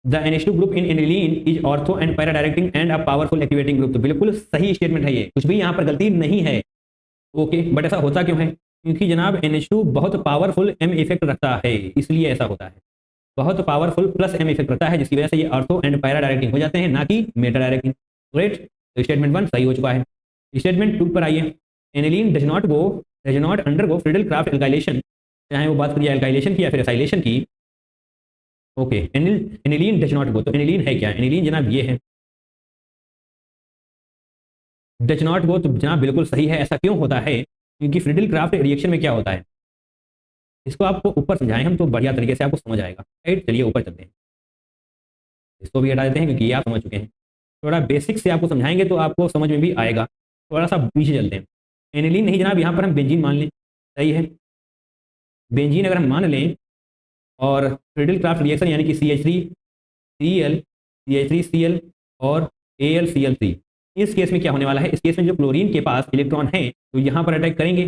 The NH2 group in aniline is ortho and para directing and a powerful activating group. तो बिल्कुल सही statement है, ये कुछ भी यहाँ पर गलती नहीं है। ओके, बट ऐसा होता क्यों है? क्योंकि जनाब NH2 बहुत पावरफुल M इफेक्ट रखता है, इसलिए ऐसा होता है। बहुत पावरफुल प्लस M इफेक्ट रहता है, जिसकी वजह से ये ऑर्थो एंड पैरा डायरेक्टिंग हो जाते हैं, ना कि मेटा डायरेक्टिंग। राइट, तो स्टेटमेंट 1 सही हो चुका है। स्टेटमेंट 2 पर आइए। Aniline does not undergo Friedel craft alkylation, चाहे वो बात करिए एल्काइलेशन की या फिर एसाइलेशन की। Okay, aniline does not go, तो एनिलीन है क्या? एनिलीन जनाब ये है। डज नॉट गो तो जनाब बिल्कुल सही है। ऐसा क्यों होता है? क्योंकि फ्रीडल क्राफ्ट रिएक्शन में क्या होता है, इसको आपको ऊपर समझाएं हम तो बढ़िया तरीके से आपको समझ आएगा। राइट, चलिए ऊपर चलते हैं, इसको भी हटा देते हैं क्योंकि ये आप समझ चुके हैं। थोड़ा बेसिक से आपको समझाएंगे तो आपको समझ में भी आएगा। थोड़ा सा पीछे चलते हैं। एनिलीन नहीं जनाब, यहाँ पर हम बेंजीन मान लें। सही है, बेंजीन अगर हम मान लें और फ्रीडल क्राफ्ट रिएक्शन यानी कि CH3Cl CH3Cl और AlCl3, इस केस में क्या होने वाला है? इस केस में जो क्लोरीन के पास इलेक्ट्रॉन है तो यहाँ पर अटैक करेंगे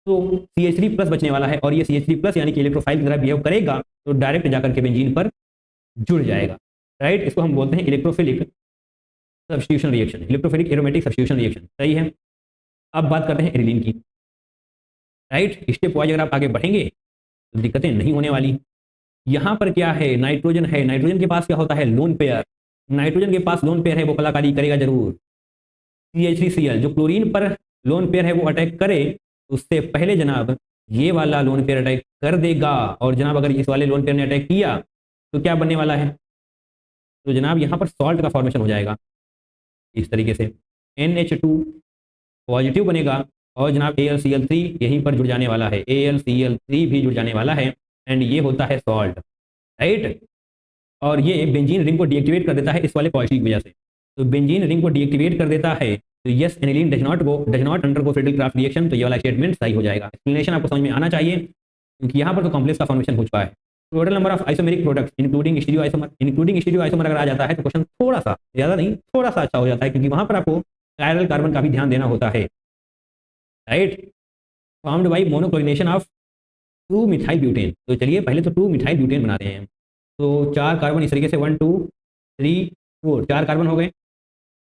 तो CH3 प्लस बचने वाला है, और ये CH3 प्लस यानी कि इलेक्ट्रोफाइल की तरह बिहेव करेगा तो डायरेक्ट जाकर के बेंजीन पर जुड़ जाएगा। राइट, इसको हम बोलते हैं electrophilic substitution reaction, electrophilic aromatic substitution reaction. सही है। अब बात करते हैं एनिलीन की। राइट, स्टेप वाइज अगर आप आगे बढ़ेंगे तो दिक्कतें नहीं होने वाली। यहाँ पर क्या है? नाइट्रोजन है। नाइट्रोजन के पास क्या होता है? Lone pair. नाइट्रोजन के पास लोन पेयर है, वो कलाकारी करेगा जरूर। CH3Cl जो क्लोरीन पर लोन पेयर है वो अटैक करे, उससे पहले जनाब ये वाला लोन पेयर अटैक कर देगा, और जनाब अगर इस वाले लोन पेयर ने अटैक किया तो क्या बनने वाला है? तो जनाब यहाँ पर सॉल्ट का फॉर्मेशन हो जाएगा इस तरीके से। NH2 पॉजिटिव बनेगा और जनाब AlCl3 यहीं पर जुड़ जाने वाला है, AlCl3 भी जुड़ जाने वाला है, एंड ये होता है सॉल्ट। राइट, और ये बेंजीन रिंग को डीएक्टिवेट कर देता है इस वाले पॉजिटिव की वजह से। तो बेंजीन रिंग को डीएक्टिवेट कर देता है, तो yes aniline does not undergo Friedel craft reaction, तो ये वाला स्टेटमेंट सही हो जाएगा। एक्सप्लेनेशन आपको समझ में आना चाहिए क्योंकि यहाँ पर तो कॉम्प्लेक्स का फॉर्मेशन हो चुका है। Total number of isomeric products including stereo isomer अगर आ जाता है तो क्वेश्चन थोड़ा सा, ज़्यादा नहीं, थोड़ा सा अच्छा हो जाता है, क्योंकि वहाँ पर आपको कायरल कार्बन का भी ध्यान देना होता है। Right, formed by monochlorination of 2 methyl butane. तो चलिए पहले तो 2 मिथाइल ब्यूटेन बनाते हैं। तो 4 कार्बन इस तरीके से 1 2 3 4 4 कार्बन हो गए।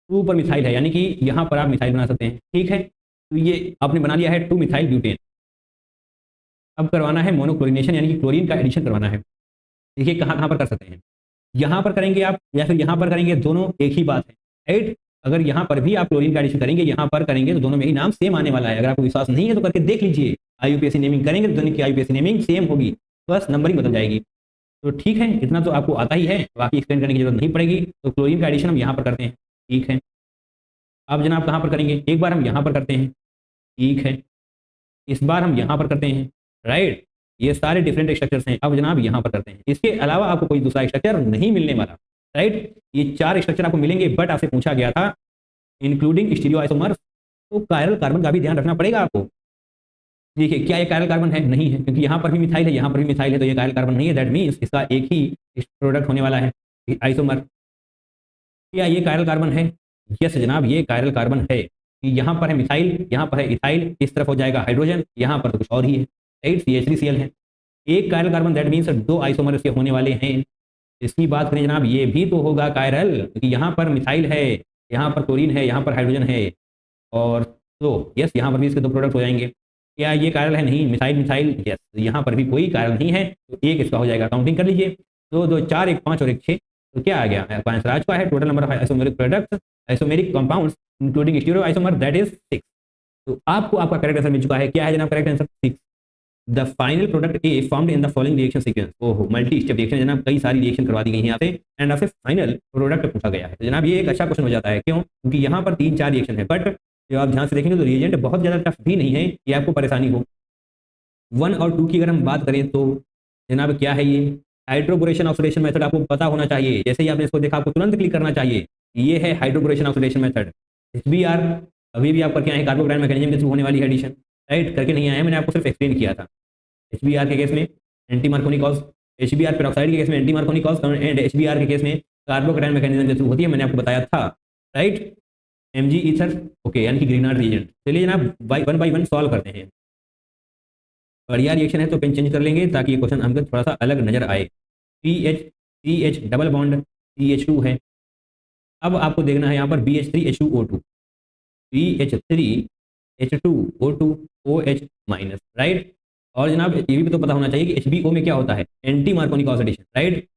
2 पर मिथाइल है, यानी कि यहाँ पर आप मिथाइल बना सकते हैं। ठीक है, तो ये आपने बना लिया है 2 मिथाइल ब्यूटेन। अब करवाना है मोनोक्लोरिनेशन, यानी कि क्लोरीन का एडिशन करवाना है। देखिए कहाँ कहाँ पर कर सकते हैं, यहाँ पर करेंगे आप या फिर यहाँ पर करेंगे, दोनों एक ही बात है। राइट, अगर यहाँ पर भी आप क्लोरीन का एडिशन करेंगे, यहाँ पर करेंगे, तो दोनों में ही नाम सेम आने वाला है। अगर आपको विश्वास नहीं है तो करके देख लीजिए। IUPAC नेमिंग करेंगे तो दोनों की IUPAC नेमिंग सेम होगी, बस नंबरिंग बदल जाएगी। तो ठीक है, इतना तो आपको आता ही है, बाकी एक्सप्लेन करने की जरूरत नहीं पड़ेगी। तो क्लोरीन का एडिशन हम यहाँ पर करते हैं। ठीक है, अब जनाब कहाँ पर करेंगे? एक बार हम यहाँ पर करते हैं। ठीक है, इस बार हम यहाँ पर करते हैं। राइट, ये सारे डिफरेंट स्ट्रक्चर्स हैं। अब जनाब यहाँ पर करते हैं। इसके अलावा आपको कोई दूसरा स्ट्रक्चर नहीं मिलने वाला। राइट, ये 4 स्ट्रक्चर आपको मिलेंगे, बट आपसे पूछा गया था इंक्लूडिंग स्टीरियो आइसोमर्स, तो कायरल कार्बन का भी ध्यान रखना पड़ेगा आपको। देखिए क्या ये कायरल कार्बन है? नहीं है, क्योंकि यहाँ पर भी मिथाइल है, यहाँ पर भी मिथाइल है, तो ये कायरल कार्बन नहीं है। दैट मीन्स इसका एक ही प्रोडक्ट होने वाला है, आइसोमर। क्या ये कायरल कार्बन है? यस जनाब, ये कायरल कार्बन है। यहाँ पर है मिथाइल, यहाँ पर है इथाइल, इस तरफ हो जाएगा हाइड्रोजन, यहाँ पर तो कुछ और ही है। राइट, CH3Cl है। एक chiral carbon, that means 2 isomer इसके होने वाले हैं। इसकी बात करें जनाब, ये भी तो होगा कायरल, क्योंकि यहाँ पर मिथाइल है, यहाँ पर क्लोरीन है, यहाँ पर हाइड्रोजन है, और तो यस यहाँ पर भी इसके 2 प्रोडक्ट हो जाएंगे। क्या ये कायरल है? नहीं, मिथाइल मिथाइल, यस यहाँ पर भी कोई कायरल नहीं है, तो एक इसका हो जाएगा। काउंटिंग कर लीजिए, 2 2 4 1 5 और 1 6, तो क्या आ गया? आंसर आ चुका है। Total number of isomeric products isomeric compounds including stereo isomer, that is 6। तो आपको आपका करेक्ट आंसर मिल चुका है। क्या है जनाब correct answer? 6। The final product A formed in the following reaction sequence. ओहो, मल्टी स्टेप रिएक्शन जनाब, कई सारी रिएक्शन करवा दी गई हैं यहाँ से, एंड आपसे फाइनल प्रोडक्ट पूछा गया है। तो जनाब ये एक अच्छा क्वेश्चन हो जाता है। क्यों? क्योंकि यहाँ पर 3 4 रिएक्शन है, बट जब आप ध्यान से देखेंगे तो रिएजेंट बहुत ज़्यादा टफ भी नहीं है कि आपको परेशानी हो। 1 और 2 की अगर हम बात करें तो जनाब क्या है? ये हाइड्रोबोरेशन ऑक्सीडेशन मेथड आपको पता होना चाहिए। जैसे ही आपने इसको देखा आपको तुरंत क्लिक करना चाहिए। ये है हाइड्रोबोरेशन ऑक्सीडेशन मेथड। HBr अभी भी आपका क्या है? कार्बोक्राइन मैकेनिज्म के थ्रू होने वाली एडिशन। राइट, करके नहीं आया, मैंने आपको सिर्फ एक्सप्लेन किया था। HBr के केस में anti Markovnikov cause, HBr peroxide के केस में anti Markovnikov cause, and HBr के केस में कार्बोक्राइन मैकेनिज्म के थ्रू होती है, मैंने आपको बताया था। राइट, Mg ईथर, ओके, यानी कि ग्रीनार्ड रिएजेंट। चलिए जनाब वन बाई वन सॉल्व करते हैं। बढ़िया रिएक्शन है तो पेन चेंज कर लेंगे ताकि ये क्वेश्चन हमको थोड़ा सा अलग नजर आए। PH CH double bond CH2 है। अब आपको देखना है यहाँ पर BH3H2O2, BH3H2O2 OH minus, right. और जनाब ये भी तो पता होना चाहिए कि HBO में क्या होता है, एंटी मार्कोनी ऑक्सीडेशन, राइट।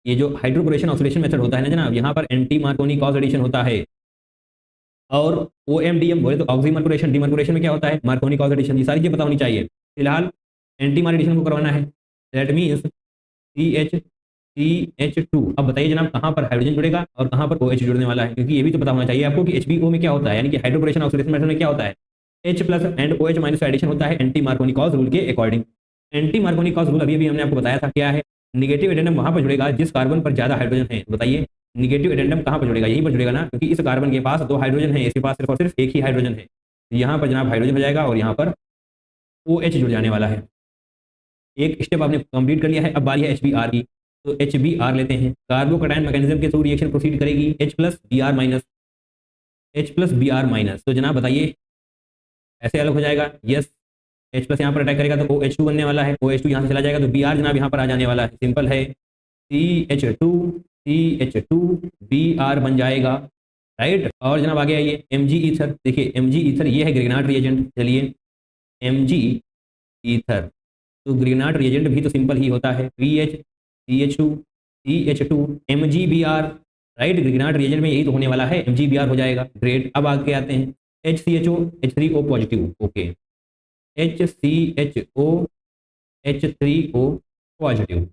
ये जो हाइड्रोक्लोरेशन ऑक्सीडेशन मेथड होता है ना जनाब, यहाँ पर एंटी मार्कोनी ऑक्सीडेशन होता है। और OMDM बोले तो ऑक्सीमर्कुलेशन, डिमर्कुलेशन में क्या होता है, मार्कोनी ऑक्सीडेशन। ये सारी चीजें पता होनी चाहिए। फिलहाल एंटी मार्कोनी को करवाना है, दैट मीन्स CH2। अब बताइए जनाब कहाँ पर हाइड्रोजन जुड़ेगा और कहाँ पर OH जुड़ने वाला है, क्योंकि ये भी तो पता होना चाहिए आपको कि HBO में क्या होता है, यानी कि हाइड्रोक्लोरेशन ऑक्सीडेशन मेथड में क्या होता है, H plus and OH minus का एडिशन होता है एंटी मार्कोनिकॉस रूल के अकॉर्डिंग। एंटी मार्कोनिकॉस रूल अभी हमने आपको बताया था क्या है, निगेटिव एडेंडम वहां पर जुड़ेगा जिस कार्बन पर ज्यादा हाइड्रोजन है। बताइए निगेटिव एडेंडम कहाँ पर जुड़ेगा, यहीं पर जुड़ेगा ना, क्योंकि इस कार्बन के पास 2 हाइड्रोजन है, इसके पास सिर्फ और सिर्फ एक ही हाइड्रोजन है। यहाँ पर जनाब हाइड्रोजन हो जाएगा और यहाँ पर OH जुड़ जाने वाला है। एक स्टेप आपने कंप्लीट कर लिया है। अब बारी है HBr की, तो HBr लेते हैं। कार्बोकैटायन मैकेनिज्म के थ्रू रिएक्शन प्रोसीड करेगी H plus Br minus, H plus Br minus. तो जनाब बताइए ऐसे अलग हो जाएगा, यस। H प्लस यहाँ पर अटैक करेगा तो OH2 बनने वाला है, OH2 यहाँ से चला जाएगा तो Br जनाब यहाँ पर आ जाने वाला है। सिंपल है, CH2 Br बन जाएगा, राइट। और जनाब आगे आइए, Mg ईथर। देखिए Mg ईथर ये है ग्रिग्नार्ड रिएजेंट। चलिए Mg ईथर, तो ग्रिग्नार्ड रिएजेंट भी तो सिंपल ही होता है, VH CH2 MgBr, right. Grignard reagent में यही तो होने वाला है, MgBr हो जाएगा, ग्रेट। अब आगे आते हैं HCHO H3O positive, okay, HCHO H3O positive.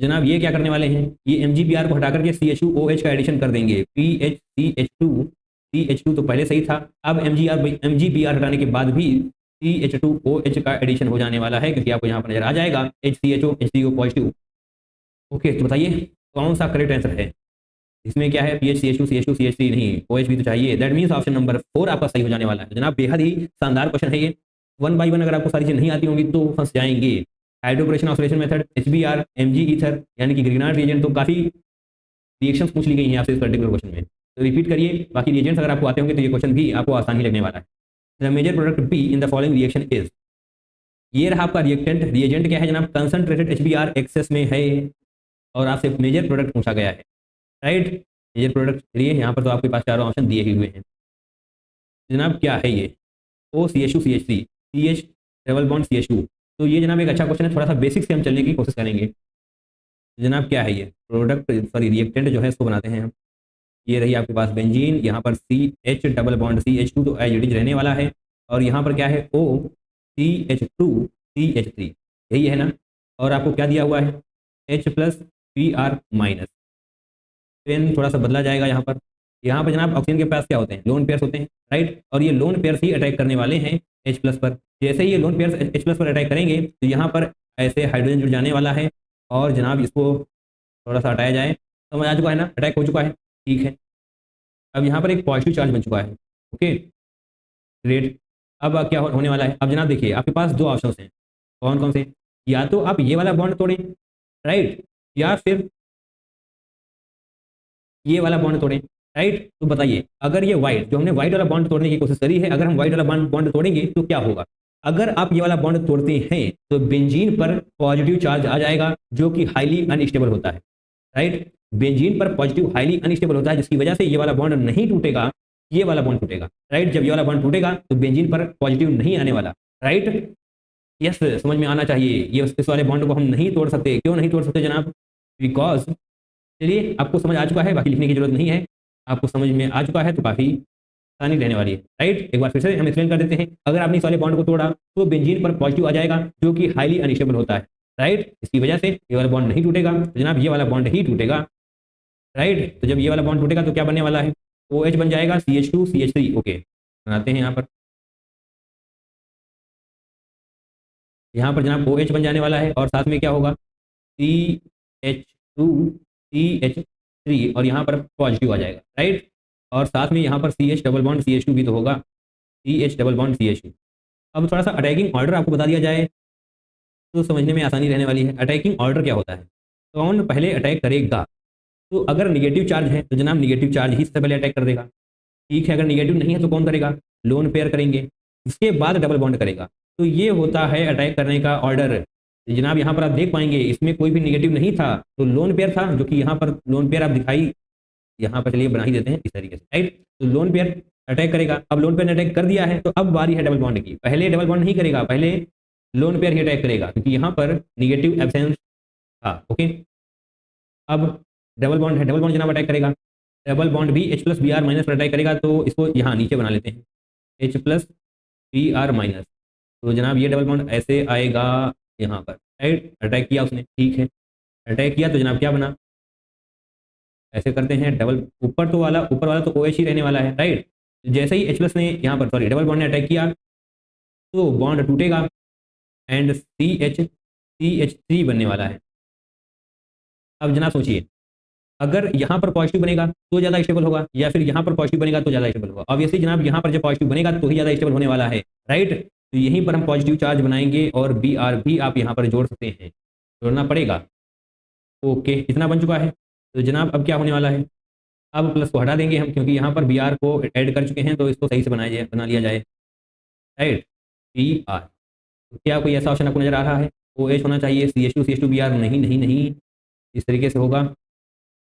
जनाब ये क्या करने वाले हैं, ये MgBr को हटा करके CH2OH का एडिशन कर देंगे, CH2 तो पहले सही था, अब MgBr हटाने के बाद भी CH2OH का एडिशन हो जाने वाला है, क्योंकि आपको यहाँ पर नजर आ जाएगा HCHO H3O पॉजिटिव। ओके, तो बताइए कौन सा करेक्ट आंसर है इसमें, क्या है, PH CH2 CH2 CH3 नहीं, OH भी तो चाहिए। दैट मीन्स ऑप्शन नंबर 4 आपका सही हो जाने वाला है। जनाब बेहद ही शानदार क्वेश्चन है ये, 1 बाय 1 अगर आपको सारी चीजें नहीं आती होंगी तो फंस जाएंगे। Hydrochlorination oxidation method, HBr, Mg ether यानी कि ग्रिग्नार्ड रिएजेंट, तो काफी रिएक्शंस पूछ ली गई हैं आपसे इस पर्टिकुलर क्वेश्चन में, तो रिपीट करिए। बाकी रिएजेंट्स अगर आपको आते होंगे तो ये क्वेश्चन भी आपको आसान ही लगने वाला है। The major product B in the following reaction is, ये रहा आपका रिएक्टेंट। रिएजेंट क्या है जनाब, कंसंट्रेटेड HBr एक्सेस में है और आपसे मेजर प्रोडक्ट पूछा गया है, राइट। मेजर प्रोडक्ट चलिए यहाँ पर तो आपके पास चारों ऑप्शन दिए ही हुए हैं। जनाब क्या है ये, OCH2 CH3 CH double bond CH2। तो ये जनाब एक अच्छा क्वेश्चन है, थोड़ा सा बेसिक से हम चलने की कोशिश करेंगे। जनाब क्या है ये प्रोडक्ट, सॉरी रिएक्टेंट जो है इसको बनाते हैं हम। ये रही आपके पास बेंजीन, यहाँ पर CH डबल बॉन्ड CH2 तो एज इट इज रहने वाला है, और यहाँ पर क्या है OCH2 CH3, यही है ना। और आपको क्या दिया हुआ है, H plus Br minus. Pen थोड़ा सा बदला जाएगा यहाँ पर जनाब ऑक्सीजन के पास क्या होते हैं, लोन पेयर्स होते हैं, राइट। और ये लोन पेयर्स ही अटैक करने वाले हैं H प्लस पर। जैसे ही ये लोन पेयर्स H प्लस पर अटैक करेंगे तो यहाँ पर ऐसे हाइड्रोजन जुड़ जाने वाला है, और जनाब इसको थोड़ा सा हटाया जाए, समझ आ चुका है ना, अटैक हो चुका है, ठीक है। अब यहाँ पर एक पॉजिटिव चार्ज बन चुका है, ओके, ग्रेट। अब क्या होने वाला है, अब जनाब देखिए आपके पास 2 ऑप्शन हैं, कौन कौन से, या तो आप ये वाला बॉन्ड तोड़ें, राइट, या फिर ये वाला बॉन्ड तोड़ें, राइट। तो बताइए अगर ये व्हाइट, जो हमने व्हाइट वाला बॉन्ड तोड़ने की कोशिश करी है, अगर हम व्हाइट वाला बॉन्ड तोड़ेंगे तो क्या होगा। अगर आप ये वाला बॉन्ड तोड़ते हैं तो बेंजीन पर पॉजिटिव चार्ज आ जाएगा जो कि हाईली अनस्टेबल होता है, राइट। बेंजीन पर पॉजिटिव हाईली अनस्टेबल होता है, जिसकी वजह से ये वाला बॉन्ड नहीं टूटेगा, ये वाला बॉन्ड टूटेगा, राइट। जब ये वाला बॉन्ड टूटेगा तो बेंजीन पर पॉजिटिव नहीं आने वाला, राइट। यस, समझ में आना चाहिए। ये इस वाले बॉन्ड को हम नहीं तोड़ सकते, क्यों नहीं तोड़ सकते जनाब, बिकॉज, चलिए आपको समझ आ चुका है, बाकी लिखने की जरूरत नहीं है, आपको समझ में आ चुका है तो काफी आसानी रहने वाली है, राइट। एक बार फिर से हम एक्सप्लेन कर देते हैं। अगर आपने इस वाले बॉन्ड को तोड़ा तो बेंजीन पर पॉजिटिव आ जाएगा जो कि हाईली अनस्टेबल होता है, राइट। इसकी वजह से ये वाला बॉन्ड नहीं टूटेगा, तो जनाब ये वाला बॉन्ड ही टूटेगा, राइट। तो जब ये वाला बॉन्ड टूटेगा तो क्या बनने वाला है, OH बन जाएगा CH2 CH3, ओके। बनाते हैं यहाँ पर जनाब OH बन जाने वाला है, और साथ में क्या होगा, CH2 CH3, और यहाँ पर पॉजिटिव आ जाएगा, राइट। और साथ में यहाँ पर CH डबल बॉन्ड CH2 भी तो होगा, CH डबल बॉन्ड CH2। अब थोड़ा सा अटैकिंग ऑर्डर आपको बता दिया जाए तो समझने में आसानी रहने वाली है। अटैकिंग ऑर्डर क्या होता है, कौन पहले अटैक करेगा। तो अगर निगेटिव चार्ज है तो जनाब निगेटिव चार्ज ही सबसे पहले अटैक कर देगा, ठीक है। अगर निगेटिव नहीं है तो कौन करेगा, लोन पेयर करेंगे, उसके बाद डबल बॉन्ड करेगा। तो ये होता है अटैक करने का ऑर्डर, जनाब यहाँ पर आप देख पाएंगे इसमें कोई भी निगेटिव नहीं था, तो लोन पेयर था, जो कि यहाँ पर लोन पेयर आप दिखाई, यहाँ पर चलिए बना ही देते हैं इस तरीके से, राइट। तो लोन पेयर अटैक करेगा। अब लोन पेयर ने अटैक कर दिया है, तो अब बारी है डबल बॉन्ड की। पहले डबल बॉन्ड नहीं करेगा, पहले लोन पेयर ही अटैक करेगा, क्योंकि यहाँ पर निगेटिव एब्सेंस था। ओके, अब डबल बॉन्ड है, डबल बॉन्ड जनाब अटैक करेगा। डबल बॉन्ड भी H plus B R minus पर अटैक करेगा, तो इसको यहाँ नीचे बना लेते हैं, H plus B R minus. तो जनाब ये डबल बॉन्ड ऐसे आएगा यहाँ पर, राइट। अटैक किया उसने, ठीक है, अटैक किया तो जनाब क्या बना, ऐसे करते हैं डबल, ऊपर ऊपर वाला तो OH ही रहने वाला है, राइट। जैसे ही H प्लस ने यहाँ पर, सॉरी, डबल बॉन्ड ने अटैक किया, तो बॉन्ड टूटेगा एंड CH3 बनने वाला है। अब जनाब सोचिए, अगर यहाँ पर पॉजिटिव बनेगा तो ज़्यादा स्टेबल होगा, या फिर यहाँ पर पॉजिटिव बनेगा तो ज़्यादा स्टेबल होगा। ऑब्वियसली जनाब यहाँ पर जब पॉजिटिव बनेगा तो ही ज़्यादा स्टेबल होने वाला है, राइट। तो यहीं पर हम पॉजिटिव चार्ज बनाएंगे और BR भी आप यहाँ पर जोड़ सकते हैं, जोड़ना पड़ेगा। ओके, इतना बन चुका है। तो जनाब अब क्या होने वाला है, अब प्लस को हटा देंगे हम, क्योंकि यहाँ पर BR को ऐड कर चुके हैं, तो इसको सही से बना लिया जाए, राइट। BR, तो क्या कोई ऐसा ऑप्शन आपको नजर आ रहा है, OH होना चाहिए, CH2 BR, नहीं नहीं नहीं, इस तरीके से होगा,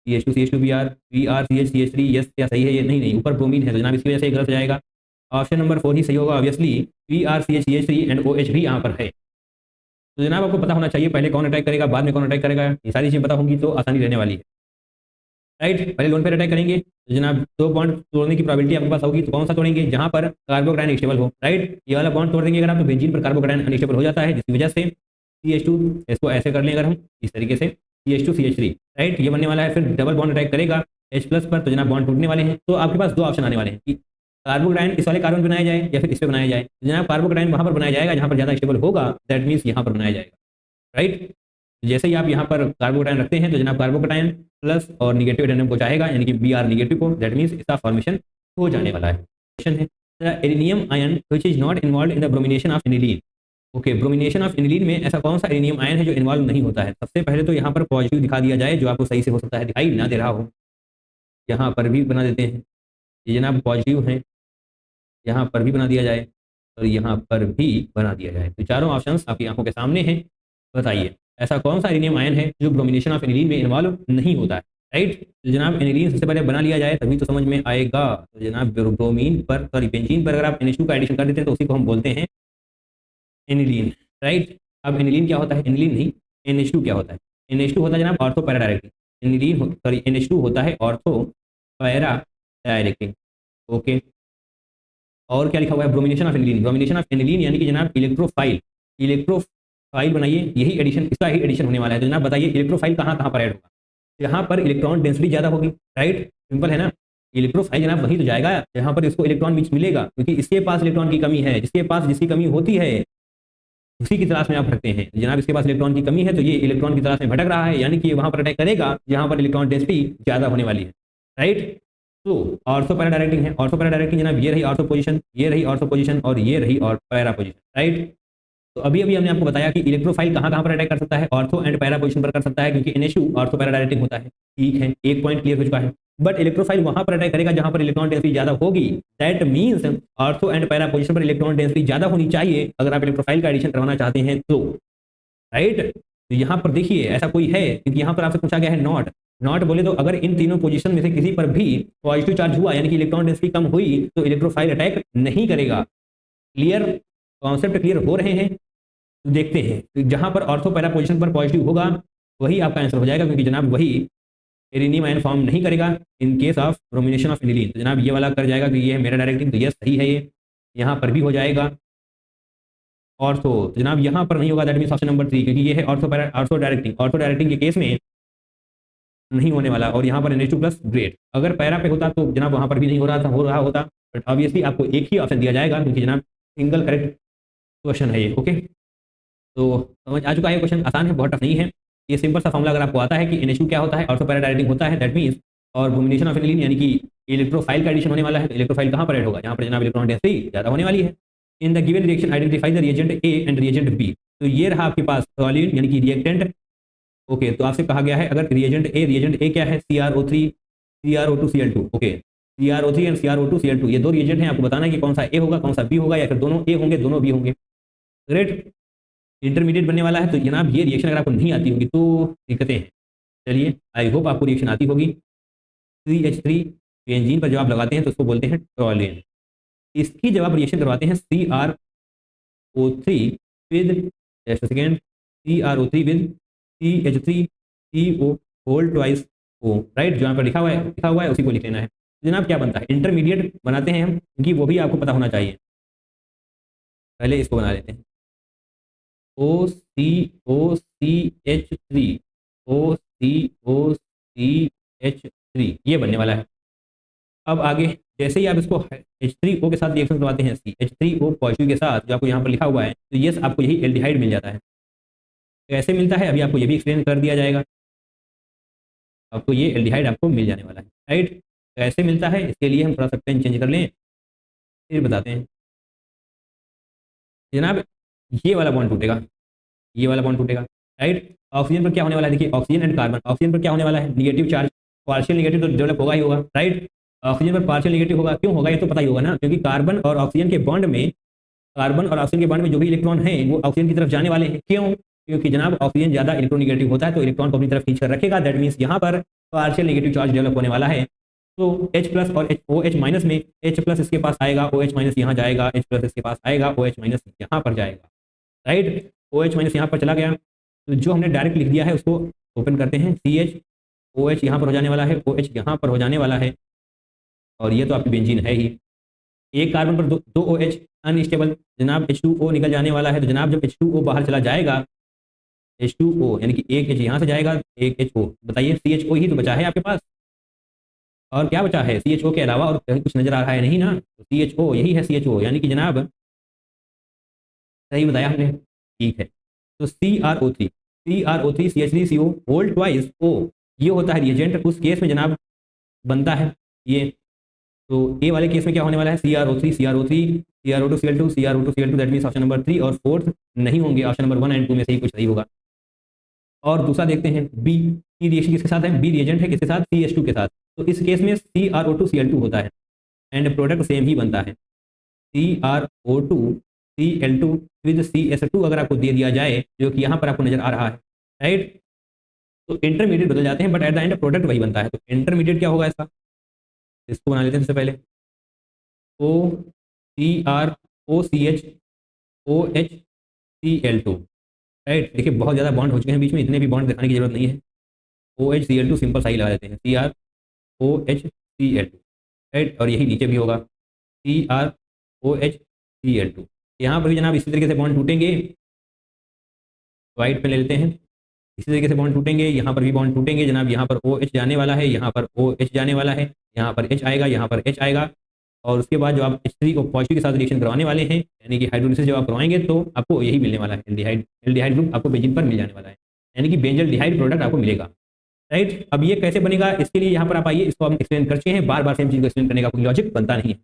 CH2 BR, BR CH3, yes, क्या सही है ये, नहीं नहीं, ऊपर ब्रोमीन है, तो जनाब इसकी वजह से गलत हो जाएगा। ऑप्शन नंबर 4 ही सही होगा, obviously BR CH3 and OH भी यहाँ पर है। तो जनाब आपको पता होना चाहिए पहले कौन अटैक करेगा, बाद में कौन अटैक करेगा, ये सारी चीज़ें पता होंगी तो आसानी रहने वाली है, राइट। पहले लोन पर अटैक करेंगे, तो जनाब 2 बॉन्ड तोड़ने की प्रोबेबिलिटी आपके पास होगी, तो कौन सा तोड़ेंगे, जहाँ पर कार्बोकैटायन स्टेबल हो, राइट। ये वाला बॉन्ड तोड़ देंगे अगर आप, तो बेंजीन पर कार्बोकैटायन अनस्टेबल हो जाता है, जिसकी वजह से CH2, इसको ऐसे कर लें अगर हम इस तरीके से, CH2 CH3, राइट, ये बनने वाला है। फिर डबल बॉन्ड अटैक करेगा H प्लस पर, तो जनाब बॉन्ड टूटने वाले हैं। तो आपके पास 2 ऑप्शन आने वाले हैं कि कार्बोकैटायन इस वाले कार्बन बनाया जाए या फिर इस पे बनाया जाए। तो जनाब कार्बोकैटायन वहाँ पर बनाया जाएगा जहाँ पर ज़्यादा स्टेबल होगा, दैट मीन्स यहाँ पर बनाया जाएगा, राइट। जैसे ही आप यहाँ पर कार्बोकैटायन रखते हैं, तो जनाब कार्बोकैटायन प्लस और निगेटिव एडेनियम को चाहेगा, यानी कि BR निगेटिव को, दैट मीन्स इसका फॉर्मेशन हो जाने वाला है। क्वेश्चन है, arenium ion which is not involve in the bromination of aniline. Okay, bromination of aniline में ऐसा कौन सा एरिनियम आयन है जो इन्वॉल्व नहीं होता है। सबसे पहले तो यहाँ पर पॉजिटिव दिखा दिया जाए, जो आपको सही से हो सकता है दिखाई ना दे रहा हो, यहाँ पर भी बना देते हैं, ये जनाब पॉजिटिव है, यहाँ पर भी बना दिया जाए और यहाँ पर भी बना दिया जाए। तो चारों ऑप्शंस आपकी आंखों के सामने हैं। बताइए ऐसा कौन सा एरिनियम आयन है जो ब्रोमिनेशन ऑफ एनिलीन में इन्वॉल्व नहीं होता है, राइट। तो जनाब एनिलीन सबसे पहले बना लिया जाए तभी तो समझ में आएगा। तो जनाब ब्रोमीन पर, सॉरी, बेंजीन पर अगर आप NH2 का एडिशन कर देते हैं तो उसी को हम बोलते हैं एनिलीन, राइट। अब एनिलीन क्या होता है, एनिलीन नहीं, NH2 क्या होता है, NH2 होता है जनाब ortho para directing, aniline sorry NH2 होता है ऑर्थो पैरा डायरेक्टिंग। ओके, और क्या लिखा हुआ है, bromination of aniline, bromination of aniline यानी कि जनाब इलेक्ट्रोफाइल बनाइए, यही एडिशन, इसका ही एडिशन होने वाला है। तो जनाब बताइए इलेक्ट्रोफाइल कहाँ कहाँ पर ऐड होगा, यहाँ पर इलेक्ट्रॉन डेंसिटी ज़्यादा होगी, राइट, सिंपल है ना। इलेक्ट्रोफाइल जनाब वहीं तो जाएगा जहाँ पर इसको इलेक्ट्रॉन मिलेगा, क्योंकि इसके पास इलेक्ट्रॉन की कमी है, जिसके पास जिसकी कमी होती है उसी की तलाश में आप भटकते हैं। जनाब इसके पास इलेक्ट्रॉन की कमी है, तो ये इलेक्ट्रॉन की तलाश में भटक रहा है, यानी कि ये वहाँ पर अटैक करेगा जहाँ पर इलेक्ट्रॉन डेंसिटी ज़्यादा होने वाली है, राइट। तो ऑर्थो पैरा डायरेक्टिंग है, ऑर्थो पैरा डायरेक्टिंग जनाब ये रही ऑर्थो पोजीशन, ये रही ऑर्थो पोजीशन और ये रही और पैरा पोजीशन, राइट। तो अभी अभी हमने आपको बताया कि इलेक्ट्रोफाइल कहाँ कहाँ पर अटैक कर सकता है, ऑर्थो एंड पैरा पोजीशन पर कर सकता है, क्योंकि NH2 ऑर्थो पैरा डायरेक्टिंग होता है, ठीक है, एक पॉइंट क्लियर हो चुका है। बट इलेक्ट्रोफाइल वहां पर अटैक करेगा जहां पर इलेक्ट्रॉन डेंसिटी ज्यादा होगी, that means ortho and para position पर इलेक्ट्रॉन डेंसिटी ज्यादा होनी चाहिए अगर आप इलेक्ट्रोफाइल का एडिशन करवाना चाहते हैं तो, राइट। तो यहाँ पर देखिए ऐसा कोई है, क्योंकि यहाँ पर आपसे पूछा गया है नॉट बोले तो अगर इन तीनों पोजीशन में से किसी पर भी पॉजिटिव चार्ज हुआ, यानी कि इलेक्ट्रॉन डेंसिटी कम हुई, तो इलेक्ट्रोफाइल अटैक नहीं करेगा। क्लियर, कॉन्सेप्ट क्लियर हो रहे हैं। तो देखते हैं, तो जहां पर ऑर्थो पैरा पोजीशन पर पॉजिटिव होगा वही आपका आंसर हो जाएगा, क्योंकि जनाब वही एरिनियम आयन फॉर्म नहीं करेगा in case of bromination of aniline. तो जनाब ये वाला कर जाएगा, कि ये है मेरा डायरेक्टिंग, तो ये सही है, ये यहाँ पर भी हो जाएगा। ऑर्थो, तो जनाब यहाँ पर नहीं होगा, दैट मींस ऑप्शन नंबर 3, क्योंकि ये है ऑर्थो डायरेक्टिंग के केस में नहीं होने वाला, और यहाँ पर NH2 प्लस ग्रेड। अगर पैरा पे होता तो जनाब वहाँ पर भी नहीं हो रहा होता, बट ऑब्वियसली आपको एक ही ऑप्शन दिया जाएगा, क्योंकि जनाब सिंगल करेक्ट क्वेश्चन है ये। ओके, तो समझ आ चुका है, क्वेश्चन आसान है, बहुत टफ नहीं है। ये सिंपल सा फॉर्मूला अगर आपको आता है कि NH2 क्या होता है, ऑर्थो पैरा डायरेक्टिंग होता है, दैट मींस, और ब्रोमिनेशन ऑफ एनिलीन यानी कि इलेक्ट्रोफाइल का एडिशन होने वाला है, तो इलेक्ट्रोफाइल कहाँ पर ऐड होगा, जहाँ पर जनाब इलेक्ट्रॉन डेंसिटी ज़्यादा होने वाली है। In the given reaction identify the reagent A and reagent B. तो ये रहा आपके पास सॉल्यूट यानी कि रिएक्टेंट। ओके, तो आपसे कहा गया है अगर रिएजेंट ए क्या है, CrO3 CrO2 Cl2। Okay, CrO3 and CrO2 Cl2 ये 2 रिएजेंट हैं, आपको बताना है कि कौन सा ए होगा, कौन सा बी होगा, या फिर दोनों ए होंगे दोनों बी होंगे। ग्रेट। इंटरमीडिएट बनने वाला है। तो जनाब ये रिएक्शन अगर आपको नहीं आती होगी तो दिक्कतें हैं। चलिए आई होप आपको रिएक्शन आती होगी। CH3 बेंजीन पर जब आप लगाते हैं तो उसको बोलते हैं टॉलुएंट। इसकी जब आप रिएक्शन करवाते हैं CrO3 with, just second, CrO3 with CH3CO whole twice O, right, जो यहाँ पर लिखा हुआ है उसी को लिख लेना है। तो जनाब क्या बनता है, इंटरमीडिएट बनाते हैं हम, क्योंकि वो भी आपको पता होना चाहिए। पहले इसको बना लेते हैं, OCOCH3 OCOCH3 ये बनने वाला है। अब आगे जैसे ही आप इसको H3O के साथ रिएक्शन करवाते हैं, H3O पॉजिटिव के साथ जो आपको यहाँ पर लिखा हुआ है, तो यस आपको यही एल्डिहाइड मिल जाता है। कैसे मिलता है अभी आपको ये भी एक्सप्लेन कर दिया जाएगा। आपको ये एल्डिहाइड आपको मिल जाने वाला है, राइट। कैसे मिलता है इसके लिए हम थोड़ा सा पेन चेंज कर लें, फिर बताते हैं। जनाब ये वाला बॉन्ड टूटेगा, ये वाला बॉन्ड टूटेगा, राइट। ऑक्सीजन पर क्या होने वाला है, देखिए ऑक्सीजन एंड कार्बन, ऑक्सीजन पर क्या होने वाला है, निगेटिव चार्ज, पार्शियल निगेटिव तो डेवलप होगा ही होगा, राइट। ऑक्सीजन पर पार्शियल निगेटिव होगा, क्यों होगा ये तो पता ही होगा ना, क्योंकि कार्बन और ऑक्सीजन के बॉन्ड में जो भी इलेक्ट्रॉन हैं वो ऑक्सीजन की तरफ जाने वाले हैं। क्यों, क्योंकि जनाब ऑक्सीजन ज्यादा इलेक्ट्रोनिगेटिव होता है तो इलेक्ट्रॉन को अपनी तरफ खींच कर रखेगा। दैट मीन्स यहाँ पर पार्शियल नेगेटिव चार्ज डेवलप होने वाला है। तो H+ और OH- में H+ इसके पास आएगा, OH- यहाँ जाएगा, H+ इसके पास आएगा, OH- यहाँ पर जाएगा, राइट। OH- यहाँ पर चला गया, तो जो हमने डायरेक्ट लिख दिया है उसको ओपन करते हैं। CH, OH यहाँ पर हो जाने वाला है, OH यहाँ पर हो जाने वाला है, और ये तो आपकी बेंजीन है ही। एक कार्बन पर दो OH अनस्टेबल, जनाब H2O निकल जाने वाला है। तो जनाब जब H2O बाहर चला जाएगा, H2O यानी कि एक H यहाँ से जाएगा, एक HO, बताइए CHO ही तो बचा है आपके पास, और क्या बचा है CHO के अलावा, और कहीं कुछ नजर आ रहा है नहीं ना। तो CHO यही है, CHO यानी कि जनाब सही बताया हमने, ठीक है। तो CrO3 CH3CO whole twice O, ये होता है रिएजेंट। उस केस में जनाब बनता है ये। तो ए वाले केस में क्या होने वाला है, CrO3 CrO2 Cl2 that means option number 3 और 4 नहीं होंगे, ऑप्शन नंबर 1 एंड 2 में से ही कुछ सही होगा। और दूसरा देखते हैं बी की रिएक्शन किसके साथ है, बी रिएजेंट है किसके साथ, CH2 के साथ। तो इस केस में CrO2 Cl2 होता है एंड प्रोडक्ट सेम ही बनता है, CrO2 Cl2 विद CS2 अगर आपको दे दिया जाए, जो कि यहाँ पर आपको नजर आ रहा है, राइट। तो इंटरमीडिएट बदल जाते हैं but at the end product वही बनता है। तो इंटरमीडिएट क्या होगा इसका, इसको बना लेते हैं सबसे पहले, CrOCH राइट। देखिए बहुत ज़्यादा बॉन्ड हो चुके हैं बीच में, इतने भी बॉन्ड दिखाने की जरूरत नहीं है। OHCl2 सिंपल सही लगा देते हैं, CrOHCl2, राइट। और यही नीचे भी होगा, CrOHCl2। यहाँ पर भी जनाब इसी तरीके से बॉन्ड टूटेंगे, वाइट पे ले लेते हैं, इसी तरीके से बॉन्ड टूटेंगे, यहाँ पर भी बॉन्ड टूटेंगे जनाब। यहाँ पर OH जाने वाला है, यहाँ पर OH जाने वाला है, यहाँ पर H आएगा, यहाँ पर H आएगा। और उसके बाद जो आप H3 को पॉजिटिव के साथ रिएक्शन करवाने वाले हैं, यानी कि हाइड्रोलिसिस जब आप करवाएंगे तो आपको यही मिलने वाला है, एल्डिहाइड ग्रुप आपको बेंजीन पर मिल जाने वाला है, यानी कि बेंजल्डिहाइड प्रोडक्ट आपको मिलेगा, राइट। अब ये कैसे बनेगा, इसके लिए यहाँ पर आप आइए, इसको हम एक्सप्लेन कर चुके हैं, बार बार सेम चीज़ को एक्सप्लेन करने का कोई लॉजिक बनता नहीं है,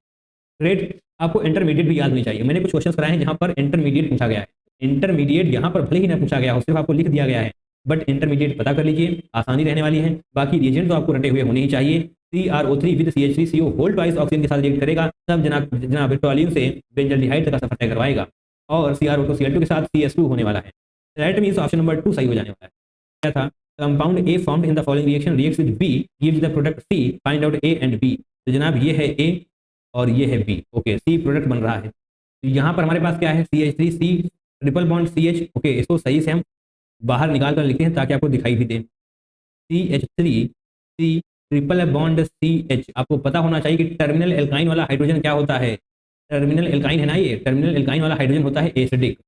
राइट। आपको इंटरमीडिएट भी याद होनी चाहिए। मैंने कुछ क्वेश्चन कराए हैं जहाँ पर इंटरमीडिएट पूछा गया है। इंटरमीडिएट यहाँ पर भले ही ना पूछा गया हो, सिर्फ आपको लिख दिया गया है, बट इंटरमीडिएट पता कर लीजिए, आसानी रहने वाली है। बाकी रिएजेंट तो आपको रटे हुए होने ही चाहिए। CrO3 with CH3CO whole twice oxygen के साथ रिएक्ट करेगा, तब जनाब टॉल्यून से बेंजल्डिहाइड तक का सफर तय करवाएगा, और CrO2 Cl2 के साथ CS2 होने वाला है। दैट मींस ऑप्शन नंबर 2 सही हो जाने वाला है। क्या था, compound A formed in the following reaction reacts with B gives the product C, find out A and B। तो जनाब ये है A और ये है B, ओके। C प्रोडक्ट बन रहा है, तो यहाँ पर हमारे पास क्या है, CH3C triple bond CH, okay. इसको सही से हम बाहर निकाल कर लिखते हैं ताकि आपको दिखाई भी दे। CH3C ट्रिपल बॉन्ड CH, आपको पता होना चाहिए कि टर्मिनल एल्काइन वाला हाइड्रोजन क्या होता है, टर्मिनल एल्काइन है ना, ये टर्मिनल एल्काइन वाला हाइड्रोजन होता है एसिडिक,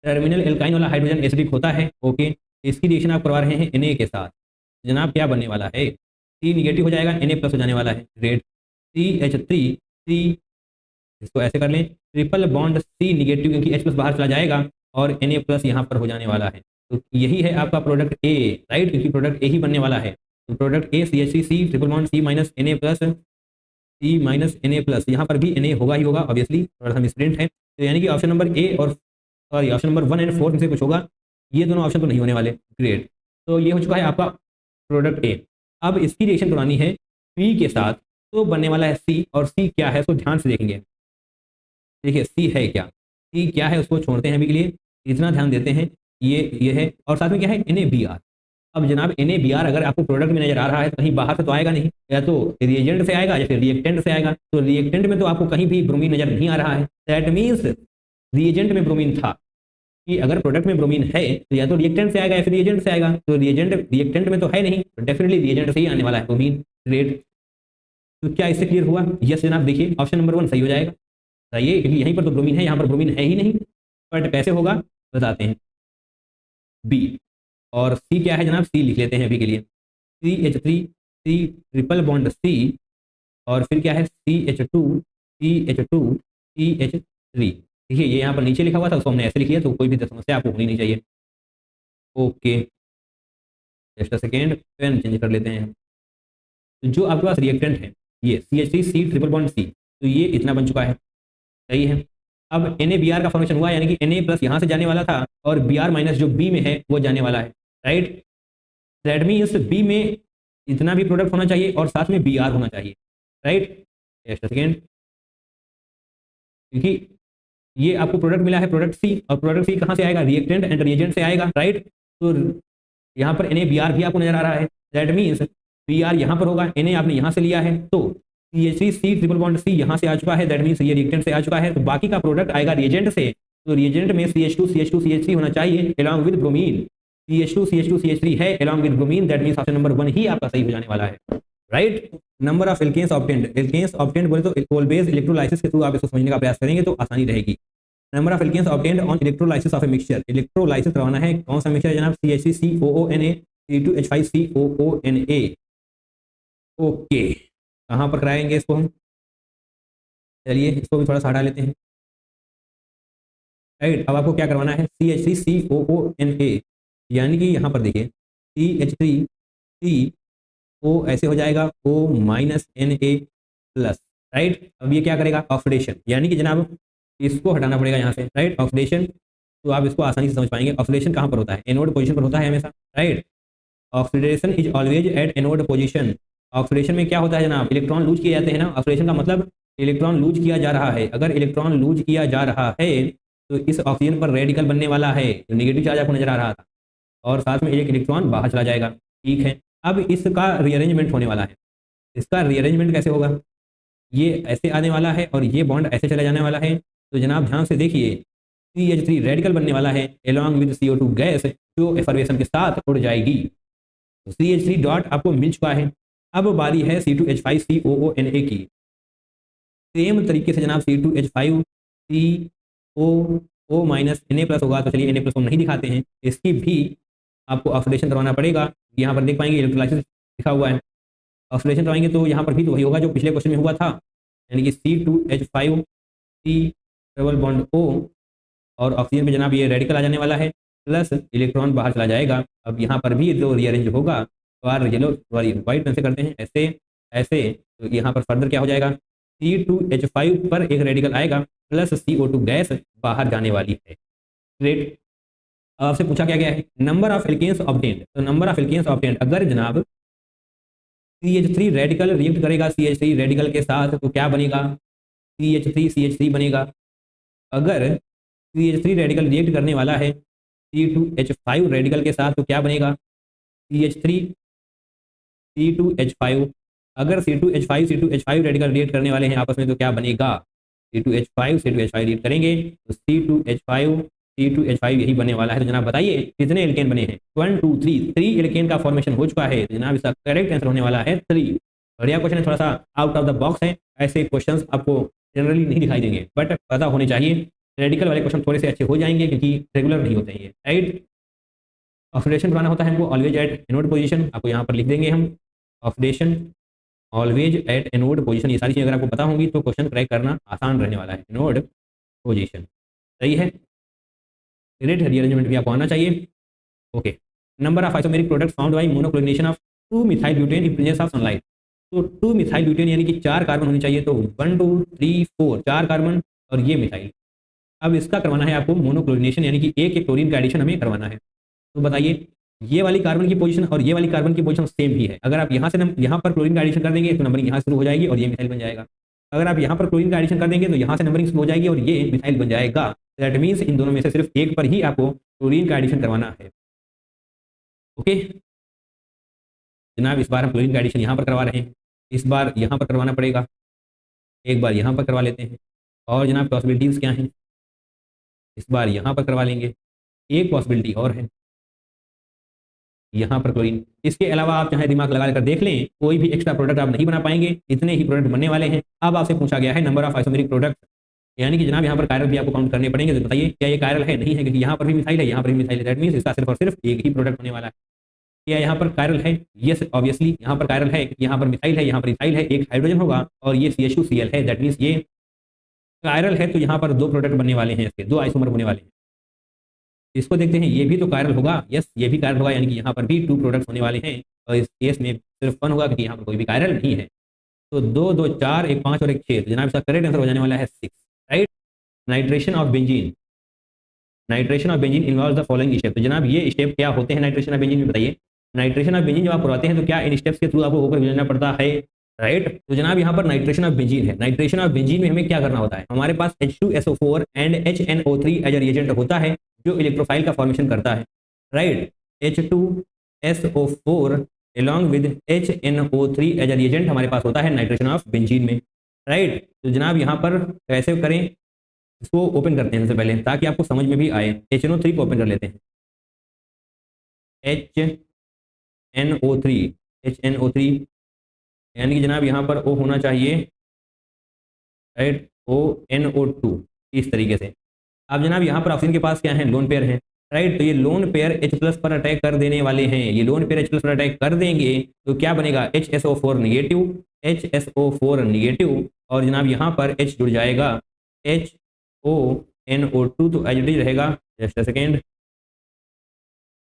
टर्मिनल एल्काइन वाला हाइड्रोजन एसिडिक होता है, ओके। इसकी रिएक्शन आप करवा रहे हैं Na के साथ, जनाब क्या बनने वाला है, C निगेटिव हो जाएगा, Na प्लस हो जाने वाला है, ग्रेट। CH3C, इसको ऐसे कर लें, ट्रिपल बॉन्ड C निगेटिव, क्योंकि H+ बाहर चला जाएगा और Na+ यहाँ पर हो जाने वाला है। तो यही है आपका प्रोडक्ट A, राइट, क्योंकि प्रोडक्ट A ही बनने वाला है। तो product A CH3C triple bond C minus Na+, यहाँ पर भी Na होगा ही होगा, ऑब्वियसली थोड़ा सा मिसप्रिंट है। तो यानी कि ऑप्शन नंबर A और सॉरी ऑप्शन नंबर 1 एंड 4 में से कुछ होगा, ये दोनों ऑप्शन तो नहीं होने वाले, ग्रेट। तो ये हो चुका है आपका प्रोडक्ट A। अब इसकी रिएक्शन करवानी है P के साथ, तो बनने वाला है C, और C क्या है उसको ध्यान से देखेंगे। देखिए C है क्या, C क्या है उसको छोड़ते हैं अभी के लिए। इतना ध्यान देते हैं। ये है, और साथ में क्या है NaBr। अब जनाब NaBr अगर आपको प्रोडक्ट में नजर आ रहा है तो कहीं बाहर से तो आएगा नहीं, या तो रिएजेंट से आएगा या फिर रिएक्टेंट से आएगा। तो रिएक्टेंट में तो आपको कहीं भी ब्रोमीन नजर नहीं आ रहा है, दैट मीन्स रिएजेंट में ब्रोमीन था। कि अगर प्रोडक्ट में ब्रोमीन है तो या तो रिएक्टेंट से आएगा या फिर रिएजेंट से आएगा। तो रिएक्टेंट में तो है नहीं, तो डेफिनेटली रिएजेंट से ही आने वाला है ब्रोमीन। ग्रेट। तो क्या इससे क्लियर हुआ? यस जनाब, देखिए ऑप्शन नंबर 1 सही हो जाएगा। बताइए, क्योंकि यहीं पर तो ब्रोमीन है, यहाँ पर ब्रोमीन है ही नहीं। बट कैसे होगा बताते हैं। बी और सी क्या है जनाब, सी लिख लेते हैं अभी के लिए। CH3, C triple bond C, और फिर क्या है CH2, CH2, CH3। देखिए ये यहाँ पर नीचे लिखा हुआ था, उसको हमने ऐसे लिख लिया, तो कोई भी समस्या आपको होनी नहीं चाहिए। Okay, just a second, pen change कर लेते हैं। जो आपके पास रिएक्टेंट है ये CH3, C triple bond C, तो ये इतना बन चुका है, सही है। अब NaBr का फॉर्मेशन हुआ, यानी कि Na प्लस यहाँ से जाने वाला था और Br माइनस जो B में है वो जाने वाला है, राइट। दैट मीन्स B में इतना भी प्रोडक्ट होना चाहिए और साथ में Br होना चाहिए, राइट। जस्ट सेकेंड, क्योंकि ये आपको प्रोडक्ट मिला है प्रोडक्ट C, और प्रोडक्ट C कहाँ से आएगा, रिएक्टेंट एंड रिएजेंट से आएगा, राइट। तो यहाँ पर NaBr भी आपको नजर आ रहा है, दैट मीन्स Br यहाँ पर होगा, Na आपने यहाँ से लिया है, तो CH3 C triple bond C यहाँ से आ चुका है, दैट मीन्स ये रिएक्टेंट से आ चुका है। तो बाकी का प्रोडक्ट आएगा रिएजेंट से, तो रिएजेंट में CH2 CH2 CH3 होना चाहिए along with bromine. CH2 CH2 CH3 है along with bromine, that means option number 1 ही आपका सही हो जाने वाला है, right. Number of alkenes obtained, alkenes obtained बोले तो ऑलवेज इलेक्ट्रोलाइसिस के थ्रू आप इसको समझने का प्रयास करेंगे तो आसानी रहेगी। Number of alkenes obtained on electrolysis of a mixture, electrolysis करवाना है कौन सा मिक्सचर जनाब, CH3COONA C2H5COONA। ओके, कहाँ पर कराएंगे इसको हम, चलिए इसको भी थोड़ा सा हटा लेते हैं, राइट। अब आपको क्या करवाना है CH3COONA, यानी कि यहाँ पर देखिए CH3CO ऐसे हो जाएगा O minus Na plus, right. अब ये क्या करेगा, ऑक्सीडेशन, यानी कि जनाब इसको हटाना पड़ेगा यहाँ से, राइट। ऑक्सीडेशन, तो आप इसको आसानी से समझ पाएंगे। ऑक्सीडेशन कहाँ पर होता है, एनोड पोजीशन पर होता है हमेशा, right. Oxidation is always at anode position. Oxidation में क्या होता है जनाब, इलेक्ट्रॉन लूज किए जाते हैं ना। ऑक्सीडेशन का मतलब इलेक्ट्रॉन लूज किया जा रहा है। अगर इलेक्ट्रॉन लूज किया जा रहा है तो इस ऑक्सीजन पर रेडिकल बनने वाला है, जो नेगेटिव चार्ज आपको नजर आ रहा था, और साथ में एक इलेक्ट्रॉन बाहर चला जाएगा, ठीक है। अब इसका रीअरेंजमेंट होने वाला है। इसका रीअरेंजमेंट कैसे होगा, ये ऐसे आने वाला है और ये बॉन्ड ऐसे चला जाने वाला है। तो जनाब ध्यान से देखिए, CH3 रेडिकल बनने वाला है अलॉन्ग विद CO2 गैस, जो एफर्वेशन के साथ उड़ जाएगी। तो CH3 डॉट आपको मिल चुका है। अब बारी है C2H5COONA की। सेम तरीके से जनाब C2H5CO माइनस Na प्लस होगा, तो चलिए Na प्लस हम नहीं दिखाते हैं, इसकी भी आपको ऑक्सीडेशन करवाना पड़ेगा। यहाँ पर देख पाएंगे इलेक्ट्रोलाइसिस लिखा हुआ है, ऑक्सीडेशन करवाएंगे तो यहाँ पर भी तो वही होगा जो पिछले क्वेश्चन में हुआ था, यानी कि C2H5 C double bond O, और ऑक्सीजन में जनाब ये रेडिकल आ जाने वाला है, प्लस इलेक्ट्रॉन बाहर चला जाएगा। अब यहाँ पर भी जो रीअरेंज होगा, बार येलो सॉरी व्हाइट पेन से करते हैं, ऐसे ऐसे, तो यहाँ पर फर्दर क्या हो जाएगा, C2H5 पर एक रेडिकल आएगा प्लस CO2 गैस बाहर जाने वाली है, ग्रेट। अब आपसे पूछा क्या गया है, नंबर ऑफ एल्केन्स ऑब्टेन्ड। तो नंबर ऑफ एल्केन्स ऑब्टेन्ड, अगर जनाब CH3 रेडिकल रिएक्ट करेगा CH3 रेडिकल के साथ तो क्या बनेगा, CH3 बनेगा। अगर CH3 रेडिकल रिएक्ट करने वाला है C2H5 रेडिकल के साथ तो क्या बनेगा, CH3 C2H5। अगर C2H5 रेडिकल रिएक्ट करने वाले हैं आपस में तो क्या बनेगा, C2H5 रिएक्ट करेंगे तो C2H5 यही बनने वाला है। तो जनाब बताइए कितने एल्केन बने हैं, 1 2 3, 3 एल्केन का फॉर्मेशन हो चुका है। तो जनाब इसका करेक्ट आंसर होने वाला है 3। बढ़िया क्वेश्चन है, थोड़ा सा आउट ऑफ द बॉक्स है, ऐसे क्वेश्चंस आपको जनरली नहीं दिखाई देंगे, बट पता होने चाहिए। रेडिकल वाले क्वेश्चन थोड़े से अच्छे हो जाएंगे क्योंकि रेगुलर नहीं होते हैं ये, राइट। ऑक्सीडेशन बनाना होता है हमको ऑलवेज एट एनोड पोजीशन, आपको यहाँ पर लिख देंगे हम, oxidation always at anode position. ये सारी चीज़ अगर आपको पता होंगी तो क्वेश्चन क्रैक करना आसान रहने वाला है। एनोड पोजीशन सही है, ग्रेट। रीअरेंजमेंट भी आपको आना चाहिए, okay. Number of isomeric products found by monochlorination of 2 methyl butane in presence of sunlight. तो 2 मिथाइल ब्यूटेन यानी कि 4 कार्बन होनी चाहिए, तो 1 2 3 4 4 कार्बन और ये मिथाइल। अब इसका करवाना है आपको मोनोक्लोरिनेशन, यानी कि एक क्लोरीन का एडिशन हमें करवाना है। तो बताइए ये वाली कार्बन की पोजीशन और ये वाली कार्बन की पोजीशन सेम ही है। अगर आप यहाँ से यहाँ पर क्लोरीन का एडिशन कर देंगे तो नंबरिंग यहाँ शुरू हो जाएगी और ये मिथाइल बन जाएगा। अगर आप यहाँ पर क्लोरीन का एडिशन कर देंगे तो यहाँ से नंबरिंग शुरू हो जाएगी और ये मिथाइल बन जाएगा। दैट मीन्स इन दोनों में से सिर्फ एक पर ही आपको क्लोरीन का एडिशन करवाना है। ओके जनाब, इस बार हम क्लोरीन का एडिशन यहाँ पर करवा रहे हैं, इस बार यहाँ पर करवाना पड़ेगा, एक बार यहाँ पर करवा लेते हैं। और जनाब पॉसिबिलिटीज़ क्या हैं, इस बार यहाँ पर करवा लेंगे, एक पॉसिबिलिटी और है यहाँ पर क्लोरीन। इसके अलावा आप चाहे दिमाग लगा कर देख लें, कोई भी एक्स्ट्रा प्रोडक्ट आप नहीं बना पाएंगे, इतने ही प्रोडक्ट बनने वाले हैं। अब आपसे पूछा गया है नंबर ऑफ आइसोमेरिक प्रोडक्ट, यानी कि जनाब यहाँ पर कायरल भी आपको काउंट करने पड़ेंगे। तो बताइए क्या ये कायरल है, नहीं है, क्योंकि यहाँ पर भी मिथाइल है, यहाँ पर भी मिथाइल है। दैट मीन्स इसका सिर्फ और सिर्फ एक ही प्रोडक्ट होने वाला है। क्या यहाँ पर कायरल है, यस ऑब्वियसली यहाँ पर कायरल है, यहाँ पर मिथाइल है, यहाँ पर इथाइल है, एक हाइड्रोजन होगा और ये CH2Cl है। दैट मीन्स ये कायरल है, तो यहाँ पर दो प्रोडक्ट बनने वाले हैं, इसके दो आइसोमर होने वाले हैं। इसको देखते हैं, ये भी तो कायरल होगा, यस ये भी कायरल होगा, यानी कि यहाँ पर भी 2 प्रोडक्ट्स होने वाले हैं और इस केस में सिर्फ 1 होगा, क्योंकि यहाँ पर कोई भी कायरल नहीं है। तो 2 2 4, एक 5 और एक 6, तो जनाब इसका करेक्ट आंसर हो जाने वाला है 6, right. Nitration of benzene, nitration of benzene involve the following step. तो जनाब ये स्टेप क्या होते हैं नाइट्रेशन ऑफ बेंजीन में, बताइए। नाइट्रेशन ऑफ बेंजीन जब आप करवाते हैं तो क्या इन स्टेप्स के थ्रू आपको होकर गुजरना पड़ता है, राइट। तो जनाब यहाँ पर नाइट्रेशन ऑफ बेंजीन है, नाइट्रेशन ऑफ बेंजीन में हमें क्या करना होता है, हमारे पास H2SO4 and HNO3 as reagent होता है जो इलेक्ट्रोफाइल का फॉर्मेशन करता है, right. H2SO4 along with HNO3 as reagent हमारे पास होता है नाइट्रेशन ऑफ बेंजीन में, राइट। तो जनाब यहाँ पर कैसे करें, इसको ओपन करते हैं सबसे पहले ताकि आपको समझ में भी आए। HNO3 को ओपन कर लेते हैं, HNO3 यानी कि जनाब यहाँ पर O होना चाहिए, राइट, ONO2 इस तरीके से। अब जनाब यहाँ पर ऑक्सीजन के पास क्या है, लोन पेयर है, राइट। तो ये लोन पेयर H+ पर अटैक कर देने वाले हैं, ये लोन पेयर H+ पर अटैक कर देंगे तो क्या बनेगा, HSO4 निगेटिव, HSO4 निगेटिव और जनाब यहाँ पर H जुड़ जाएगा HONO2, तो एच रहेगा, जस्ट अ सेकेंड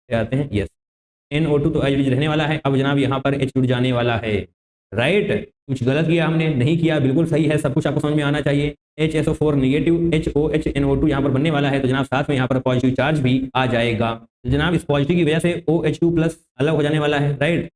आते हैं, यस NO2 तो एच रहने वाला है। अब जनाब यहाँ पर H जुड़ जाने वाला है, राइट। कुछ गलत किया हमने, नहीं किया, बिल्कुल सही है, सब कुछ आपको समझ में आना चाहिए। HSO4 निगेटिव, HONO2 यहाँ पर बनने वाला है, तो जनाब साथ में यहाँ पर पॉजिटिव चार्ज भी आ जाएगा। तो जनाब इस पॉजिटिव की वजह से OH2+ अलग हो जाने वाला है, राइट।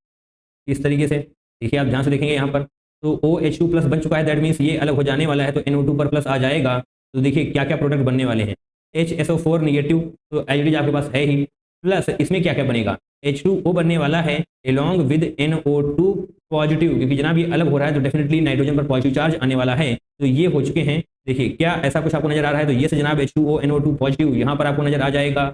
इस तरीके से देखिए, आप ध्यान से देखेंगे यहाँ पर तो OH2+ बन चुका है, दैट मीन्स ये अलग हो जाने वाला है, तो NO2 पर प्लस आ जाएगा। तो देखिए क्या क्या प्रोडक्ट बनने वाले हैं, HSO4 निगेटिव तो एच आपके पास है ही, प्लस इसमें क्या क्या बनेगा, H2O बनने वाला है along with NO2 पॉजिटिव, क्योंकि जनाब ये अलग हो रहा है तो डेफिनेटली नाइट्रोजन पर पॉजिटिव चार्ज आने वाला है। तो ये हो चुके हैं, देखिए क्या ऐसा कुछ आपको नजर आ रहा है, तो ये से जनाब H2O NO2 पॉजिटिव यहाँ पर आपको नजर आ जाएगा,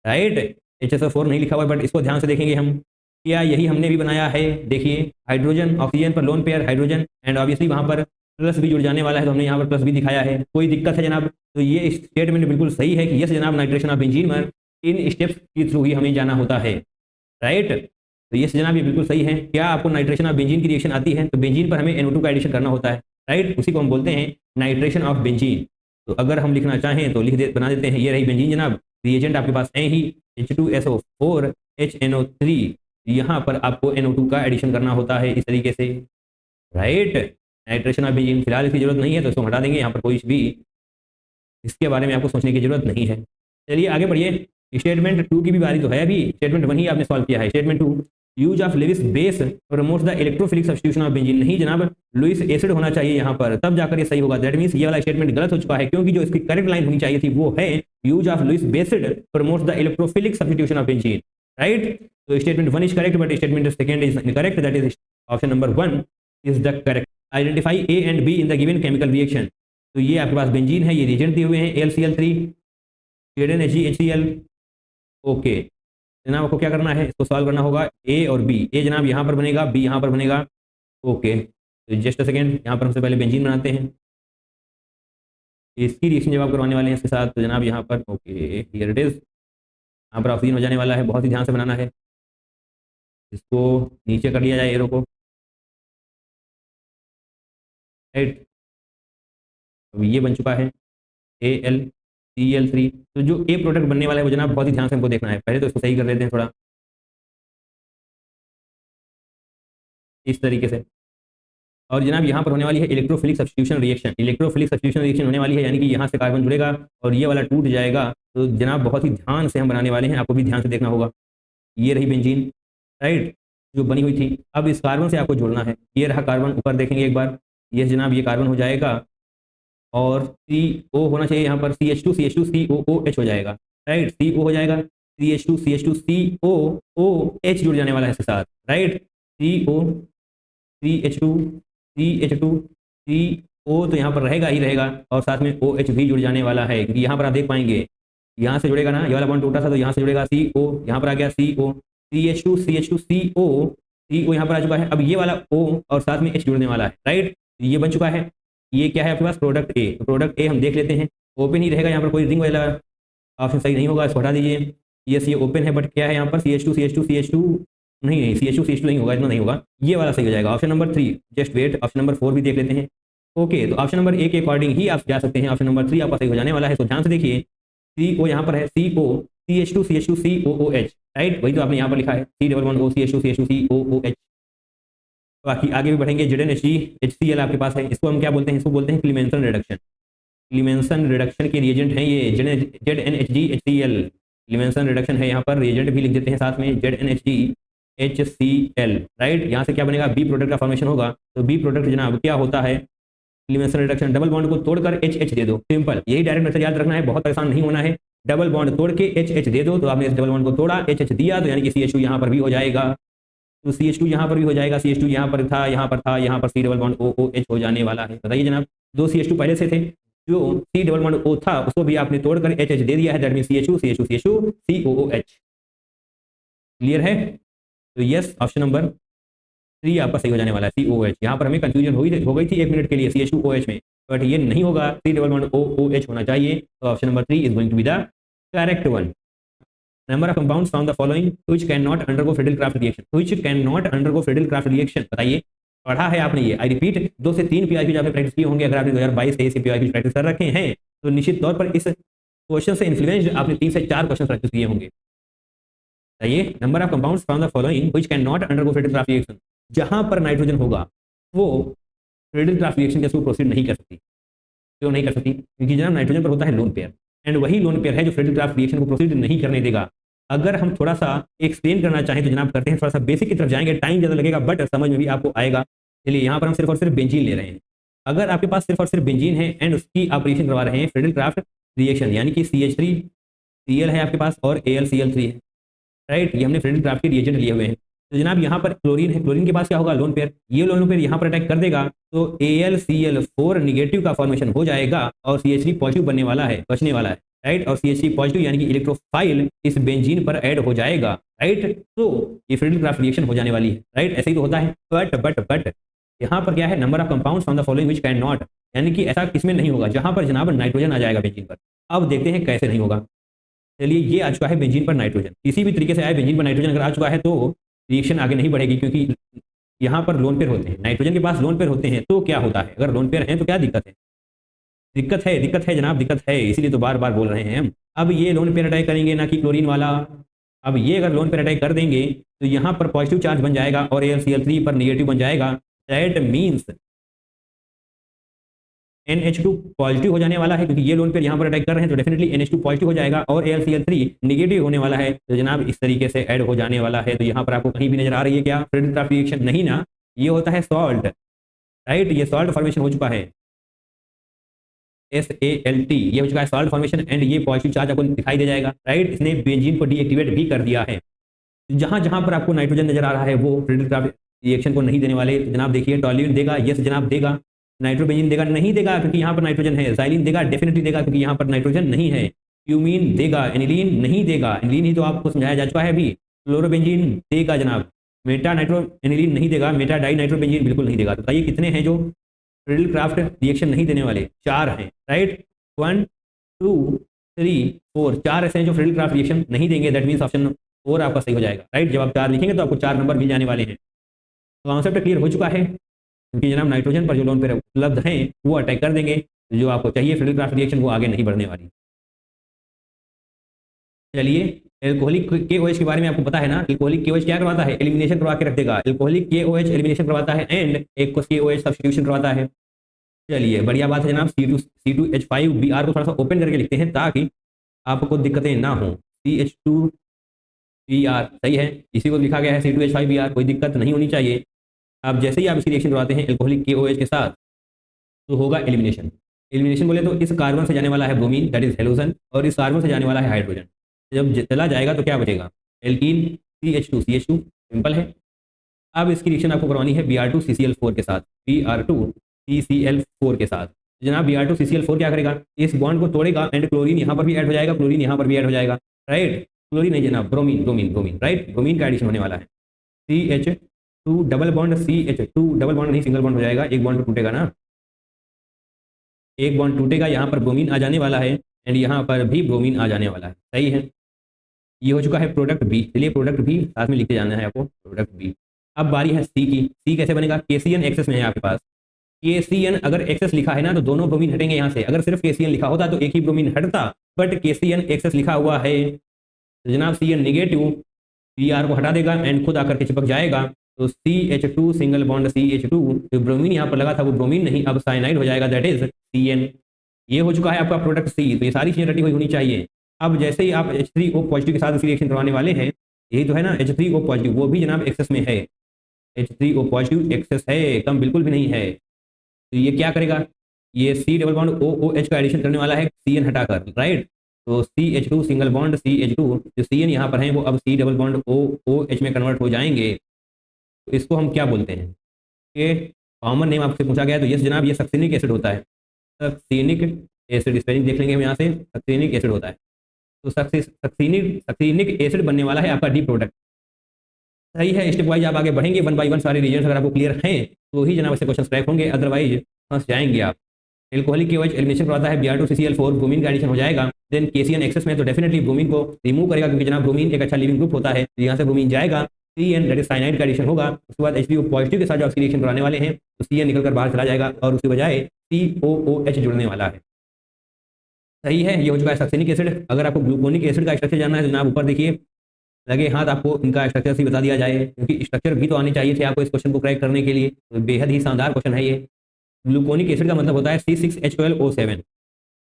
राइट। HSO4 नहीं लिखा हुआ है, बट इसको ध्यान से देखेंगे हम, क्या यही हमने भी बनाया है। देखिए हाइड्रोजन, ऑक्सीजन पर lone pair hydrogen and obviously वहाँ पर प्लस भी जुड़ जाने वाला है, तो हमने यहाँ पर प्लस भी दिखाया है। कोई दिक्कत है जनाब, तो ये स्टेटमेंट बिल्कुल सही है कि यस जनाब नाइट्रेशन ऑफ बेंजीन में इन स्टेप्स के थ्रू ही हमें जाना होता है, राइट। तो ये जनाब ये बिल्कुल सही है। क्या आपको नाइट्रेशन ऑफ बेंजीन की रिएक्शन आती है, तो बेंजीन पर हमें NO2 का एडिशन करना होता है, राइट, उसी को हम बोलते हैं नाइट्रेशन ऑफ बेंजीन। तो अगर हम लिखना चाहें तो बना देते हैं, ये रही बेंजीन जनाब, रिएजेंट आपके पास है ही H2SO4 HNO3, यहाँ पर आपको NO2 का एडिशन करना होता है इस तरीके से, राइट। नाइट्रेशन ऑफ बेंजीन फिलहाल इसकी जरूरत नहीं है, तो इसको हटा देंगे, यहाँ पर कोई भी इसके बारे में आपको सोचने की जरूरत नहीं है। चलिए आगे बढ़िए, स्टेटमेंट 2 की भी बारी तो है, अभी स्टेटमेंट 1 ही आपने सॉल्व किया है। Statement 2, use of Lewis base promotes the electrophilic substitution of benzene. नहीं जनाब, लुईस एसिड होना चाहिए यहाँ पर, तब जाकर ये सही होगा। दैट मींस ये वाला स्टेटमेंट गलत हो चुका है, क्योंकि जो इसकी करेक्ट लाइन होनी चाहिए थी वो है use of Lewis based promotes the electrophilic substitution of benzene, right. तो statement 1 is correct, but statement 2 is incorrect, that is option number 1 is the correct. Identify A and B in the given chemical reaction. तो ये आपके पास benzene है, ये reagent दिए हुए हैं AlCl3 HCl, okay. जनाब आपको क्या करना है, इसको सॉल्व करना होगा A और B। A जनाब यहाँ पर बनेगा, B यहाँ पर बनेगा, ओके। तो जस्ट अ सेकेंड, यहाँ पर हमसे पहले बेंजीन बनाते हैं, इसकी रिएक्शन जब आप करवाने वाले हैं इसके साथ, तो जनाब यहाँ पर ओके हियर इट इज, यहाँ पर ऑक्सीजन हो जाने वाला है, बहुत ही ध्यान से बनाना है। इसको नीचे कर लिया जाए एरो को, राइट। अब ये बन चुका है AlCl3। तो जो A प्रोडक्ट बनने वाला है वो जनाब बहुत ही ध्यान से हमको देखना है। पहले तो इसको सही कर लेते हैं थोड़ा इस तरीके से, और जनाब यहाँ पर होने वाली है electrophilic substitution reaction. Electrophilic substitution reaction होने वाली है, यानी कि यहाँ से कार्बन जुड़ेगा और ये वाला टूट जाएगा। तो जनाब बहुत ही ध्यान से हम बनाने वाले हैं, आपको भी ध्यान से देखना होगा। ये रही बेंजीन, राइट, जो बनी हुई थी। अब इस कार्बन से आपको जोड़ना है, ये रहा कार्बन, ऊपर देखेंगे एक बार, ये जनाब ये कार्बन हो जाएगा, और CO होना चाहिए यहाँ पर CH2 COOH हो जाएगा, राइट। CO हो जाएगा, CH2 COOH जुड़ जाने वाला है इसके साथ, right. CO CH2 CH2 CO तो यहाँ पर रहेगा ही रहेगा, और साथ में OH भी जुड़ जाने वाला है, क्योंकि यहाँ पर आप देख पाएंगे यहाँ से जुड़ेगा ना, ये वाला बॉन्ड टूटा था तो यहाँ से जुड़ेगा CO, यहाँ पर आ गया CO, CH2 CO यहाँ पर आ चुका है। अब ये वाला O और साथ में H जुड़ने वाला है, राइट। ये बन चुका है। ये क्या है आपके पास, प्रोडक्ट ए। तो प्रोडक्ट ए हम देख लेते हैं, ओपन ही रहेगा, यहाँ पर कोई रिंग वाला ऑप्शन सही नहीं होगा, इसको हटा दीजिए। ये ओपन है, बट क्या है यहाँ पर CH2 नहीं CH2 नहीं होगा, इतना नहीं होगा, ये वाला सही हो जाएगा, option number 3। Just wait, option number 4 भी देख लेते हैं। ओके, तो ऑप्शन नंबर ए के अकॉर्डिंग ही आप जा सकते हैं, ऑप्शन नंबर 3 आपका सही हो जाने वाला है। तो ध्यान से देखिए, CO यहाँ पर है, CO CH2 COOH, राइट, वही तो आपने यहाँ पर लिखा है, C11O CH2 COOH। बाकी आगे भी बढ़ेंगे, ZnHg HCl आपके पास है, इसको हम क्या बोलते हैं, इसको बोलते हैं क्लीमेंसन रिडक्शन। क्लीमेंसन रिडक्शन के रिएजेंट हैं ये ZnHg HCl, क्लीमेंसन रिडक्शन है, यहाँ पर रिएजेंट भी लिख देते हैं साथ में, ZnHg HCl, राइट। यहाँ से क्या बनेगा, बी प्रोडक्ट का फॉर्मेशन होगा। तो बी प्रोडक्ट जनाब क्या होता है, क्लीमेंसन रिडक्शन, डबल बॉन्ड को तोड़कर HH दे दो, सिंपल, यही डायरेक्ट मेथड याद रखना है, बहुत परेशान नहीं होना है। डबल बॉन्ड तोड़ के HH दे दो, तो आपने इस डबल बॉन्ड को तोड़ा, HH दिया, तो यानी कि CH2 यहाँ पर भी हो जाएगा, तो CH2 यहाँ पर भी हो जाएगा, CH2 यहाँ पर था, यहाँ पर था, यहाँ पर C डबल बॉन्ड OOH हो जाने वाला है। बताइए जनाब, 2 CH2 पहले से थे, जो C डबल बॉन्ड O था उसको भी आपने तोड़कर HH दे दिया है, that mean CH2 COOH। Clear है? तो यस, ऑप्शन नंबर 3 आपका सही हो जाने वाला है, COH। यहाँ पर हमें कंफ्यूजन हो गई थी 1 मिनट के लिए CH2OH में, बट ये नहीं होगा, C डबल बॉन्ड OOH होना चाहिए। तो option number 3 is going to be the correct one. Number of compounds from the following which can not undergo Friedel Craft reaction, which can not undergo Friedel Craft reaction, बताइए, पढ़ा है आपने ये, I repeat, 2 से 3 PIQ आपने प्रैक्टिस किए होंगे, अगर आपने 2022-23 से PIQ प्रैक्टिस कर रखे हैं तो निश्चित तौर पर इस क्वेश्चन से इन्फ्लुएंस्ड आपने 3 से 4 क्वेश्चन प्रैक्टिस किए होंगे। बताइए, number of compounds from the following which can not undergo Friedel Craft reaction, जहां पर नाइट्रोजन होगा वो फ्रीडल-क्राफ्ट रिएक्शन के थ्रू प्रोसीड नहीं कर सकती। क्यों नहीं कर सकती? क्योंकि जनाब नाइट्रोजन पर होता है लोन पेयर, एंड वही लोन पेयर है जो फ्रीडल-क्राफ्ट रिएक्शन को प्रोसीड नहीं करने देगा। अगर हम थोड़ा सा एक्सप्लेन करना चाहें तो जनाब करते हैं, थोड़ा सा बेसिक की तरफ जाएंगे, टाइम ज़्यादा लगेगा बट समझ में भी आपको आएगा। चलिए, यहाँ पर हम सिर्फ और सिर्फ बेंजीन ले रहे हैं। अगर आपके पास सिर्फ और सिर्फ बेंजीन है एंड उसकी आप रिएक्शन करवा रहे हैं फ्रीडल-क्राफ्ट रिएक्शन, यानी कि CH3Cl है आपके पास और AlCl3 है, राइट, ये हमने फ्रीडल-क्राफ्ट के रिएजेंट लिए हुए हैं। तो जनाब यहाँ पर क्लोरीन है, क्लोरीन के पास क्या होगा, लोन पेयर, ये लोन पेयर यहाँ पर अटैक कर देगा तो AlCl4 निगेटिव का फॉर्मेशन हो जाएगा और CH3 पॉजिटिव बनने वाला है, बचने वाला है, राइट, और CH3 पॉजिटिव यानी कि इलेक्ट्रोफाइल इस बेंजीन पर ऐड हो जाएगा, राइट। तो ये फ्रीडल-क्राफ्ट रिएक्शन हो जाने वाली है, राइट, ऐसे ही तो होता है। बट यहाँ पर क्या है, number of compounds from the following which can not, यानी कि ऐसा किसमें नहीं होगा जहां पर जनाब नाइट्रोजन आ जाएगा बेंजीन पर। अब देखते हैं कैसे नहीं होगा। चलिए, ये आ चुका है बेंजीन पर नाइट्रोजन, किसी भी तरीके से आए बेंजीन पर नाइट्रोजन अगर आ चुका है तो रिएक्शन आगे नहीं बढ़ेगी, क्योंकि यहाँ पर लोन पेयर होते हैं, नाइट्रोजन के पास लोन पेयर होते हैं। तो क्या होता है, अगर लोन पेयर हैं तो क्या दिक्कत है, दिक्कत है जनाब, दिक्कत है, इसीलिए तो बार बार बोल रहे हैं हम। अब ये लोन पेयर अटैक करेंगे ना कि क्लोरीन वाला, अब ये अगर लोन पेयर अटैक कर देंगे तो यहाँ पर पॉजिटिव चार्ज बन जाएगा और AlCl3 पर निगेटिव बन जाएगा, दैट मीन्स NH2 पॉजिटिव हो जाने वाला है, क्योंकि ये लोन पेयर यहाँ पर अटैक कर रहे हैं तो डेफिनेटली NH2 पॉजिटिव हो जाएगा और AlCl3 निगेटिव होने वाला है। तो जनाब इस तरीके से ऐड हो जाने वाला है। तो यहाँ पर आपको कहीं भी नजर आ रही है क्या फ्रीडल-क्राफ्ट रिएक्शन? नहीं ना, ये होता है सॉल्ट, राइट, ये सॉल्ट फॉर्मेशन हो चुका है, SALT, ये हो चुका है सॉल्ट फॉर्मेशन एंड ये पॉजिटिव चार्ज आपको दिखाई दे जाएगा, राइट। इसने बेंजीन को डीएक्टिवेट भी कर दिया है। जहां जहां पर आपको नाइट्रोजन नजर आ रहा है वो फ्रीडल-क्राफ्ट रिएक्शन को नहीं देने वाले। तो जनाब देखिए, टॉल्यूइन देगा, यस जनाब देगा, नाइट्रोबेंजीन देगा, नहीं देगा क्योंकि यहाँ पर नाइट्रोजन है, ज़ाइलिन देगा, डेफिनेटली देगा क्योंकि यहाँ पर नाइट्रोजन नहीं है, क्यूमीन देगा, एनिलीन नहीं देगा, एनिलीन ही तो आपको समझाया जा चुका है अभी, फ्लोरोबेंजीन देगा जनाब, मेटा नाइट्रो एनिलीन नहीं देगा, मेटा डाई नाइट्रोबेंजीन बिल्कुल नहीं देगा। तो बताइए कितने हैं जो फ्रीडल-क्राफ्ट रिएक्शन नहीं देने वाले? 4 हैं, राइट, 1 2 3 4, 4 ऐसे हैं जो फ्रीडल-क्राफ्ट रिएक्शन नहीं देंगे, दैट मीन्स ऑप्शन 4 आपका सही हो जाएगा, राइट। जब आप 4 लिखेंगे तो आपको 4 नंबर मिल जाने वाले हैं। तो कॉन्सेप्ट क्लियर हो चुका है, क्योंकि जनाब नाइट्रोजन पर जो लोन पेयर उपलब्ध हैं वो अटैक कर देंगे, जो आपको चाहिए फ्रीडल-क्राफ्ट रिएक्शन वो आगे नहीं बढ़ने वाली। चलिए, एल्कोहलिक KOH के बारे में आपको पता है ना, एल्कोहलिक KOH क्या करवाता है, एलिमिनेशन करवा के रख देगा, एल्कोहलिक KOH एलिमिनेशन करवाता है एंड एक KOH सब्स्टिट्यूशन करवाता है। चलिए, बढ़िया बात है जनाब। C2H5Br को थोड़ा सा ओपन करके लिखते हैं ताकि आपको दिक्कतें ना हो। CH2Br सही है, इसी को लिखा गया है C2H5Br, कोई दिक्कत नहीं होनी चाहिए। अब जैसे ही आप इसकी रिएक्शन करवाते हैं एल्कोहलिक KOH के साथ तो होगा एलिमिनेशन, एलिमिनेशन बोले तो इस कार्बन से जाने वाला है ब्रोमीन, दैट इज हेलोजन, और इस कार्बन से जाने वाला है हाइड्रोजन। जब चला जाएगा तो क्या बचेगा? एल्कीन CH2 सिंपल है। अब इसकी रिएक्शन आपको करवानी है Br2CCl4 के साथ, Br2CCl4 के साथ। जनाब Br2CCl4 क्या करेगा? इस बॉन्ड को तोड़ेगा एंड क्लोरीन यहाँ पर भी ऐड हो जाएगा, क्लोरीन यहाँ पर भी ऐड हो जाएगा, राइट। क्लोरीन नहीं जनाब, bromine bromine bromine, right, bromine का एडिशन होने वाला है। CH2 double bond, CH2 double bond नहीं सिंगल बॉन्ड हो जाएगा, एक बॉन्ड टूटेगा ना, एक बॉन्ड टूटेगा, यहाँ पर ब्रोमीन आ जाने वाला है एंड यहाँ पर भी ब्रोमीन आ जाने वाला है, सही है। ये हो चुका है प्रोडक्ट बी। चलिए प्रोडक्ट बी साथ में लिखते जाना है आपको, प्रोडक्ट बी। अब बारी है सी की। सी कैसे बनेगा? KCN एक्सेस में है आपके पास। KCN अगर एक्सेस लिखा है ना तो दोनों ब्रोमीन हटेंगे यहाँ से। अगर सिर्फ KCN लिखा होता तो एक ही ब्रोमीन हटता, बट KCN एक्सेस लिखा हुआ है तो जनाब CN निगेटिव, Br को हटा देगा एंड खुद आकर के चिपक जाएगा। तो CH2 सिंगल बॉन्ड CH2, जो ब्रोमीन यहाँ पर लगा था वो ब्रोमीन नहीं, अब साइनाइड हो जाएगा, दैट इज CN। ये हो चुका है आपका प्रोडक्ट सी। तो ये सारी चीजें रटी हुई होनी चाहिए। अब जैसे ही आप H3O पॉजिटिव के साथ इसकी रिएक्शन करवाने वाले हैं, यही तो है ना H3O पॉजिटिव, वो भी जनाब एक्सेस में है। H3O पॉजिटिव एक्सेस है, कम बिल्कुल भी नहीं है। तो ये क्या करेगा? ये C डबल बॉन्ड OOH का एडिशन करने वाला है CN हटाकर, राइट। तो CH2 सिंगल बॉन्ड CH2, जो CN यहाँ पर है वो अब C डबल बॉन्ड OOH में कन्वर्ट हो जाएंगे। तो इसको हम क्या बोलते हैं? कि कॉमन नेम आपसे पूछा गया तो यस जनाब, ये सक्सिनिक एसिड होता है। सक्सिनिक एसिड, स्पेलिंग देख लेंगे हम यहाँ से, सक्सिनिक एसिड होता है। तो सक्सिनिक एसिड बनने वाला है आपका डी प्रोडक्ट, सही है। स्टेप वाइज आप आगे बढ़ेंगे, 1 बाय 1 सारे रीजन अगर आपको क्लियर हैं तो ही जनाब ऐसे क्वेश्चन क्रैक होंगे, अदरवाइज फंस जाएंगे आप। एल्कोहलिक KOH एलिमिनेशन करवाता है, Br2CCl4 ब्रोमीन का एडिशन हो जाएगा। देन KCN एक्सेस में तो डेफिनेटली ब्रोमीन को रिमूव करेगा, क्योंकि जनाब ब्रोमीन एक अच्छा लिविंग ग्रुप होता है, तो यहाँ से ब्रोमीन जाएगा। CN दैट इज साइनाइड का एडिशन होगा। उसके बाद H3O पॉजिटिव के साथ जब रिएक्शन कराने वाले हैं तो CN निकल कर बाहर चला जाएगा और उसके बजाय COOH जुड़ने वाला है, सही है। ये हो चुका है सक्सिनिक एसिड। अगर आपको ग्लूकोनिक एसिड का स्ट्रक्चर जानना है तो जनाब ऊपर देखिए, लगे हाथ आपको इनका स्ट्रक्चर से बता दिया जाए, क्योंकि स्ट्रक्चर भी तो आने चाहिए थे आपको इस क्वेश्चन को क्रैक करने के लिए। तो बेहद ही शानदार क्वेश्चन है ये। ग्लूकोनिक एसिड का मतलब होता है C6H12O7,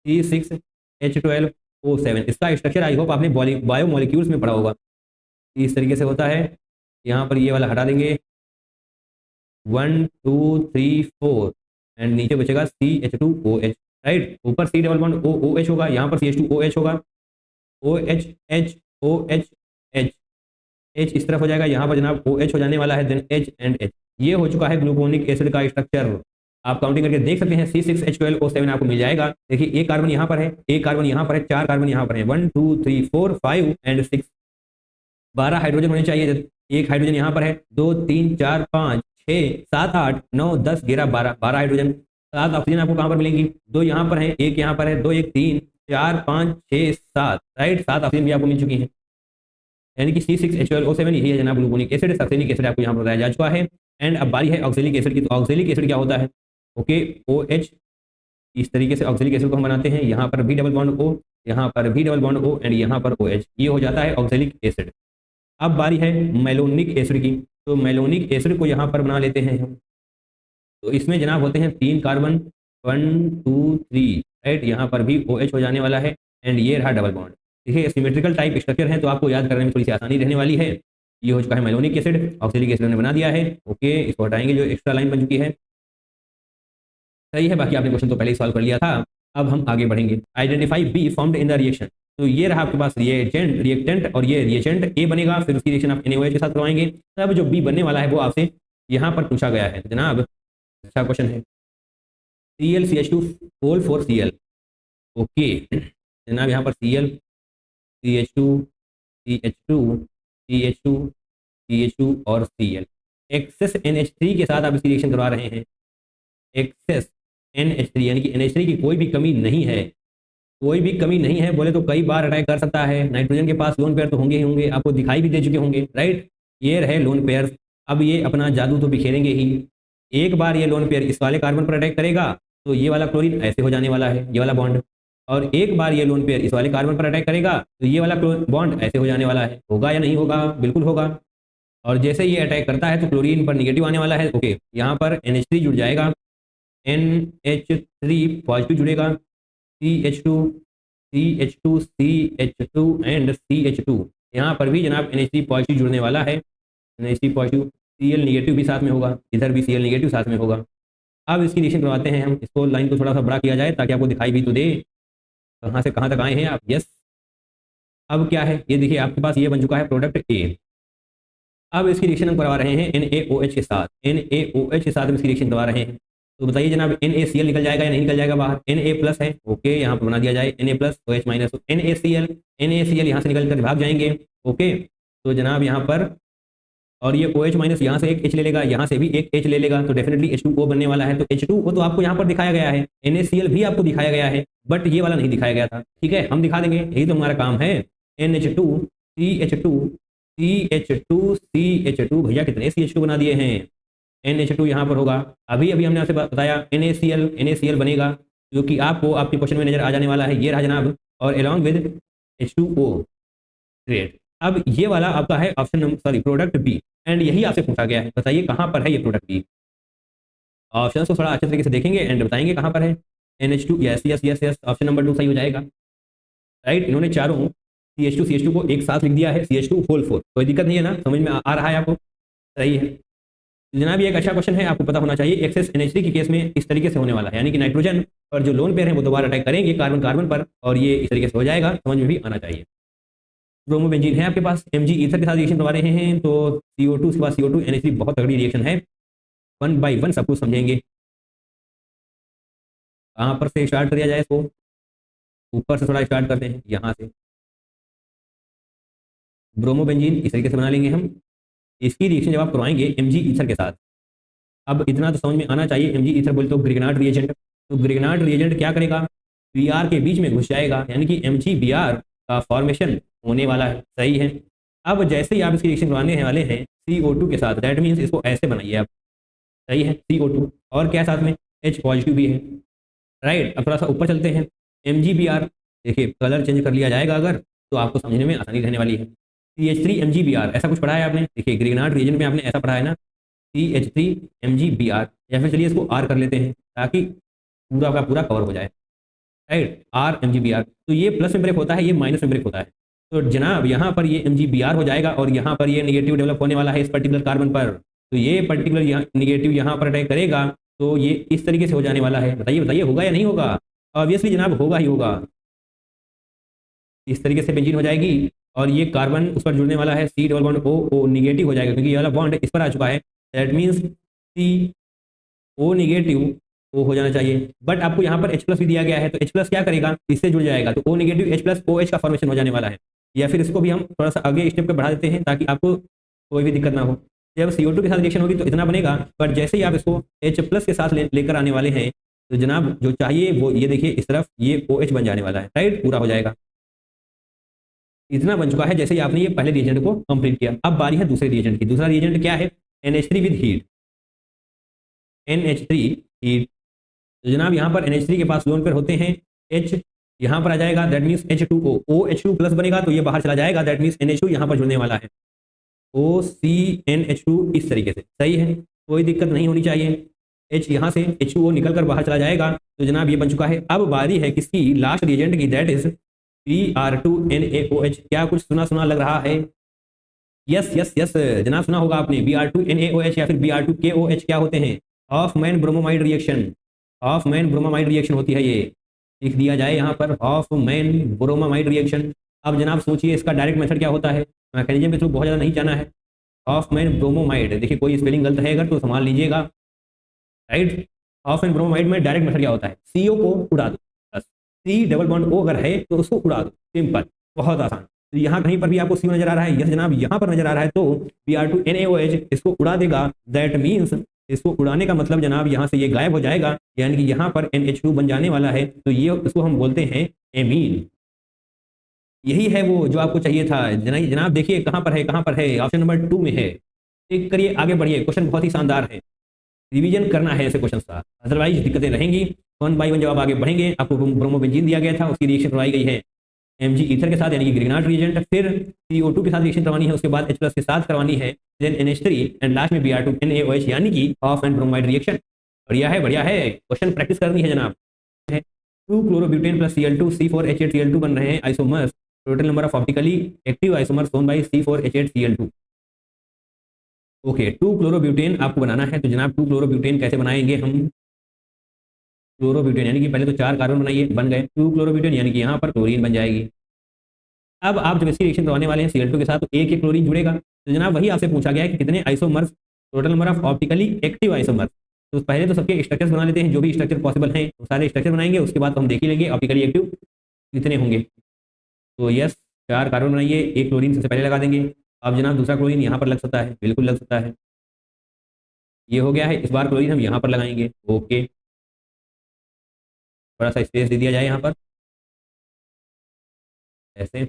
C6H12O7। इसका स्ट्रक्चर आई होप आपने बायोमोलिक्यूल्स में पढ़ा होगा। इस तरीके से होता है। यहाँ पर ये वाला हटा देंगे, 1 2 3 4 एंड नीचे बचेगा CH2OH, राइट। ऊपर C डबल बॉन्ड OOH होगा, यहाँ पर CH2OH होगा, OH H OH H H इस तरफ हो जाएगा, यहाँ पर जनाब OH हो जाने वाला है, देन H एंड H। ये हो चुका है ग्लूकोनिक एसिड का स्ट्रक्चर। आप काउंटिंग करके देख सकते हैं, C6H12O7 आपको मिल जाएगा। देखिए एक कार्बन यहाँ पर है, एक कार्बन यहाँ पर है, 4 कार्बन यहाँ पर है, 1 2 3 4 5 एंड 6। 12 हाइड्रोजन होने चाहिए। एक हाइड्रोजन यहाँ पर है, 2 3 4 5 6 7 8 9 10 11 12 12 हाइड्रोजन। 7 ऑक्सीजन आपको कहाँ पर मिलेंगी? 2 यहाँ पर है, एक यहाँ पर है, 2 1 3 4 5 6 7, राइट। 7 ऑक्सीजन भी आपको मिल चुकी है, यानी कि C6H12O7 यही है जनाब ग्लूकोनिक एसिड। सक्सिनिक एसिड आपको यहाँ पर बताया जा चुका है। एंड अब बारी है ऑक्सैलिक एसिड की। तो ऑक्सैलिक एसिड क्या होता है? ओके, OH, इस तरीके से ऑक्सैलिक एसिड को हम बनाते हैं। यहाँ पर भी डबल बॉन्ड O, यहाँ पर भी डबल बॉन्ड O एंड यहाँ पर OH, ये हो जाता है ऑक्सैलिक एसिड। अब बारी है मेलोनिक एसिड की। तो मेलोनिक एसिड को यहाँ पर बना लेते हैं हम। तो इसमें जनाब होते हैं 3 कार्बन, 1 2 3, राइट। यहाँ पर भी OH हो जाने वाला है एंड ये रहा डबल बॉन्ड। देखिए सिमेट्रिकल टाइप स्ट्रक्चर है, तो आपको याद करने में थोड़ी सी आसानी रहने वाली है। ये हो चुका है मेलोनिक एसिड, ऑक्सैलिक एसिड ने बना दिया है। ओके, इसको हटाएंगे जो एक्स्ट्रा लाइन बन चुकी है, सही है। बाकी आपने क्वेश्चन तो पहले ही सॉल्व कर लिया था। अब हम आगे बढ़ेंगे। Identify be formed in the reaction. तो ये रहा आपके पास रिएजेंट, रिएक्टेंट, और ये रिएजेंट ए बनेगा, फिर उसकी रिएक्शन आप NaOH के साथ करवाएंगे। तब जो बी बनने वाला है वो आपसे यहाँ पर पूछा गया है। जनाब अच्छा क्वेश्चन है, ClCH2 होल 4 Cl। ओके जनाब, यहाँ पर Cl CH2 CH2 CH2 CH2 और Cl। एक्सेस NH3 के साथ आप इसकी रिएक्शन करवा रहे हैं। एक्सेस NH3 यानी कि NH3 की कोई भी कमी नहीं है, कोई भी कमी नहीं है बोले तो कई बार अटैक कर सकता है। नाइट्रोजन के पास लोन पेयर तो होंगे ही होंगे, आपको दिखाई भी दे चुके होंगे, राइट। ये रहे लोन पेयर। अब ये अपना जादू तो बिखेरेंगे ही। एक बार ये लोन पेयर इस वाले कार्बन पर अटैक करेगा तो ये वाला क्लोरीन ऐसे हो जाने वाला है, ये वाला बॉन्ड। और एक बार ये लोन पेयर इस वाले कार्बन पर अटैक करेगा तो ये वाला बॉन्ड ऐसे हो जाने वाला है। होगा या नहीं होगा? बिल्कुल होगा। और जैसे ये अटैक करता है तो क्लोरीन पर निगेटिव आने वाला है। ओके, यहाँ पर NH3 जुड़ जाएगा, NH3 पॉजिटिव जुड़ेगा, CH2 CH2 CH2 and CH2। यहाँ पर भी जनाब NH3 पॉजिटिव जुड़ने वाला है, NH3 पॉजिटिव। Cl निगेटिव भी साथ में होगा, इधर भी Cl निगेटिव साथ में होगा। अब इसकी रिएक्शन करवाते हैं हम, इसको लाइन को थोड़ा सा बड़ा किया जाए ताकि आपको दिखाई भी तो दे कहाँ से कहाँ तक आए हैं आप। यस, अब क्या है, ये देखिए आपके पास ये बन चुका है प्रोडक्ट ए। अब इसकी रिएक्शन हम करवा रहे हैं NaOH के साथ, NaOH के साथ हम इसकी रिएक्शन करवा रहे हैं। तो बताइए जनाब NaCl निकल जाएगा या नहीं निकल जाएगा बाहर? Na प्लस है, ओके, यहाँ पर बना दिया जाए Na plus OH minus, NaCl यहाँ से निकल कर भाग जाएंगे, ओके। तो जनाब यहाँ पर, और ये OH माइनस यहाँ से एक H ले लेगा, यहाँ से भी एक H ले लेगा, तो डेफिनेटली H2O बनने वाला है। तो H2O तो आपको यहाँ पर दिखाया गया है, NaCl भी आपको दिखाया गया है, बट ये वाला नहीं दिखाया गया था। ठीक है, हम दिखा देंगे, यही तो हमारा काम है। NH2 CH2 CH2 CH2, भैया कितने CH2 बना दिए हैं। NH2 यहाँ पर होगा, अभी अभी हमने आपसे बताया NaCl बनेगा, जो कि आपको आपके क्वेश्चन में नजर आ जाने वाला है, ये रहा जनाब, और अलॉन्ग विद H2O। ग्रेट, अब ये वाला आपका है option number, sorry, product B, and यही आपसे पूछा गया है, बताइए कहाँ पर है ये प्रोडक्ट बी। ऑप्शन को थोड़ा अच्छे तरीके से देखेंगे एंड बताएंगे कहाँ पर है। NH2, yes yes yes yes, option number 2 सही हो जाएगा। राइट, इन्होंने चारों CH2 को एक साथ लिख दिया है, CH2 होल 4, कोई दिक्कत नहीं है ना, समझ में आ रहा है आपको? सही है जनाब, ये एक अच्छा क्वेश्चन है, आपको पता होना चाहिए। एक्सेस NH3 के केस में इस तरीके से होने वाला है, यानी कि नाइट्रोजन और जो लोन पेयर है वो दोबारा अटैक करेंगे कार्बन कार्बन पर, और ये इस तरीके से हो जाएगा, समझ में भी आना चाहिए। ब्रोमोबेंजीन है आपके पास, Mg ईथर के साथ रिएक्शन करवा रहे हैं, तो CO2 उसके बाद CO2 NH3, बहुत तगड़ी रिएक्शन है, 1 बाय 1 सब कुछ समझेंगे। कहाँ पर से स्टार्ट किया जाए इसको, ऊपर से थोड़ा स्टार्ट करते हैं, यहाँ से ब्रोमोबेंजीन इस तरीके से बना लेंगे हम। इसकी रिएक्शन जब आप करवाएंगे Mg ईथर के साथ, अब इतना तो समझ में आना चाहिए, Mg ईथर बोले तो ग्रिगनार्ड रिएजेंट, तो ग्रिगनार्ड रिएजेंट क्या करेगा, Br के बीच में घुस जाएगा, यानी कि MgBr का फॉर्मेशन होने वाला है। सही है, अब जैसे ही आप इसकी रिएक्शन करवाने वाले हैं CO2 के साथ, दैट मीन्स इसको ऐसे बनाइए आप। सही है, CO2 और क्या साथ में H पॉजिटिव भी है। राइट, अब थोड़ा सा ऊपर चलते हैं, MgBr, देखिए कलर चेंज कर लिया जाएगा अगर, तो आपको समझने में आसानी रहने वाली है। CH3 MgBr, ऐसा कुछ पढ़ा है आपने? देखिए ग्रिगनार्ड रीजन में आपने ऐसा पढ़ा है ना, CH3 MgBr, या फिर चलिए इसको R कर लेते हैं ताकि पूरा का पूरा कवर हो जाए। राइट, R MgBr, तो ये प्लस में ब्रेक होता है, ये माइनस में ब्रेक होता है, तो जनाब यहाँ पर ये MgBr हो जाएगा, और यहाँ पर ये निगेटिव डेवलप होने वाला है इस पर्टिकुलर कार्बन पर, तो ये पर्टिकुलर यहाँ निगेटिव यहाँ पर अटैक करेगा, तो ये इस तरीके से हो जाने वाला है। बताइए बताइए, होगा या नहीं होगा? ऑब्वियसली जनाब होगा ही होगा, इस तरीके से बेंजीन हो जाएगी, और ये कार्बन उस पर जुड़ने वाला है, C double bond O negative हो जाएगा, क्योंकि ये वाला बॉन्ड इस पर आ चुका है, that means CO negative O हो जाना चाहिए, बट आपको यहाँ पर H प्लस भी दिया गया है, तो H प्लस क्या करेगा, इससे जुड़ जाएगा, तो O negative H plus OH का फॉर्मेशन हो जाने वाला है। या फिर इसको भी हम थोड़ा सा आगे स्टेप पे बढ़ा देते हैं ताकि आपको कोई भी दिक्कत ना हो। जब CO2 के साथ रिएक्शन होगी तो इतना बनेगा, पर जैसे ही आप इसको H प्लस के साथ लेकर आने वाले हैं, तो जनाब जो चाहिए वो ये देखिए, इस तरफ ये OH बन जाने वाला है। राइट, पूरा हो जाएगा, इतना बन चुका है जैसे ही आपने ये पहले रिएजेंट को कंप्लीट किया। अब बारी है दूसरे रिएजेंट की। दूसरा रिएजेंट क्या है, NH3 with heat, NH3 heat, तो जनाब यहाँ पर NH3 के पास लोन पेयर होते हैं, H यहाँ पर आ जाएगा, that means H2O, OH2 plus बनेगा, तो ये बाहर चला जाएगा, दैट मीन्स NH2 यहाँ पर जुड़ने वाला है, OCNH2 इस तरीके से। सही है, कोई दिक्कत नहीं होनी चाहिए, H यहाँ से H2O निकल कर बाहर चला जाएगा, तो जनाब ये बन चुका है। अब बारी है किसकी, लास्ट रिएजेंट की, दैट इज Br2NaOH। क्या कुछ सुना सुना लग रहा है? यस यस यस जनाब, सुना होगा आपने, Br2NaOH या फिर Br2KOH क्या होते हैं, Hoffmann bromamide reaction, Hoffmann bromamide reaction होती है, ये लिख दिया जाए यहाँ पर, हॉफमैन ब्रोमोमाइड रिएक्शन। अब जनाब सोचिए इसका डायरेक्ट मेथड क्या होता है, मैकेनिज्म के थ्रू बहुत ज़्यादा नहीं जाना है। हॉफमैन ब्रोमोमाइड, देखिए कोई स्पेलिंग गलत है अगर तो संभाल लीजिएगा। राइट, हॉफमैन ब्रोमोमाइड में डायरेक्ट मेथड क्या होता है, CO को उड़ा दो, बस C डबल बॉन्ड O अगर है तो उसको उड़ा दो, सिंपल, बहुत आसान। तो यहाँ कहीं पर भी आपको CO नजर आ रहा है, यस जनाब यहाँ पर नजर आ रहा है, तो Br2NaOH इसको उड़ा देगा, दैट मीन्स इसको उड़ाने का मतलब जनाब यहाँ से ये गायब हो जाएगा, यानी कि यहाँ पर NH2 बन जाने वाला है, तो ये इसको हम बोलते हैं एमीन। यही है वो जो आपको चाहिए था। जनाब देखिए कहाँ पर है, कहाँ पर है, ऑप्शन नंबर 2 में है। टिक करिए, आगे बढ़िए, क्वेश्चन बहुत ही शानदार है, रिवीजन करना है ऐसे क्वेश्चन का, अदरवाइज दिक्कतें रहेंगी। 1 बाय 1 जब आप आगे बढ़ेंगे, आपको ब्रोमोबेंजीन दिया गया था, उसकी रिएक्शन करवाई गई है Mg ईथर के साथ, यानी कि ग्रिगनार्ड रिएजेंट, फिर CO2 के साथ रिएक्शन करवानी है, उसके बाद H प्लस के साथ करवानी है, देन NH3 एंड लास्ट में Br2NaOH, यानी कि ऑफ एंड ब्रोमाइड रिएक्शन। बढ़िया है, बढ़िया है, क्वेश्चन प्रैक्टिस करनी है जनाब। 2 क्लोरोब्यूटेन प्लस Cl2 C4H8Cl2 बन रहे हैं isomers, total number of optically active isomers shown by C4H8Cl2। Okay, 2 chlorobutane आपको बनाना है, तो जनाब 2 क्लोरोब्यूटेन कैसे बनाएंगे हम, क्लोरोब्यूटेन, यानी कि पहले तो 4 कार्बन बनाइए, बन गए 2 क्लोरोब्यूटेन, यानी कि यहाँ पर क्लोरीन बन जाएगी। अब आप जब इसकी रिएक्शन करवाने वाले हैं Cl2 के साथ, तो एक एक क्लोरीन जुड़ेगा। तो जनाब वही आपसे पूछा गया है कि कितने isomers, total number of optically active isomers. तो पहले तो सबके स्ट्रक्चर्स बना लेते हैं, जो भी स्ट्रक्चर पॉसिबल हैं तो सारे स्ट्रक्चर बनाएंगे, उसके बाद तो हम देख ही लेंगे ऑप्टिकली एक्टिव कितने होंगे। तो यस, 4 कार्बन बनाइए, एक क्लोरीन सबसे पहले लगा देंगे। अब जनाब दूसरा क्लोरीन यहाँ पर लग सकता है, बिल्कुल लग सकता है। ये हो गया है, इस बार क्लोरीन हम यहाँ पर लगाएंगे। ओके, थोड़ा सा स्पेस दे दिया जाए यहाँ पर, ऐसे।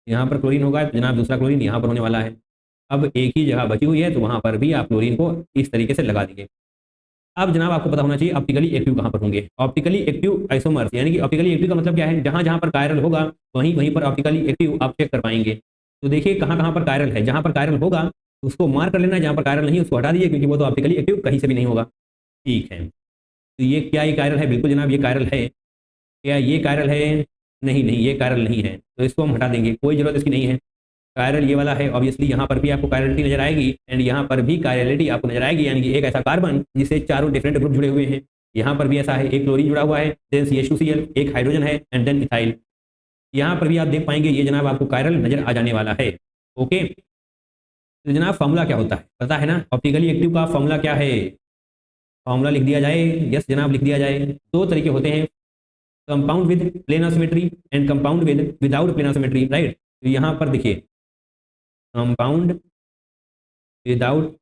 यहाँ पर क्लोरीन होगा तो जनाब दूसरा क्लोरीन यहाँ पर होने वाला है। अब एक ही जगह बची हुई है, तो वहाँ पर भी आप क्लोरीन को इस तरीके से लगा देंगे। अब जनाब आपको पता होना चाहिए ऑप्टिकली एक्टिव कहाँ पर होंगे। ऑप्टिकली एक्टिव आइसोमर्स, यानी कि ऑप्टिकली एक्टिव का मतलब क्या है, जहाँ जहाँ पर कायरल होगा वहीं वहीं पर ऑप्टिकली एक्टिव आप चेक कर पाएंगे। तो देखिए कहाँ कहाँ पर कायरल है, जहाँ पर कायरल होगा उसको मार्क कर लेना, जहाँ पर कायरल नहीं उसको हटा दीजिए, क्योंकि वो तो ऑप्टिकली एक्टिव कहीं से भी नहीं होगा। ठीक है, तो ये क्या, ये कायरल है? बिल्कुल जनाब ये कायरल है। क्या ये कायरल है? नहीं नहीं, ये कायरल नहीं है, तो इसको हम हटा देंगे, कोई जरूरत इसकी नहीं है। कायरल ये वाला है, ऑब्वियसली यहाँ पर भी आपको कायरलिटी नजर आएगी, एंड यहाँ पर भी कायरलिटी आपको नजर आएगी, यानी कि एक ऐसा कार्बन जिससे चारों डिफरेंट ग्रुप जुड़े हुए हैं। यहाँ पर भी ऐसा है, एक क्लोरीन जुड़ा हुआ है, देन CH2Cl, एक हाइड्रोजन है, एंड देन इथाइल। यहाँ पर भी आप देख पाएंगे, ये जनाब आपको कायरल नजर आ जाने वाला है। ओके, तो जनाब फॉर्मूला क्या होता है पता है ना? ऑप्टिकली एक्टिव का फॉर्मूला क्या है? फॉर्मूला लिख दिया जाए? यस जनाब लिख दिया जाए। दो तरीके होते हैं, compound with plane of symmetry and compound with without plane of symmetry, right. तो यहाँ पर देखिए, compound without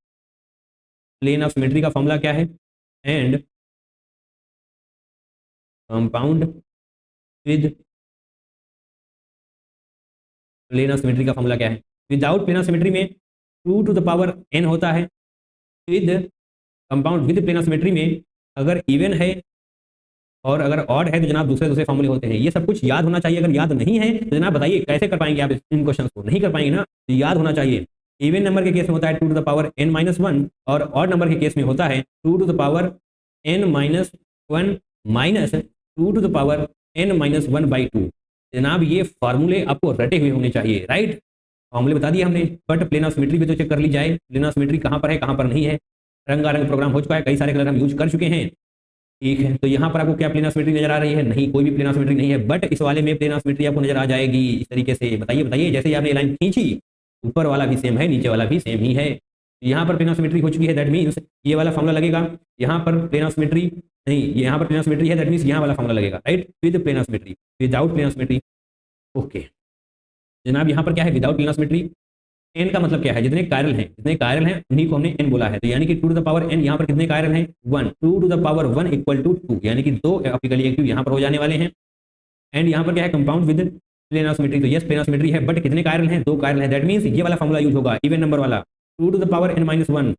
plane of symmetry का फॉर्मूला क्या है, and compound with plane of symmetry का फॉर्मूला क्या है। विदाउट प्लेन ऑफ सिमेट्री में 2 to the पावर n होता है। With compound with plane of symmetry में अगर इवन है और अगर ऑड है तो जनाब दूसरे दूसरे फॉर्मूले होते हैं। ये सब कुछ याद होना चाहिए। अगर याद नहीं है तो जनाब बताइए कैसे कर पाएंगे आप इन क्वेश्चंस को? नहीं कर पाएंगे ना, तो याद होना चाहिए। इवन नंबर के केस में होता है 2 to the पावर n-1, और ऑड नंबर के केस में होता है 2 to the power n-1 minus 2 to the power n-1/2। जनाब ये फार्मूले आपको रटे हुए होने चाहिए, राइट। फॉर्मूले बता दिए हमने, बट प्लेन ऑफ सिमेट्री भी तो चेक कर ली जाए, प्लेन ऑफ सिमेट्री कहाँ पर है कहाँ पर नहीं है। रंगारंग प्रोग्राम हो चुका है, कई सारे कलर हम यूज कर चुके हैं। ठीक है, तो यहाँ पर आपको क्या प्लेन ऑफ सिमेट्री नजर आ रही है? नहीं, कोई भी प्लेन ऑफ सिमेट्री नहीं है, बट इस वाले में प्लेन ऑफ सिमेट्री आपको नजर आ जाएगी इस तरीके से। बताइए बताइए, जैसे ही आपने लाइन खींची, ऊपर वाला भी सेम है, नीचे वाला भी सेम ही है। यहाँ पर प्लेन ऑफ सिमेट्री हो चुकी है, दैट मीन्स ये वाला फॉर्मूला लगेगा। यहाँ पर प्लेन ऑफ सिमेट्री नहीं, यहाँ पर प्लेन ऑफ सिमेट्री है, दैट मीन्स यहाँ वाला फॉर्मूला लगेगा, right, with plane of symmetry. Without plane of symmetry, okay जनाब यहाँ पर क्या है? Without plane of symmetry. N का मतलब क्या है? जितने कायरल हैं उन्हीं को हमने एन बोला है। तो यानी कि 2 to the पावर n, यहाँ पर कितने कायरल हैं? 1। 2 to the power 1 equal to 2, यानी कि 2 ऑप्टिकली एक्टिव यहाँ पर हो जाने वाले हैं। एंड यहाँ पर क्या है? Compound with plane of symmetry. तो यस प्लेन ऑफ सिमेट्री है, बट कितने कायरल हैं? 2 कायरल हैं। दैट मीन्स ये वाला फॉर्मूला यूज होगा, इवन नंबर वाला, 2 to the power n-1।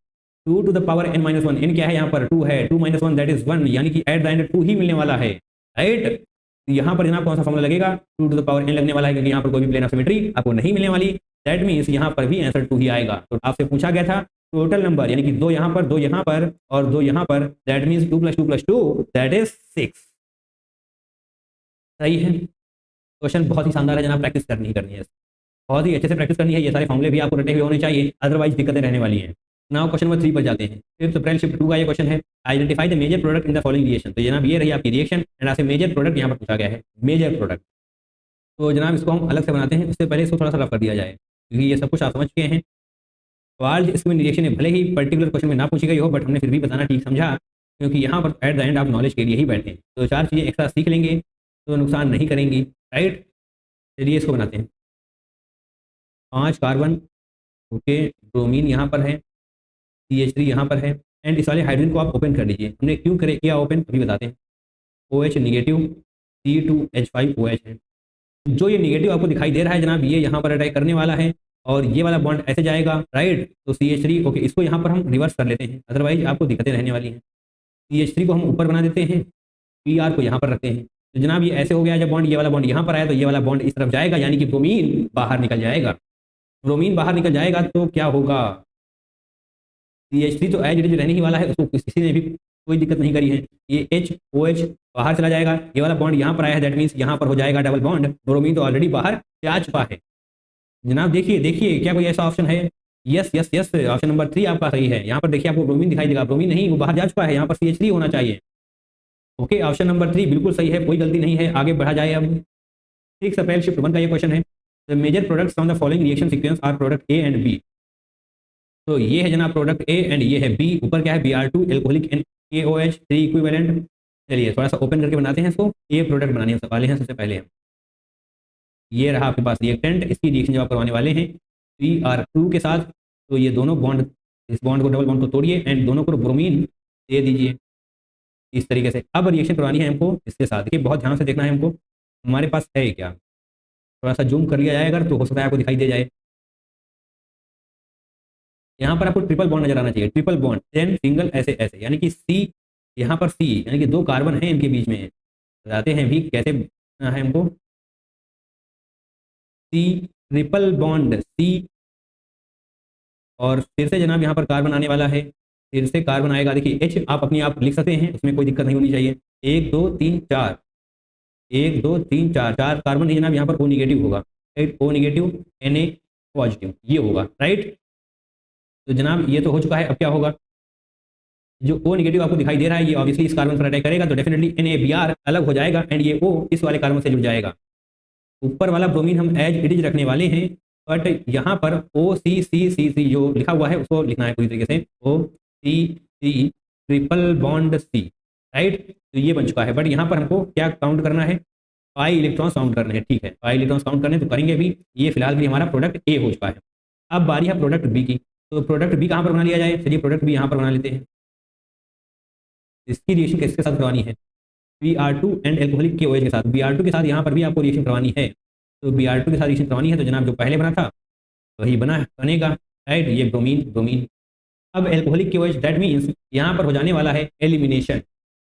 2 to the power n-1, n क्या है यहाँ पर? 2 है, 2 - 1 दैट इज 1, यानी कि एट द एंड 2 ही मिलने वाला है, राइट। यहाँ पर जनाब कौन सा फॉर्मूला लगेगा? 2 to the पावर n लगने वाला है, क्योंकि यहाँ पर कोई भी प्लेन ऑफ सिमेट्री आपको नहीं मिलने वाली। दैट मीन्स यहाँ पर भी आंसर 2 ही आएगा। तो आपसे पूछा गया था टोटल नंबर, यानी कि 2 यहाँ पर, 2 यहाँ पर और 2 यहाँ पर, दैट मीन्स 2 + 2 + 2 दैट इज 6। सही है। क्वेश्चन बहुत ही शानदार है जनाब, प्रैक्टिस करनी ही करनी है, बहुत ही अच्छे से प्रैक्टिस करनी है। ये सारे फॉर्मूले भी आपको रटे हुए होने चाहिए, अदरवाइज दिक्कतें रहने वाली हैं। नाउ क्वेश्चन नंबर 3 पर जाते हैं। 5th अप्रैल शिफ्ट 2 का ये क्वेश्चन है, identify the major product in the following reaction. तो जनाब ये रही आपकी रिएक्शन, एंड आपसे मेजर प्रोडक्ट यहाँ पर पूछा गया है, मेजर प्रोडक्ट। तो जनाब इसको हम अलग से बनाते हैं, उससे पहले इसको थोड़ा सा रफ कर दिया जाए, क्योंकि ये सब कुछ आप समझ चुके हैं। सवाल इसमें रिएक्शन है, भले ही पर्टिकुलर क्वेश्चन में ना पूछी गई हो, बट हमने फिर भी बताना ठीक समझा, क्योंकि यहाँ पर एट द एंड आप नॉलेज के लिए ही बैठते हैं। तो 4 चीज़ें एक साथ सीख लेंगे तो नुकसान नहीं करेंगी, राइट। चलिए इसको बनाते हैं। 5 कार्बन, ओके, ब्रोमीन यहाँ पर है, CH3 यहाँ पर है, एंड इस वाले हाइड्रोजन को आप ओपन कर लीजिए। हमने क्यों किया ओपन अभी बताते हैं। OH नेगेटिव, C2H5OH है। जो ये नेगेटिव आपको दिखाई दे रहा है जनाब, ये यहाँ पर अटैक करने वाला है, और ये वाला बॉन्ड ऐसे जाएगा, राइट। तो CH3, ओके, इसको यहाँ पर हम रिवर्स कर लेते हैं, अदरवाइज आपको दिक्कतें रहने वाली हैं। CH3 को हम ऊपर बना देते हैं, PR को यहाँ पर रखते हैं। तो जनाब ये ऐसे हो गया, जब बॉन्ड ये वाला बॉन्ड यहाँ पर आया तो ये वाला बॉन्ड इस तरफ जाएगा, यानी कि ब्रोमीन बाहर निकल जाएगा। ब्रोमीन बाहर निकल जाएगा तो क्या होगा? CH3 तो एज इट इज रहने ही वाला है, उसको किसी ने भी कोई दिक्कत नहीं करी है। ये HOH बाहर चला जाएगा, ये वाला बॉन्ड यहाँ पर आया है, दैट मीन्स यहाँ पर हो जाएगा डबल बॉन्ड। ब्रोमीन तो ऑलरेडी बाहर जा चुका है। जनाब देखिए देखिए, क्या कोई ऐसा ऑप्शन है yes yes yes, option number 3 आपका सही है। यहाँ पर देखिए आपको ब्रोमीन दिखाई देगा, ब्रोमीन नहीं, वो बाहर जा चुका है, यहाँ पर CH3 होना चाहिए। ओके, ऑप्शन नंबर 3 बिल्कुल सही है, कोई गलती नहीं है। आगे बढ़ा जाए अब। 6 अप्रैल शिफ्ट 1 का ये क्वेश्चन है। The major products from the following reaction sequence are product A and B. तो ये है जनाब प्रोडक्ट ए एंड ये है बी। ऊपर क्या है, Br2 एल्कोहलिक KOH 3 इक्विवेलेंट। चलिए थोड़ा सा ओपन करके बनाते हैं इसको। ये प्रोडक्ट बनाने वाले हैं सबसे पहले हम। ये रहा आपके पास रिएक्टेंट, इसकी रिएक्शन जब आप करवाने वाले हैं Br2 के साथ, तो ये दोनों बॉन्ड, इस बॉन्ड को, डबल बॉन्ड को तोड़िए एंड दोनों को ब्रोमीन दे दीजिए इस तरीके से। अब रिएक्शन करवानी है हमको इसके साथ। देखिए बहुत ध्यान से देखना है हमको, हमारे पास है क्या। थोड़ा सा जूम कर लिया जाए अगर, तो हो सकता है आपको दिखाई दे जाए। यहाँ पर आपको ट्रिपल बॉन्ड नजर आना चाहिए, ट्रिपल बॉन्ड, देन सिंगल, ऐसे ऐसे, यानी कि C, यहाँ पर C, यानी कि 2 कार्बन है इनके बीच में। बताते हैं भी कैसे है हमको। C, ट्रिपल बॉन्ड C, और फिर से जनाब यहाँ पर कार्बन आने वाला है, फिर से कार्बन आएगा। देखिए H आप अपने आप लिख सकते हैं, उसमें कोई दिक्कत नहीं होनी चाहिए। 1 2 3 4, 1 2 3 4, 4 कार्बन नहीं जनाब, यहाँ पर O निगेटिव होगा, right, O negative Na positive, ये होगा, राइट। तो जनाब ये तो हो चुका है। अब क्या होगा, जो O निगेटिव आपको दिखाई दे रहा है, ये ऑब्वियसली इस कार्बन पर अटैक करेगा, तो डेफिनेटली NaBr अलग हो जाएगा एंड ये O इस वाले कार्बन से जुड़ जाएगा। ऊपर वाला ब्रोमीन हम एज इट इज रखने वाले हैं, बट यहाँ पर OCCCC जो लिखा हुआ है उसको लिखना है पूरी तरीके से, OCC triple bond C, right. तो ये बन चुका है, बट यहाँ पर हमको क्या काउंट करना है, पाई इलेक्ट्रॉन्स काउंट करने हैं। ठीक है, पाई इलेक्ट्रॉन्स काउंट करने तो करेंगे भी। ये फिलहाल भी हमारा प्रोडक्ट ए हो चुका है। अब बारी है प्रोडक्ट बी की। तो प्रोडक्ट बी कहाँ पर बना लिया जाए, चलिए प्रोडक्ट बी यहाँ पर बना लेते हैं। इसकी रिएक्शन किसके साथ करवानी है, Br2 एंड एल्कोहलिक KOH के साथ। Br2 के साथ यहाँ पर भी आपको रिएक्शन करवानी है, तो Br2 के साथ रिएक्शन करवानी है, तो जनाब जो पहले बना था वही बनेगा, राइट। ये ब्रोमीन ब्रोमीन। अब एल्कोहलिक KOH, दैट मीन्स यहाँ पर हो जाने वाला है एलिमिनेशन।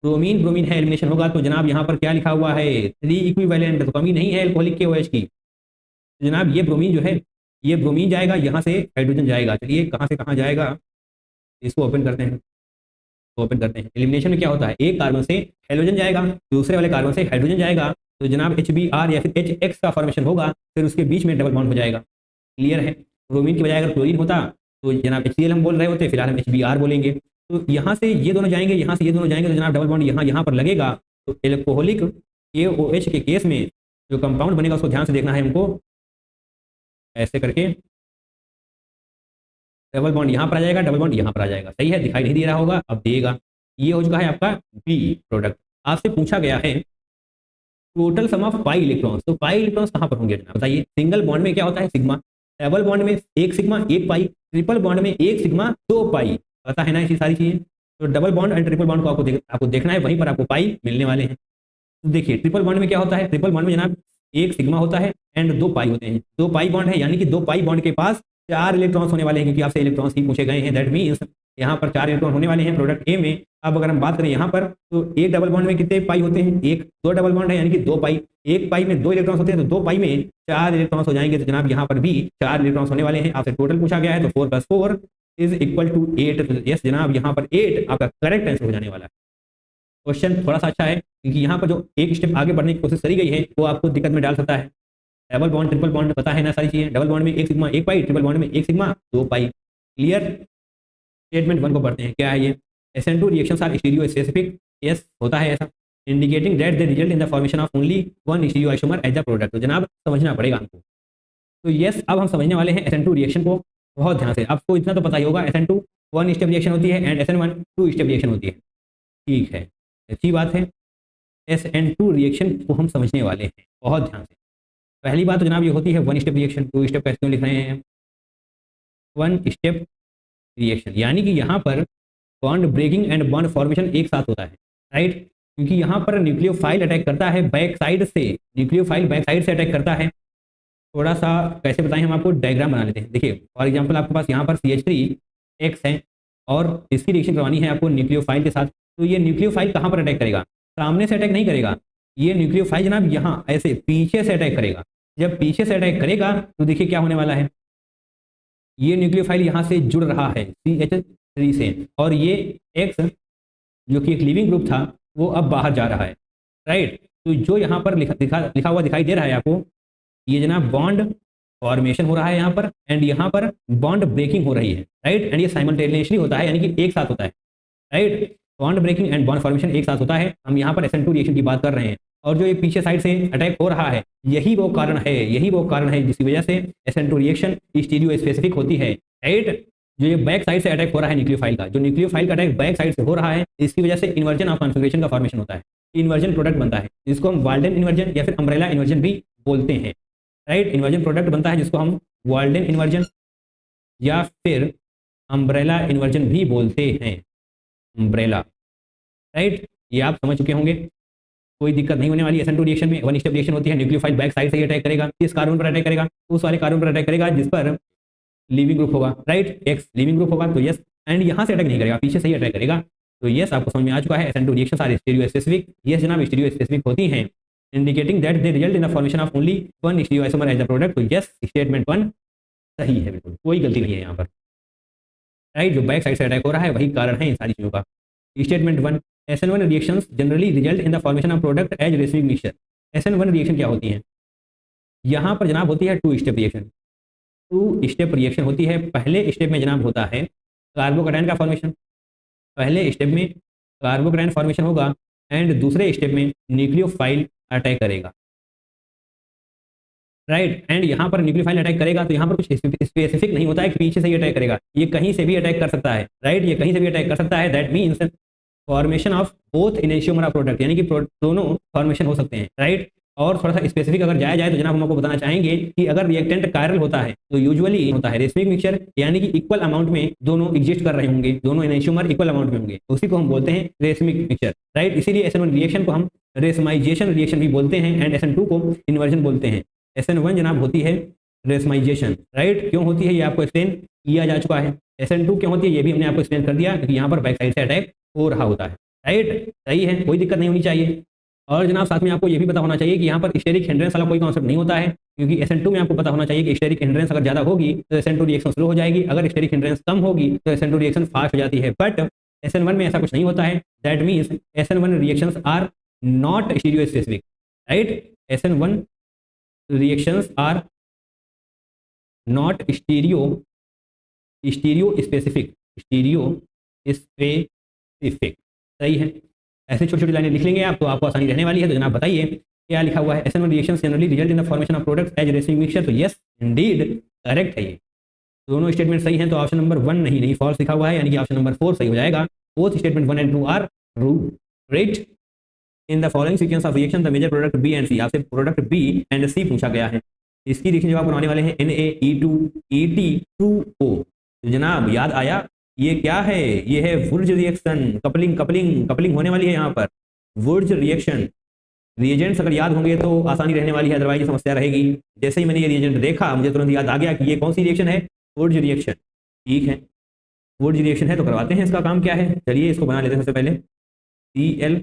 ब्रोमीन ब्रोमीन है, एलिमिनेशन होगा, तो जनाब यहाँ पर क्या लिखा हुआ है, 3 इक्विवेलेंट, तो कमी नहीं है एल्कोहलिक KOH की। तो जनाब ये ब्रोमीन जो है, ये ब्रोमीन जाएगा, यहाँ से हाइड्रोजन जाएगा। चलिए कहाँ से कहाँ जाएगा, इसको ओपन करते हैं, ओपन करते हैं। एलिमिनेशन में क्या होता है, एक कार्बन से हाइड्रोजन जाएगा, दूसरे वाले कार्बन से हाइड्रोजन जाएगा, तो जनाब HBr या फिर HX का फॉर्मेशन होगा, फिर उसके बीच में डबल बॉन्ड हो जाएगा। क्लियर है। ब्रोमीन की बजाय अगर क्लोरीन होता तो जनाब HCl हम बोल रहे होते, फिलहाल हम HBr बोलेंगे। तो यहाँ से ये दोनों जाएंगे, यहाँ से ये दोनों जाएंगे, तो जनाब डबल बॉन्ड यहाँ पर लगेगा। तो एल्कोहलिक KOH के केस में जो कंपाउंड बनेगा उसको ध्यान से देखना है हमको, ऐसे करके डबल बॉन्ड यहाँ पर आ जाएगा, डबल बॉन्ड यहाँ पर आ जाएगा। सही है, दिखाई नहीं दे रहा होगा, अब देगा। ये हो चुका है आपका बी प्रोडक्ट। आपसे पूछा गया है total sum of pi electrons, तो पाई इलेक्ट्रॉन्स कहाँ पर होंगे बताइए। सिंगल बॉन्ड में क्या होता है, सिग्मा। डबल बॉन्ड में 1 सिग्मा 1 पाई, ट्रिपल बॉन्ड में 1 सिग्मा 2 पाई। पता है ना ये सारी चीजें। तो double bond and triple bond को आपको देखना है, वहीं पर आपको पाई मिलने वाले हैं। तो देखिए ट्रिपल बॉन्ड में क्या होता है, ट्रिपल बॉन्ड में जनाब 1 सिग्मा होता है एंड 2 पाई होते हैं। 2 पाई बॉन्ड है, यानी कि 2 पाई बॉन्ड के पास 4 इलेक्ट्रॉन्स होने वाले हैं, क्योंकि आपसे इलेक्ट्रॉन्स ही पूछे गए हैं। दैट मीन्स यहाँ पर 4 इलेक्ट्रॉन होने वाले हैं प्रोडक्ट ए में। अब अगर हम बात करें यहाँ पर, तो एक डबल बॉन्ड में कितने पाई होते हैं, 1 2 डबल बॉन्ड है, यानी कि 2 पाई। 1 पाई में 2 इलेक्ट्रॉन्स होते हैं, तो 2 पाई में 4 इलेक्ट्रॉन्स हो जाएंगे। तो जनाब यहाँ पर भी 4 इलेक्ट्रॉन्स होने वाले हैं। आपसे टोटल पूछा गया है, तो 4 + 4 इज इक्वल टू 8। यस जनाब, यहाँ पर 8 आपका करेक्ट आंसर हो जाने वाला है। क्वेश्चन थोड़ा सा अच्छा है, क्योंकि यहाँ पर जो एक स्टेप आगे बढ़ने की कोशिश करी गई है वो आपको दिक्कत में डाल सकता है। डबल बॉन्ड ट्रिपल बॉन्ड पता है ना सारी चीजें। डबल बॉन्ड में 1 सिग्मा 1 पाई, ट्रिपल बॉन्ड में 1 सिग्मा 2 पाई। क्लियर। स्टेटमेंट 1 को पढ़ते हैं, क्या है ये। SN2 reactions are stereo specific. Yes होता है ऐसा, indicating that they result in the formation of only 1 stereoisomer as the product. तो जनाब समझना पड़ेगा हमको। तो यस, अब हम समझने वाले हैं SN2 रिएक्शन को बहुत ध्यान से। आपको इतना तो पता ही होगा, SN2 1 स्टेप रिएक्शन होती है एंड SN1 2 स्टेप रिएक्शन होती है। ठीक है, अच्छी बात है। SN2 रिएक्शन को हम समझने वाले हैं बहुत ध्यान से। पहली बात तो जनाब ये होती है 1 स्टेप रिएक्शन। 2 स्टेप कैसे क्यों लिख रहे हैं, 1 स्टेप रिएक्शन, यानी कि यहाँ पर bond breaking and bond formation एक साथ होता है, राइट। क्योंकि यहाँ पर न्यूक्लियोफाइल अटैक करता है बैक साइड से, न्यूक्लियोफाइल बैक साइड से अटैक करता है। थोड़ा सा कैसे बताएं, हम आपको डायग्राम बना लेते हैं। देखिए फॉर एग्जांपल आपके पास यहाँ पर CH3X है और इसकी रिएक्शन करवानी है आपको न्यूक्लियोफाइल के साथ। तो ये न्यूक्लियोफाइल कहाँ पर अटैक करेगा, सामने से अटैक नहीं करेगा। ये न्यूक्लियोफाइल जनाब यहाँ ऐसे पीछे से अटैक करेगा। जब पीछे से अटैक करेगा तो देखिए क्या होने वाला है, ये न्यूक्लियोफाइल यहाँ से जुड़ रहा है CH3 से, और ये X जो कि एक लिविंग ग्रुप था वो अब बाहर जा रहा है, राइट। तो जो यहाँ पर लिखा हुआ दिखाई दे रहा है आपको, ये जनाब बॉन्ड फॉर्मेशन हो रहा है यहाँ पर, एंड यहाँ पर बॉन्ड ब्रेकिंग हो रही है, राइट। एंड ये साइमल्टेनियसली होता है, यानी कि एक साथ होता है, right. Bond breaking and bond formation एक साथ होता है। हम यहाँ पर SN2 रिएक्शन की बात कर रहे हैं, और जो ये पीछे साइड से अटैक हो रहा है, यही वो कारण है जिसकी वजह से SN2 रिएक्शन स्टीरियो स्पेसिफिक होती है, राइट। जो ये बैक साइड से अटैक हो रहा है न्यूक्लियोफाइल का, जो न्यूक्लियोफाइल का अटैक बैक साइड से हो रहा है, इसकी वजह से इन्वर्जन ऑफ कॉन्फिगरेशन का फॉर्मेशन होता है, इन्वर्जन प्रोडक्ट बनता है, जिसको हम वाल्डन इन्वर्जन या फिर अम्ब्रेला इन्वर्जन भी बोलते हैं, राइट। इन्वर्जन प्रोडक्ट बनता है जिसको हम वाल्डन इन्वर्जन या फिर अम्ब्रेला इन्वर्जन भी बोलते हैं, अम्ब्रेला, राइट। ये आप समझ चुके होंगे, कोई दिक्कत नहीं होने वाली। SN2 रिएक्शन में वन स्टेप रिएक्शन होती है, न्यूक्लियोफाइल बैक साइड से ही अटैक करेगा, किस कार्बन पर अटैक करेगा, उस वाले कार्बन पर अटैक करेगा जिस पर लिविंग ग्रुप होगा, राइट, X लिविंग ग्रुप होगा, तो यस। एंड यहाँ से अटैक नहीं करेगा, पीछे से ही अटैक करेगा, तो यस आपको समझ में आ चुका है। SN2 reactions are stereo specific, yes जनाब स्टीरियो स्पेसिफिक होती हैं, indicating that they result in the formation of only one stereoisomer as the product, तो यस स्टेटमेंट 1 सही है, बिल्कुल कोई गलती नहीं है यहाँ पर, राइट। जो बैक साइड से अटैक हो रहा है वही कारण है इन सारी चीज़ों का। Statement 1, SN1 reactions generally result in the formation of product as racemic mixture. SN1 reaction क्या होती है, यहाँ पर जनाब होती है 2 स्टेप रिएक्शन, 2 स्टेप रिएक्शन होती है। पहले स्टेप में जनाब होता है कार्बोकैटायन का फॉर्मेशन, पहले स्टेप में कार्बोकैटायन फॉर्मेशन होगा, एंड दूसरे स्टेप में न्यूक्लियोफाइल अटैक करेगा, राइट। एंड यहाँ पर न्यूक्लियोफाइल अटैक करेगा तो यहाँ पर कुछ स्पेसिफिक नहीं होता है कि पीछे से ही अटैक करेगा, ये कहीं से भी अटैक कर सकता है, राइट, ये कहीं से भी अटैक कर सकता है। That means formation of both enantiomer of product, यानी कि दोनों फॉर्मेशन हो सकते हैं, राइट। और थोड़ा सा स्पेसिफिक अगर जाया जाए तो जनाब हम आपको बताना चाहेंगे कि अगर रिएक्टेंट कायरल होता है तो यूजुअली होता है रेसिमिक मिक्सचर, यानी कि इक्वल अमाउंट में दोनों एग्जिस्ट कर रहे होंगे, दोनों इनेशियोमर इक्वल अमाउंट में होंगे, उसी को हम बोलते हैं रेसिमिक मिक्सचर, राइट। इसीलिए SN1 रिएक्शन को हम रेसमाइजेशन रिएक्शन भी बोलते हैं, एंड SN2 को इन्वर्जन बोलते हैं। SN1 जनाब होती है रेसमाइजेशन, राइट। क्यों होती है ये आपको एक्सप्लेन किया जा चुका है। SN2 क्यों होती है ये भी हमने आपको एक्सप्लेन कर दिया, क्योंकि यहाँ पर बैक साइड से अटैक हो रहा होता है, राइट, सही है, कोई दिक्कत नहीं होनी चाहिए। और जनाब साथ में आपको ये भी पता होना चाहिए कि यहाँ पर स्टेरिक हिंड्रेंस वाला कोई कॉन्सेप्ट नहीं होता है, क्योंकि SN2 में आपको पता होना चाहिए कि स्टेरिक हिंड्रेंस अगर ज़्यादा होगी तो SN2 रिएक्शन स्लो हो जाएगी, अगर स्टेरिक हिंड्रेंस कम होगी तो SN2 रिएक्शन फास्ट हो जाती है। बट SN1 में ऐसा कुछ नहीं होता है, that means SN1 reactions are not stereospecific, right. SN1 reactions are not stereospecific, सही है। ऐसे छोटी छोटी लाइनें लिख लेंगे आप तो आपको आसानी रहने वाली है। तो जनाब बताइए क्या लिखा हुआ है, SN1 reactions generally result in the formation of products as racemic mixture, तो यस इंडीड करेक्ट है, ये दोनों स्टेटमेंट सही हैं, तो ऑप्शन नंबर 1 नहीं फॉल्स लिखा हुआ है, यानी कि ऑप्शन नंबर 4 सही हो जाएगा। Both statement 1 and 2 are true, right. In the following sequence of reaction the major product B and C, आपसे प्रोडक्ट बी एंड सी पूछा गया है, इसकी रिएक्शन जवाब बनाने वाले हैं NaE2ET2O। तो जनाब याद आया ये क्या है, ये है वुर्ज रिएक्शन, कपलिंग होने वाली है यहाँ पर, वुर्ज रिएक्शन। रिएजेंट्स अगर याद होंगे तो आसानी रहने वाली है, अदरवाइज समस्या रहेगी। जैसे ही मैंने ये रिएजेंट देखा मुझे तुरंत याद आ गया कि ये कौन सी रिएक्शन है, वुर्ज रिएक्शन, ठीक है। वुर्ज रिएक्शन है तो करवाते हैं, इसका काम क्या है, चलिए इसको बना लेते हैं। सबसे पहले Cl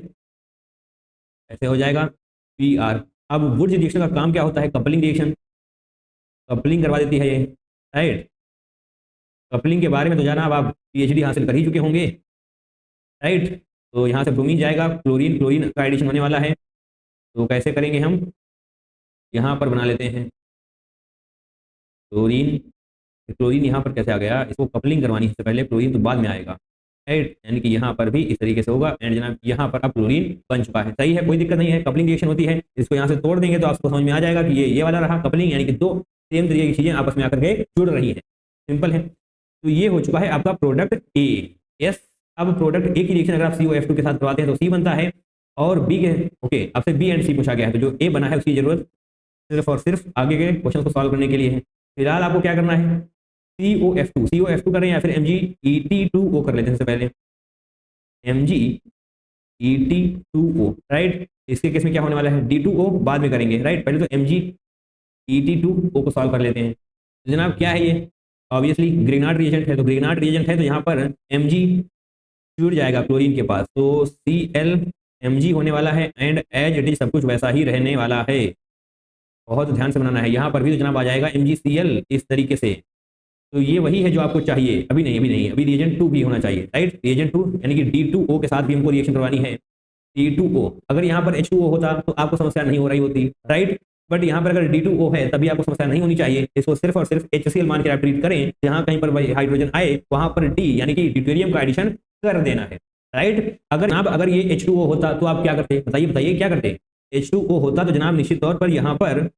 ऐसे हो जाएगा Pr। अब वुर्ज रिएक्शन का काम क्या होता है, कपलिंग रिएक्शन, कपलिंग करवा देती है ये, राइट। कपलिंग के बारे में तो जाना अब आप PhD हासिल कर ही चुके होंगे, राइट। तो यहाँ से ब्रोमीन जाएगा, क्लोरीन का एडिशन होने वाला है, तो कैसे करेंगे हम, यहाँ पर बना लेते हैं क्लोरीन यहाँ पर कैसे आ गया, इसको कपलिंग करवानी है सबसे पहले, क्लोरीन तो बाद में आएगा, राइट। यानी कि यहाँ पर भी इस तरीके से होगा, एंड जनाब यहाँ पर अब क्लोरीन बन चुका है, सही है, कोई दिक्कत नहीं है। कपलिंग रिएक्शन होती है, इसको यहाँ से तोड़ देंगे तो आपको समझ में आ जाएगा कि ये वाला रहा कपलिंग, यानी कि दो सेम तरीके की चीजें आपस में आकर के जुड़ रही है, सिंपल है। तो ये हो चुका है आपका प्रोडक्ट ए, यस। अब प्रोडक्ट ए की रिएक्शन अगर आप COF2 के साथ करवाते हैं तो C बनता है, और बी के ओके आपसे बी एंड सी पूछा गया है, तो जो ए बना है उसकी जरूरत सिर्फ और सिर्फ आगे के क्वेश्चन को सॉल्व करने के लिए है। फिलहाल आपको क्या करना है, COF2 करें या फिर MgET2O कर लेते हैं। सबसे पहले MgET2O, राइट। इसके केस में क्या होने वाला है, D2O बाद में करेंगे, राइट। पहले तो MgET2O को सॉल्व कर लेते हैं। तो जनाब क्या है ये, ऑब्वियसली ग्रिग्नार्ड रिएजेंट है, तो ग्रिग्नार्ड रिएजेंट है तो यहाँ पर Mg जुड़ जाएगा क्लोरीन के पास, तो ClMg होने वाला है, एंड एज इट इज सब कुछ वैसा ही रहने वाला है, बहुत ध्यान से बनाना है। यहाँ पर भी तो जनाब आ जाएगा MgCl इस तरीके से, तो ये वही है जो आपको चाहिए। अभी नहीं, अभी रिएजेंट 2 भी होना चाहिए, राइट। रिएजेंट 2 यानी कि D2O के साथ भी हमको रिएक्शन करवानी है, D2O। अगर यहाँ पर H2O होता तो आपको समस्या नहीं हो रही होती, राइट। बट यहाँ पर अगर D2O है तभी आपको समस्या नहीं होनी चाहिए। इसको सिर्फ और सिर्फ HCl मान के आप ट्रीट करें, जहां कहीं पर हाइड्रोजन आए वहां पर D यानी कि ड्यूटेरियम का एडिशन कर देना है, राइट। अगर जनाब अगर ये H2O होता तो आप क्या करते, बताइए बताइए क्या करते। H2O होता तो जनाब निश्चित तौर पर यहाँ पर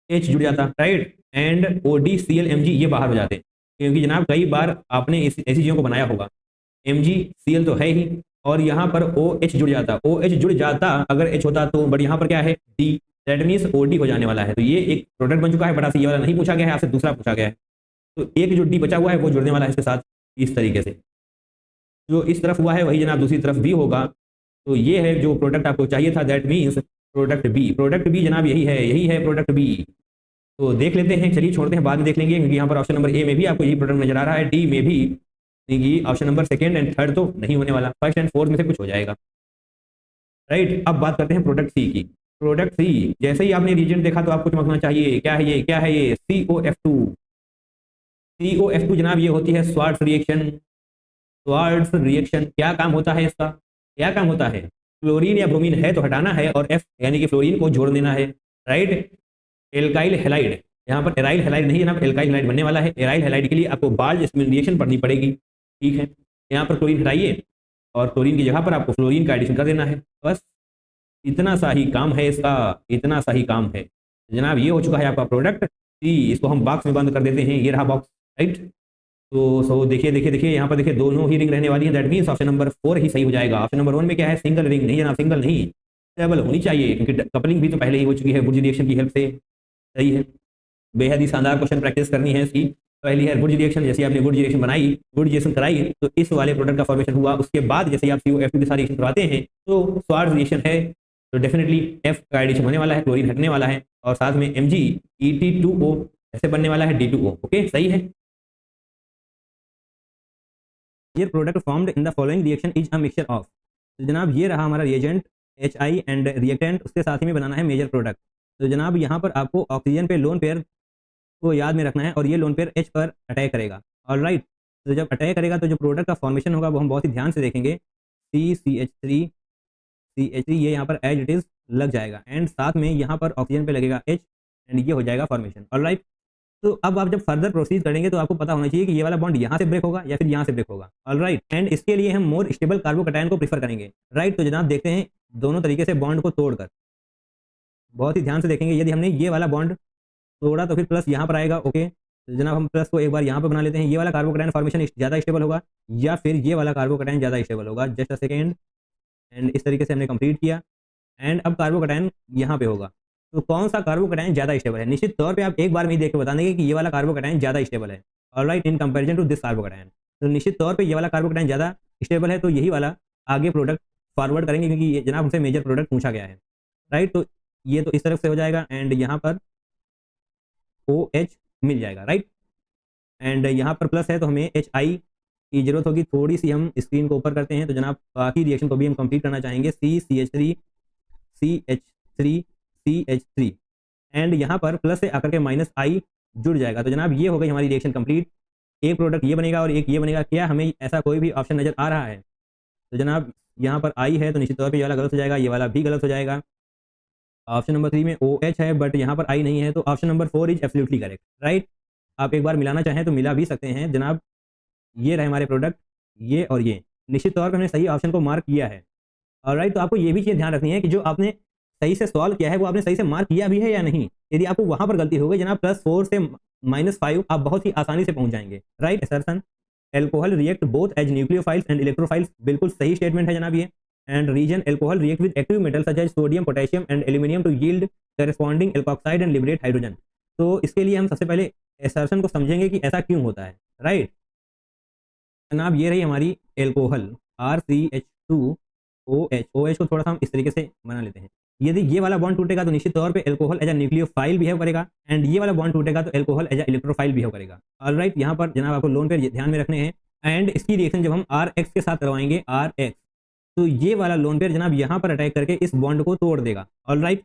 H जुड़ जाता, राइट, एंड ODClMg ये बाहर हो जाते, क्योंकि जनाब कई बार आपने ऐसी चीज़ों को बनाया होगा। MgCl तो है ही, और यहाँ पर OH जुड़ जाता, OH जुड़ जाता अगर H होता तो, बट यहाँ पर क्या है D, दैट मीन्स OD हो जाने वाला है। तो ये एक प्रोडक्ट बन चुका है, बड़ा सा ये वाला नहीं पूछा गया है आपसे, दूसरा पूछा गया है। तो एक जो D बचा हुआ है वो जुड़ने वाला है इसके साथ, इस तरीके से जो इस तरफ हुआ है वही जनाब दूसरी तरफ भी होगा। तो ये है जो प्रोडक्ट आपको चाहिए था, that means product B. Product B जनाब यही है प्रोडक्ट बी। तो देख लेते हैं, चलिए छोड़ते हैं, बाद में देख लेंगे, क्योंकि यहाँ पर ऑप्शन नंबर ए में भी आपको यही प्रोडक्ट नजर आ रहा है, डी में भी नहीं, option number second and third तो नहीं होने वाला, फर्स्ट एंड फोर्थ में से कुछ हो जाएगा, राइट। अब बात करते हैं प्रोडक्ट सी की। प्रोडक्ट सी, जैसे ही आपने रिएजेंट देखा तो आपको चमकना चाहिए, क्या है ये, क्या है ये, COF2। COF2 जनाब ये होती है स्वार्ट्स रिएक्शन। स्वार्ट्स रिएक्शन क्या काम होता है इसका, क्या काम होता है, क्लोरीन या ब्रोमीन है तो हटाना है, और F यानी कि फ्लोरीन को जोड़ देना है, राइट। एल्काइल हैलाइड, यहाँ पर एराइल हैलाइड नहीं जनाब, एल्काइल हैलाइड बनने वाला है। एराइल हैलाइड के लिए आपको बाल इसमें रिएक्शन पढ़नी पड़ेगी, ठीक है। यहाँ पर क्लोरीन हटाइए और क्लोरीन की जगह पर आपको फ्लोरीन का एडिशन कर देना है, बस इतना सा ही काम है इसका, इतना सा ही काम है जनाब। ये हो चुका है आपका प्रोडक्ट सी। इसको हम बॉक्स में बंद कर देते हैं, ये रहा बॉक्स, राइट। तो देखिए देखिए देखिए यहाँ पर देखिए दोनों ही रिंग रहने वाली है, दैट मीन्स ऑप्शन नंबर 4 ही सही हो जाएगा। ऑप्शन नंबर 1 में क्या है, सिंगल रिंग नहीं जनाब, सिंगल नहीं, डबल होनी चाहिए, क्योंकि कपलिंग भी तो पहले ही हो चुकी है बुर्ज रिएक्शन की हेल्प से, सही है। बेहद ही शानदार क्वेश्चन प्रैक्टिस करनी है इसकी। पहली है बुर्ज रिएक्शन, जैसे आपने बुर्ज रिएक्शन बनाई, बुर्ज रिएक्शन कराई तो इस वाले प्रोडक्ट का फॉर्मेशन हुआ। उसके बाद जैसे आप COF2 के साथ रिएक्शन करवाते हैं तो स्वार्ट्स रिएक्शन है, तो डेफिनेटली F का एडिशन होने वाला है, क्लोरीन हटने वाला है, और साथ में MgET2O ऐसे बनने वाला है, D2O, ओके सही है। ये product formed in the following reaction is a mixture of. तो जनाब ये रहा हमारा रिएजेंट HI एंड रिएक्टेंट, उसके साथ ही में बनाना है मेजर प्रोडक्ट। तो जनाब यहाँ पर आपको ऑक्सीजन पे लोन पेयर को याद में रखना है, और ये लोन पेयर H पर अटैक करेगा, ऑलराइट। तो जब अटैक करेगा तो जो प्रोडक्ट का फॉर्मेशन होगा वो हम बहुत ही ध्यान से देखेंगे, CCH3 ये यहाँ पर एज इट इज लग जाएगा, एंड साथ में यहाँ पर ऑक्सीजन पे लगेगा H, एंड ये हो जाएगा फॉर्मेशन, ऑलराइट। तो अब आप जब फर्दर प्रोसीड करेंगे तो आपको पता होना चाहिए कि ये वाला बॉन्ड यहाँ से ब्रेक होगा या फिर यहाँ से ब्रेक होगा, ऑलराइट। एंड इसके लिए हम मोर स्टेबल कार्बोकैटायन को प्रीफर करेंगे, राइट। तो जनाब देखते हैं दोनों तरीके से बॉन्ड को तोड़कर, बहुत ही ध्यान से देखेंगे। यदि हमने ये वाला बॉन्ड तोड़ा तो फिर प्लस यहाँ पर आएगा, ओके। तो जनाब हम प्लस को एक बार यहाँ पर बना लेते हैं, ये वाला कार्बोकैटायन फॉर्मेशन ज़्यादा स्टेबल होगा या फिर ये वाला कार्बोकैटायन ज़्यादा स्टेबल होगा, जस्ट अ सेकेंड। एंड इस तरीके से हमने कंप्लीट किया, एंड अब कार्बोकैटायन यहाँ पे होगा। तो कौन सा कार्बोकैटायन ज़्यादा स्टेबल है, निश्चित तौर पे आप एक बार में ही देख के बता देंगे कि ये वाला कार्बोकैटायन ज़्यादा स्टेबल है, alright, in comparison to this carbocation. तो निश्चित तौर पे ये वाला कार्बोकैटायन ज़्यादा स्टेबल है, तो यही वाला आगे प्रोडक्ट फॉरवर्ड करेंगे, क्योंकि ये जनाब हमसे मेजर प्रोडक्ट पूछा गया है, राइट। तो ये तो इस तरफ से हो जाएगा, एंड यहाँ पर OH मिल जाएगा, राइट। एंड यहाँ पर प्लस है तो हमें HI की जरूरत होगी, थोड़ी सी हम स्क्रीन को ऊपर करते हैं। तो जनाब बाकी रिएक्शन को भी हम कंप्लीट करना चाहेंगे, CCH3 एंड यहाँ पर प्लस से आकर के -I जुड़ जाएगा। तो जनाब ये हो गई हमारी रिएक्शन कंप्लीट। एक प्रोडक्ट ये बनेगा और एक ये बनेगा। क्या हमें ऐसा कोई भी ऑप्शन नजर आ रहा है? तो जनाब यहाँ पर I है तो निश्चित तौर पे ये वाला गलत हो जाएगा, ये वाला भी गलत हो जाएगा। ऑप्शन नंबर 3 में OH है बट यहाँ पर I नहीं है, तो option number 4 is absolutely correct, right. आप एक बार मिलाना चाहें तो मिला भी सकते हैं जनाब। ये रहे हमारे प्रोडक्ट, ये और ये निश्चित तौर पर हमने सही ऑप्शन को मार्क किया है, ऑलराइट। तो आपको ये भी चीज़ ध्यान रखनी है कि जो आपने सही से सॉल्व किया है वो आपने सही से मार्क किया भी है या नहीं। यदि आपको वहां पर गलती हो गई जनाब, +4 से -5 आप बहुत ही आसानी से पहुंच जाएंगे, right. Assertion alcohol react both as nucleophiles and electrophiles, बिल्कुल सही स्टेटमेंट है जनाब ये। And reason alcohol react with active metal such as sodium, potassium and aluminium to yield corresponding alkoxide and liberate hydrogen. तो इसके लिए हम सबसे पहले असर्शन को समझेंगे कि ऐसा क्यों होता है, राइट। जनाब ये रही हमारी एल्कोहल RCH2OH। OH को थोड़ा सा हम इस तरीके से बना लेते हैं। यदि ये वाला बॉन्ड टूटेगा तो निश्चित तौर पे alcohol as a nucleophile behave करेगा, एंड ये वाला बॉन्ड टूटेगा तो alcohol as a electrophile behave करेगा, ऑलराइट। यहाँ पर जनाब आपको लोन पे ध्यान में रखने हैं। एंड इसकी रिएक्शन जब हम RX के साथ करवाएंगे, RX, तो ये वाला लोन पेयर जनाब यहाँ पर अटैक करके इस बॉन्ड को तोड़ देगा, ऑलराइट।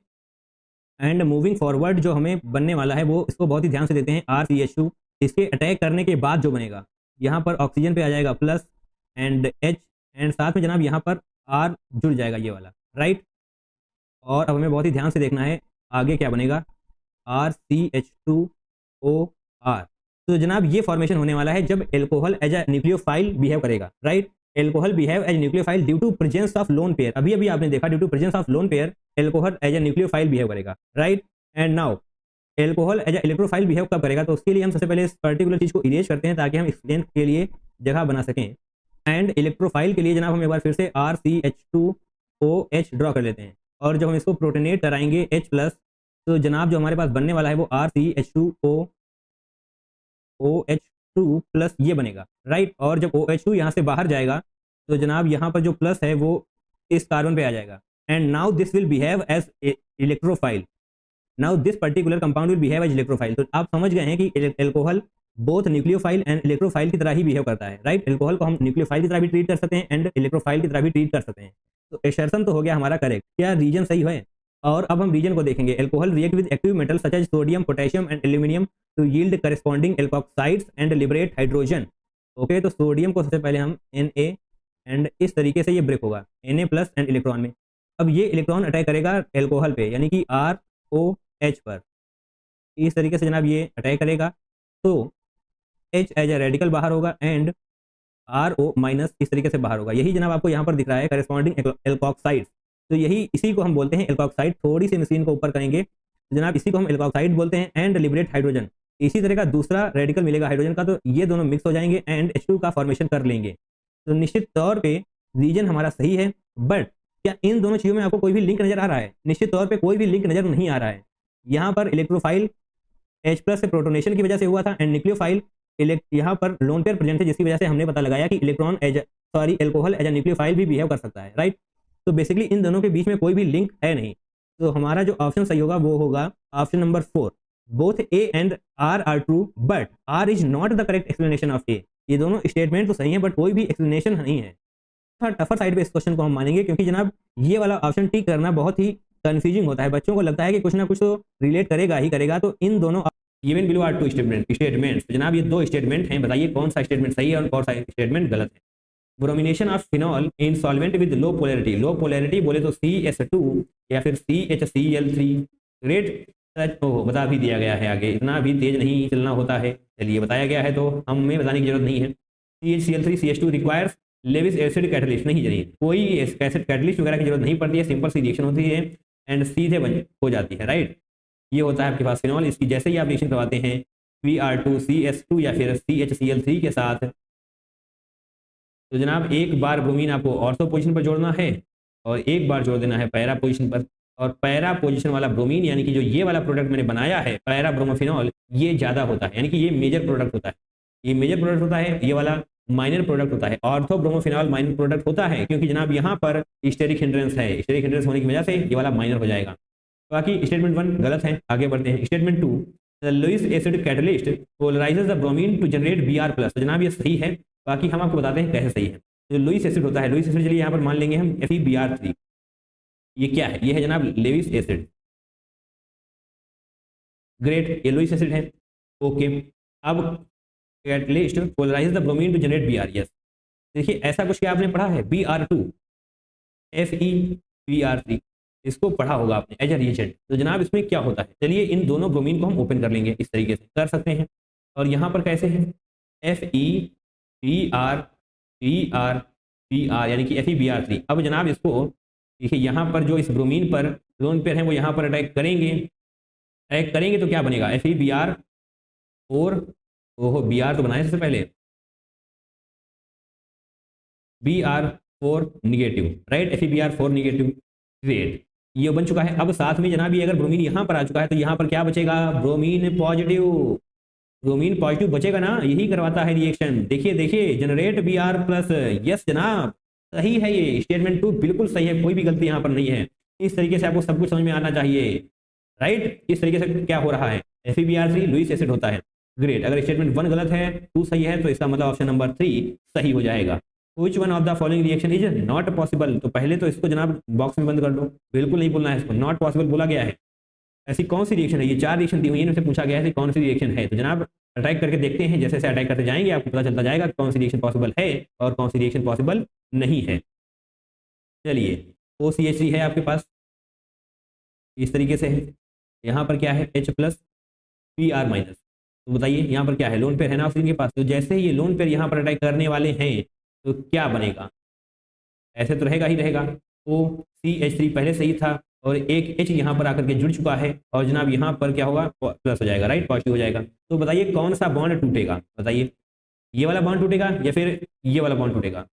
एंड मूविंग फॉरवर्ड जो हमें बनने वाला है वो, इसको बहुत ही ध्यान से देते हैं, RCH2। इसके अटैक करने के बाद जो बनेगा, यहाँ पर ऑक्सीजन पे आ जाएगा प्लस एंड H, एंड साथ में जनाब यहाँ पर R जुड़ जाएगा ये वाला, राइट। और अब हमें बहुत ही ध्यान से देखना है, आगे क्या बनेगा, RCH2OR। तो जनाब ये फॉर्मेशन होने वाला है जब alcohol as a nucleophile behave करेगा, right. Alcohol behave as nucleophile due to presence of lone pair. अभी अभी आपने देखा due to presence of lone pair alcohol as a nucleophile behave करेगा, right. And now alcohol as a electrophile behave कब करेगा, तो उसके लिए हम सबसे पहले इस पर्टिकुलर चीज को इरेज करते हैं ताकि हम एक्सप्लेन के लिए जगह बना सकें। एंड इलेक्ट्रोफाइल के लिए जनाब हम एक बार फिर से RCH2OH ड्रॉ कर लेते हैं, और जब हम इसको प्रोटोनेट कराएंगे H+, तो जनाब जो हमारे पास बनने वाला है वो RCH2OH2 प्लस ये बनेगा, राइट। और जब OH2 यहाँ से बाहर जाएगा तो जनाब यहाँ पर जो प्लस है वो इस कार्बन पे आ जाएगा। And now this will behave as electrophile. Now this particular compound will behave as electrophile. तो आप समझ गए हैं कि alcohol both nucleophile and electrophile की तरह ही बिहेव करता है, राइट। एल्कोहल को हम न्यूक्लियोफाइल की तरह भी ट्रीट कर सकते हैं एंड इलेक्ट्रोफाइल की तरह भी ट्रीट कर सकते हैं। तो एसर्शन तो हो गया हमारा करेक्ट, क्या रीजन सही है। और अब हम रीजन को देखेंगे। Alcohol react with active metal such as sodium, potassium and aluminium to yield corresponding alkoxides and liberate hydrogen. Okay, तो सोडियम को सबसे पहले हम Na एंड इस तरीके से ये ब्रेक होगा Na+ एंड इलेक्ट्रॉन में। अब ये इलेक्ट्रॉन अटैक करेगा एल्कोहल पे यानी कि ROH पर, इस तरीके से जनाब ये अटैक करेगा। तो H एज ए रेडिकल बाहर होगा एंड RO- इस तरीके से बाहर होगा। यही जनाब आपको यहाँ पर दिख रहा है करस्पॉन्डिंग एल्कोक्साइड। तो यही इसी को हम बोलते हैं एल्कोक्साइड। थोड़ी सी मशीन को ऊपर करेंगे तो जनाब इसी को हम एल्कोक्साइड बोलते हैं एंड लिबरेट हाइड्रोजन। इसी तरह का दूसरा रेडिकल मिलेगा हाइड्रोजन का, तो ये दोनों मिक्स हो जाएंगे एंड H2 का फॉर्मेशन कर लेंगे। तो निश्चित तौर पे रीजन हमारा सही है, बट क्या इन दोनों चीज़ों में आपको कोई भी लिंक नजर आ रहा है? निश्चित तौर पे कोई भी लिंक नजर नहीं आ रहा है। यहाँ पर इलेक्ट्रोफाइल H+ से प्रोटोनेशन की वजह से हुआ था एंड न्यूक्लियोफाइल यहाँ पर लोन पेयर प्रेजेंट है, जिसकी वजह से हमने पता लगाया कि एल्कोहल एज अ न्यूक्लियोफाइल भी बिहेव कर सकता है, राइट। तो बेसिकली इन दोनों के बीच में कोई भी लिंक है नहीं। तो हमारा जो ऑप्शन सही होगा वो होगा option number 4। Both A and R are true but R is not the correct explanation of A। ये दोनों स्टेटमेंट तो सही है बट कोई भी एक्सप्लेनेशन नहीं है। थोड़ा टफर साइड पे इस क्वेश्चन को हम मानेंगे, क्योंकि जनाब ये वाला ऑप्शन टिक करना बहुत ही कंफ्यूजिंग होता है। बच्चों को लगता है कि कुछ ना कुछ तो रिलेट करेगा ही करेगा। तो इन दोनों given below are two statement. तो जनाब ये दो स्टेटमेंट हैं, बताइए कौन सा स्टेटमेंट सही है और कौन सा स्टेटमेंट गलत है। Bromination of phenol in solvent with low polarity. Low polarity बोले तो CS2 या फिर CHCl3। ग्रेट सच बता भी दिया गया है आगे, इतना भी तेज नहीं चलना होता है। चलिए बताया गया है तो हमें बताने की जरूरत नहीं है। CHCl3 CH2 requires Lewis acid catalyst. नहीं चाहिए, कोई एसिड कैटलिस्ट वगैरह की जरूरत नहीं पड़ती है, सिंपल सी रिएक्शन होती है एंड सीधे बन हो जाती है, राइट। ये होता है आपके पास फिनॉल। इसकी जैसे ही आप रिएक्शन करवाते हैं Br2CS2 या फिर CHCl3 के साथ, तो जनाब एक बार ब्रोमीन आपको ऑर्थो पोजीशन पर जोड़ना है और एक बार जोड़ देना है पैरा पोजीशन पर। और पैरा पोजीशन वाला ब्रोमीन यानी कि जो ये वाला प्रोडक्ट मैंने बनाया है पैरा ब्रोमोफिनॉल, ये ज़्यादा होता है, यानी कि ये मेजर प्रोडक्ट होता है। ये मेजर प्रोडक्ट होता है, ये वाला माइनर प्रोडक्ट होता है। ऑर्थो ब्रोमोफिनॉल माइनर प्रोडक्ट होता है क्योंकि जनाब यहाँ पर स्टेरिक हिंड्रेंस है। स्टेरिक हिंड्रेंस होने की वजह से ये वाला माइनर हो जाएगा। बाकी स्टेटमेंट 1 गलत है, आगे बढ़ते हैं। Statement 2, the Lewis acid catalyst polarizes the bromine to generate Br+। तो जनाब ये सही है, बाकी हम आपको बताते हैं कैसे सही है। जो लुईस एसिड होता है, लुईस एसिड चलिए यहाँ पर मान लेंगे हम FeBr3। ये क्या है? ये है जनाब लुईस एसिड। ग्रेट, ये लुईस एसिड है। ओके, अब catalyst polarise the bromine to generate Br। Yes, देखिए ऐसा कुछ क्या आपने पढ़ा है Br2 FeBr3, इसको पढ़ा होगा आपने एज ए रिएजेंट। तो जनाब इसमें क्या होता है, चलिए इन दोनों ब्रोमीन को हम ओपन कर लेंगे, इस तरीके से कर सकते हैं। और यहाँ पर कैसे है FeBr यानी कि FeBr3। अब जनाब इसको देखिए यहाँ पर जो इस ब्रोमीन पर लोन पेयर हैं वो यहाँ पर अटैक करेंगे तो क्या बनेगा FeBr4। ओहो, Br तो बनाए सबसे पहले, Br4 negative, right, FeBr4 negative. Great, ये बन चुका है। अब साथ में जनाब ये अगर ब्रोमीन यहाँ पर आ चुका है तो यहाँ पर क्या बचेगा, ब्रोमीन पॉजिटिव। ब्रोमीन पॉजिटिव बचेगा ना, यही करवाता है रिएक्शन। देखिए देखिए, जनरेट Br+। यस जनाब, सही है, ये स्टेटमेंट 2 बिल्कुल सही है, कोई भी गलती यहाँ पर नहीं है। इस तरीके से आपको सब कुछ समझ में आना चाहिए, राइट। इस तरीके से क्या हो रहा है, FeBr3 लुईस एसिड होता है। ग्रेट, अगर स्टेटमेंट 1 गलत है 2 सही है तो इसका मतलब ऑप्शन नंबर 3 सही हो जाएगा। Which one of the following reaction is not possible? तो पहले तो इसको जनाब बॉक्स में बंद कर दो, बिल्कुल नहीं बोलना है इसको, नॉट पॉसिबल बोला गया है। ऐसी कौन सी रिएक्शन है, ये 4 रिएक्शन दी हुई है, इनसे पूछा गया है कौन सी रिएक्शन है। तो जनाब अटैक करके देखते हैं, जैसे जैसे अटैक करते जाएंगे आपको पता चलता जाएगा कौन सी रिएक्शन पॉसिबल है और कौन सी रिएक्शन पॉसिबल नहीं है। चलिए OCH3 है आपके पास, इस तरीके से है। यहाँ पर क्या है H प्लस Pr माइनस। तो बताइए यहाँ पर क्या है, लोन पेयर है ना ऑक्सीजन के पास, तो जैसे ही ये लोन पेयर यहाँ पर अटैक करने वाले हैं तो क्या बनेगा, ऐसे तो रहेगा ही रहेगा। OCH3 पहले से ही था और एक H यहाँ पर आकर के जुड़ चुका है और जनाब यहाँ पर क्या होगा, प्लस हो जाएगा, राइट, पॉजिटिव हो जाएगा। तो बताइए कौन सा बॉन्ड टूटेगा, बताइए ये वाला बॉन्ड टूटेगा या फिर ये वाला बॉन्ड टूटेगा,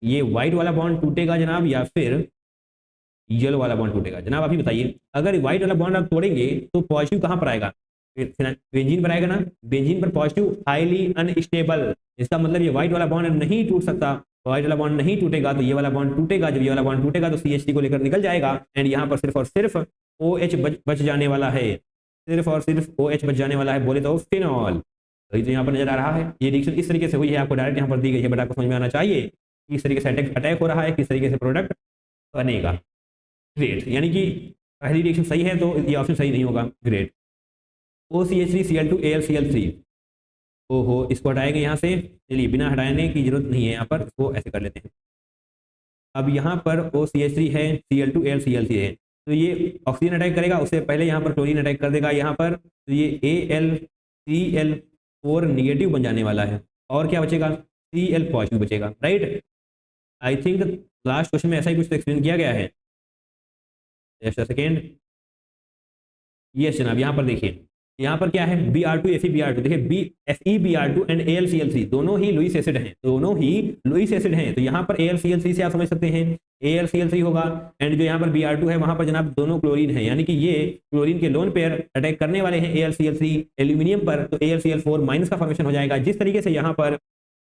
ये व्हाइट वाला बॉन्ड टूटेगा जनाब या फिर येलो वाला बॉन्ड टूटेगा। जनाब अभी बताइए, अगर व्हाइट वाला बॉन्ड आप तोड़ेंगे तो पॉजिटिव कहाँ पर आएगा, बेंजीन पर आएगा ना, बेंजीन पर पॉजिटिव, हाईली अनस्टेबल। इसका मतलब ये व्हाइट वाला बॉन्ड नहीं टूट सकता, व्हाइट वाला बॉन्ड नहीं टूटेगा तो ये वाला बॉन्ड टूटेगा, जब ये वाला बॉन्ड टूटेगा तो CH3 को लेकर निकल जाएगा एंड यहाँ पर सिर्फ और सिर्फ OH बच जाने वाला है, सिर्फ और सिर्फ OH बच जाने वाला है, बोले तो फिनॉल। तो यहाँ पर नजर आ रहा है ये रिएक्शन इस तरीके से हुई है, आपको डायरेक्ट यहाँ पर दी गई है, बट आपको समझ में आना चाहिए किस तरीके से अटैक हो रहा है, किस तरीके से प्रोडक्ट बनेगा। ग्रेट, यानी कि पहली रिएक्शन सही है तो ये ऑप्शन सही नहीं होगा। ग्रेट, OCH3Cl2AlCl3, ओहो इसको हटाएंगे यहाँ से, चलिए बिना हटाने की जरूरत नहीं है, यहाँ पर इसको ऐसे कर लेते हैं। अब यहाँ पर OCH3 है, Cl2AlCl3 है, तो ये ऑक्सीजन अटैक करेगा, उससे पहले यहाँ पर क्लोरीन अटैक कर देगा यहाँ पर, तो ये AlCl4 निगेटिव बन जाने वाला है और क्या बचेगा, Cl पॉजिटिव बचेगा, right. I think last question में ऐसा ही कुछ तो एक्सप्लेन किया गया है। जस्ट अ सेकेंड, यस जनाब, यहाँ पर देखिए, यहाँ पर क्या है Br2 FeBr2, देखिए FeBr2 एंड AlCl3 दोनों ही लुईस एसिड हैं, दोनों ही लुईस एसिड हैं, तो यहाँ पर AlCl3 से आप समझ सकते हैं AlCl3 होगा एंड जो यहाँ पर Br2 है वहां पर जनाब दोनों क्लोरीन है, यानी कि ये क्लोरीन के लोन पेयर अटैक करने वाले हैं AlCl3 एल्यूमिनियम पर, तो AlCl4 माइनस का फॉर्मेशन हो जाएगा, जिस तरीके से यहाँ पर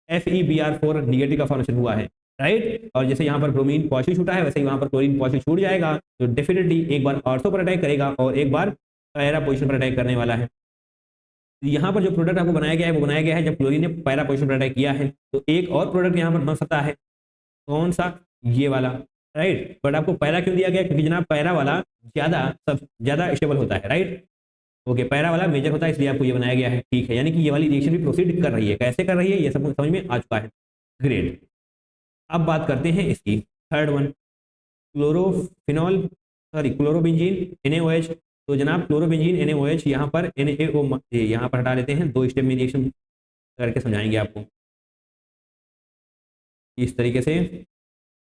FeBr4 निगेटिव का फॉर्मेशन हुआ है, राइट। और जैसे यहाँ पर ब्रोमीन पॉजिटिव छूटा है वैसे ही वहां पर क्लोरीन पॉजिटिव छूट जाएगा, तो डेफिनेटली एक बार ऑर्थो पर अटैक करेगा और एक बार पैरा पोजीशन पर अटैक करने वाला है। तो यहाँ पर जो प्रोडक्ट आपको बनाया गया है वो बनाया गया है जब क्लोरीन ने पैरा पोजीशन पर अटैक किया है, तो एक और प्रोडक्ट यहाँ पर बन सकता है, कौन सा, ये वाला, राइट। बट आपको पैरा क्यों दिया गया, क्योंकि जनाब पैरा वाला ज्यादा स्टेबल होता है, राइट। ओके, पैरा वाला मेजर होता है इसलिए आपको ये बनाया गया है, ठीक है। यानी कि ये वाली रिएक्शन भी प्रोसीड कर रही है, कैसे कर रही है ये सब समझ में आ चुका है। ग्रेट, अब बात करते हैं इसकी थर्ड वन, क्लोरोबेंजीन NaOH। तो जनाब क्लोरोबेंजीन NaOH यहाँ पर NaO यहाँ पर हटा लेते हैं, 2 स्टेप में रिएक्शन करके समझाएंगे आपको इस तरीके से।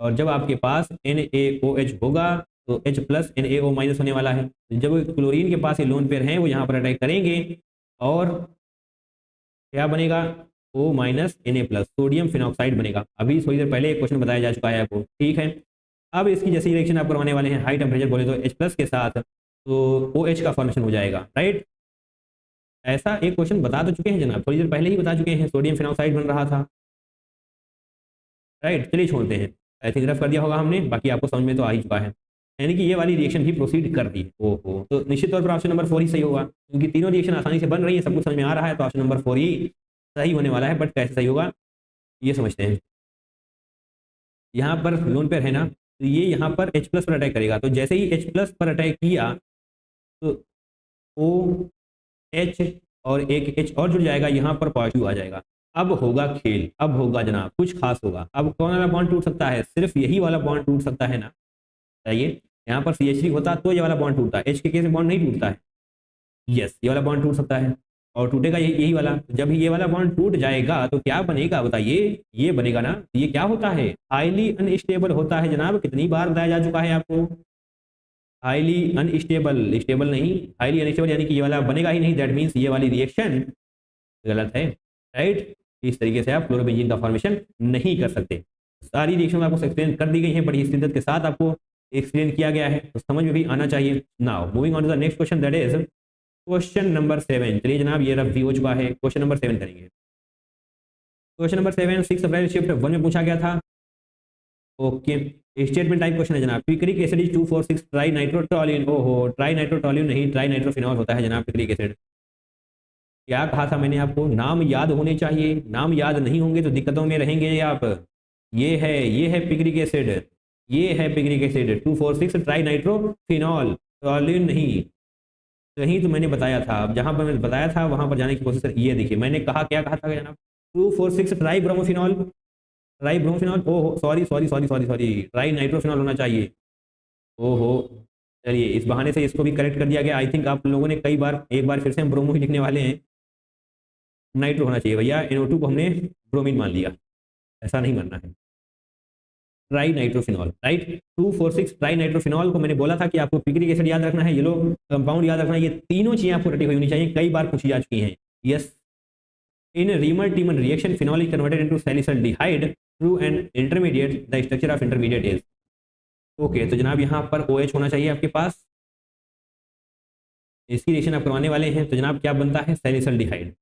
और जब आपके पास NaOH होगा तो H प्लस NaO माइनस होने वाला है, जब क्लोरीन के पास ये लोन पेयर हैं वो यहाँ पर अटैक करेंगे और क्या बनेगा, O minus Na plus, sodium phenoxide बनेगा। अभी थोड़ी देर पहले एक क्वेश्चन बताया जा चुका है आपको, ठीक है। अब इसकी जैसी रिएक्शन आप करवाने वाले हैं हाई टेम्परेचर बोले तो H प्लस के साथ, तो OH का फॉर्मेशन हो जाएगा, राइट। ऐसा एक क्वेश्चन बता तो चुके हैं जनाब, थोड़ी देर पहले ही बता चुके हैं, सोडियम फिनॉक्साइड बन रहा था, राइट। चलिए छोड़ते हैं, आई थिंक रफ कर दिया होगा हमने, बाकी आपको समझ में तो आ ही चुका है, यानी कि ये वाली रिएक्शन भी प्रोसीड कर दी है। ओहो, तो निश्चित तौर पर ऑप्शन नंबर 4 ही सही होगा, क्योंकि तीनों रिएक्शन आसानी से बन रही है, सब कुछ समझ में आ रहा है, तो ऑप्शन नंबर 4 ही सही होने वाला है। बट कैसे सही होगा ये समझते हैं। यहाँ पर लोन पेयर है ना, तो ये यहाँ पर H प्लस पर अटैक करेगा, तो जैसे ही H प्लस पर अटैक किया तो OH और एक H और जुड़ जाएगा, यहाँ पर पॉजिटिव आ जाएगा। अब होगा खेल, अब होगा जनाब कुछ खास होगा। अब कौन वाला बॉन्ड टूट सकता है, सिर्फ यही वाला बॉन्ड टूट सकता है ना, बताइए। यहाँ पर CH3 होता तो ये वाला बॉन्ड टूटता, H के केस में बॉन्ड नहीं टूटता है, यस ये वाला बॉन्ड टूट सकता है और टूटेगा यही वाला। जब ये वाला बॉन्ड टूट जाएगा तो क्या बनेगा बताइए, ये बनेगा ना, ये क्या होता है, हाईली अनस्टेबल होता है जनाब। कितनी बार बताया जा चुका है आपको, हाईली अनस्टेबल, स्टेबल नहीं, हाईली अनस्टेबल, यानी कि ये वाला बनेगा ही नहीं, दैट मीन्स ये वाली रिएक्शन गलत है, राइट। इस तरीके से आप क्लोरोबेंजीन का फॉर्मेशन नहीं कर सकते। सारी रिएक्शन आपको एक्सप्लेन कर दी गई है, बड़ी शिद्दत के साथ आपको एक्सप्लेन किया गया है, तो समझ में भी आना चाहिए। Now moving on to the next question, that is question number 7। चलिए जनाब ये रफ भी हो चुका है, क्वेश्चन नंबर 7 करेंगे। क्वेश्चन नंबर 7 6 अप्रैल शिफ्ट 1 में पूछा गया था। ओके, स्टेटमेंट टाइप क्वेश्चन है जनाब। Picric acid is 2,4,6 trinitrotoluene. ओहो, ट्राई नाइट्रोटोल्यूइन नहीं, ट्राई नाइट्रोफिनॉल होता है जनाब पिक्रिक एसिड। क्या कहा था मैंने आपको, नाम याद होने चाहिए, नाम याद नहीं होंगे तो दिक्कतों में रहेंगे आप। ये है पिक्रिक एसिड, ये है picric acid 2,4,6 try nitrophenol, toluene नहीं। कहीं तो मैंने बताया था, जहां पर मैंने बताया था वहां पर जाने की कोशिश कर। ये देखिए मैंने कहा, क्या कहा था जनाब, 2,4,6 ट्राई ब्रोमोफिनॉल, ट्राई ब्रोमोफिनॉल, ओहो सॉरी ट्राई नाइट्रोफिनॉल होना चाहिए। ओहो चलिए इस बहाने से इसको भी करेक्ट कर दिया गया। आई थिंक आप लोगों ने कई बार, एक बार फिर से हम ब्रोमो ही लिखने वाले हैं। नाइट्रो होना चाहिए भैया, NO2 को हमने ब्रोमीन मान लिया, ऐसा नहीं मानना है। Try nitrophenol, right, 2,4,6 try nitrophenol को मैंने बोला था कि आपको पिक्रिक एसिड याद रखना है, येलो कंपाउंड याद रखना है, ये तीनों चीजें आपको रटी हुई होनी चाहिए, कई बार पूछी जा चुकी हैं। Yes, in Reimer Tiemann reaction phenol is converted into salicylaldehyde through an intermediate, the structure of intermediate is. Okay, तो जनाब यहाँ पर OH होना चाहिए आपके पास, इसकी रिएक्शन आप करवाने वाले हैं, तो जनाब क्या बनता है, सैलिसल्डिहाइड।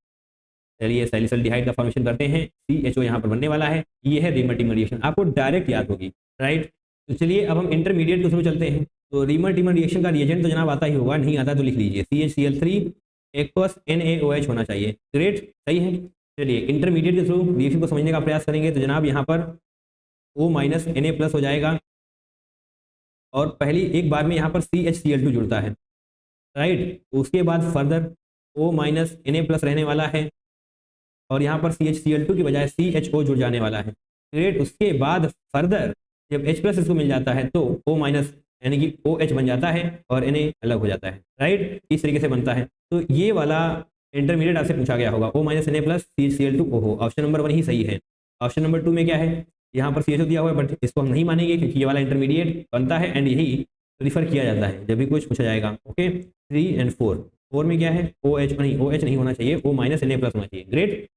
चलिए सैलिसल्डिहाइड का फॉर्मेशन करते हैं, CHO यहाँ पर बनने वाला है, ये है रीमर-टीमर रिएक्शन, आपको डायरेक्ट याद होगी, राइट। तो चलिए अब हम इंटरमीडिएट के थ्रू चलते हैं। तो रीमर-टीमर रिएक्शन का रिएजेंट तो जनाब आता ही होगा, नहीं आता तो लिख लीजिए, CHCl3 एक्वस NaOH होना चाहिए। ग्रेट, सही है। चलिए इंटरमीडिएट के थ्रू रिएक्शन को समझने का प्रयास करेंगे, तो जनाब यहाँ पर O- Na+ हो जाएगा, और पहली एक बार में यहाँ पर CHCl2 जुड़ता है, राइट। उसके बाद फर्दर O- Na+ रहने वाला है, और यहाँ पर CHCl2 की बजाय CHO जुड़ जाने वाला है। ग्रेट, उसके बाद फर्दर जब H+ इसको मिल जाता है तो O- यानी कि OH बन जाता है और Na अलग हो जाता है, राइट। इस तरीके से बनता है। तो ये वाला इंटरमीडिएट आपसे पूछा गया होगा, O- Na+ CHCl2 OH। Option number 1 ही सही है। ऑप्शन नंबर 2 में क्या है, यहाँ पर CHO दिया हुआ है, बट इसको हम नहीं मानेंगे क्योंकि ये वाला इंटरमीडिएट बनता है एंड यही रिफर किया जाता है जब भी कुछ पूछा जाएगा। ओके, 3 एंड 4 में क्या है, OH नहीं होना चाहिए, O- Na+ होना चाहिए। ग्रेट,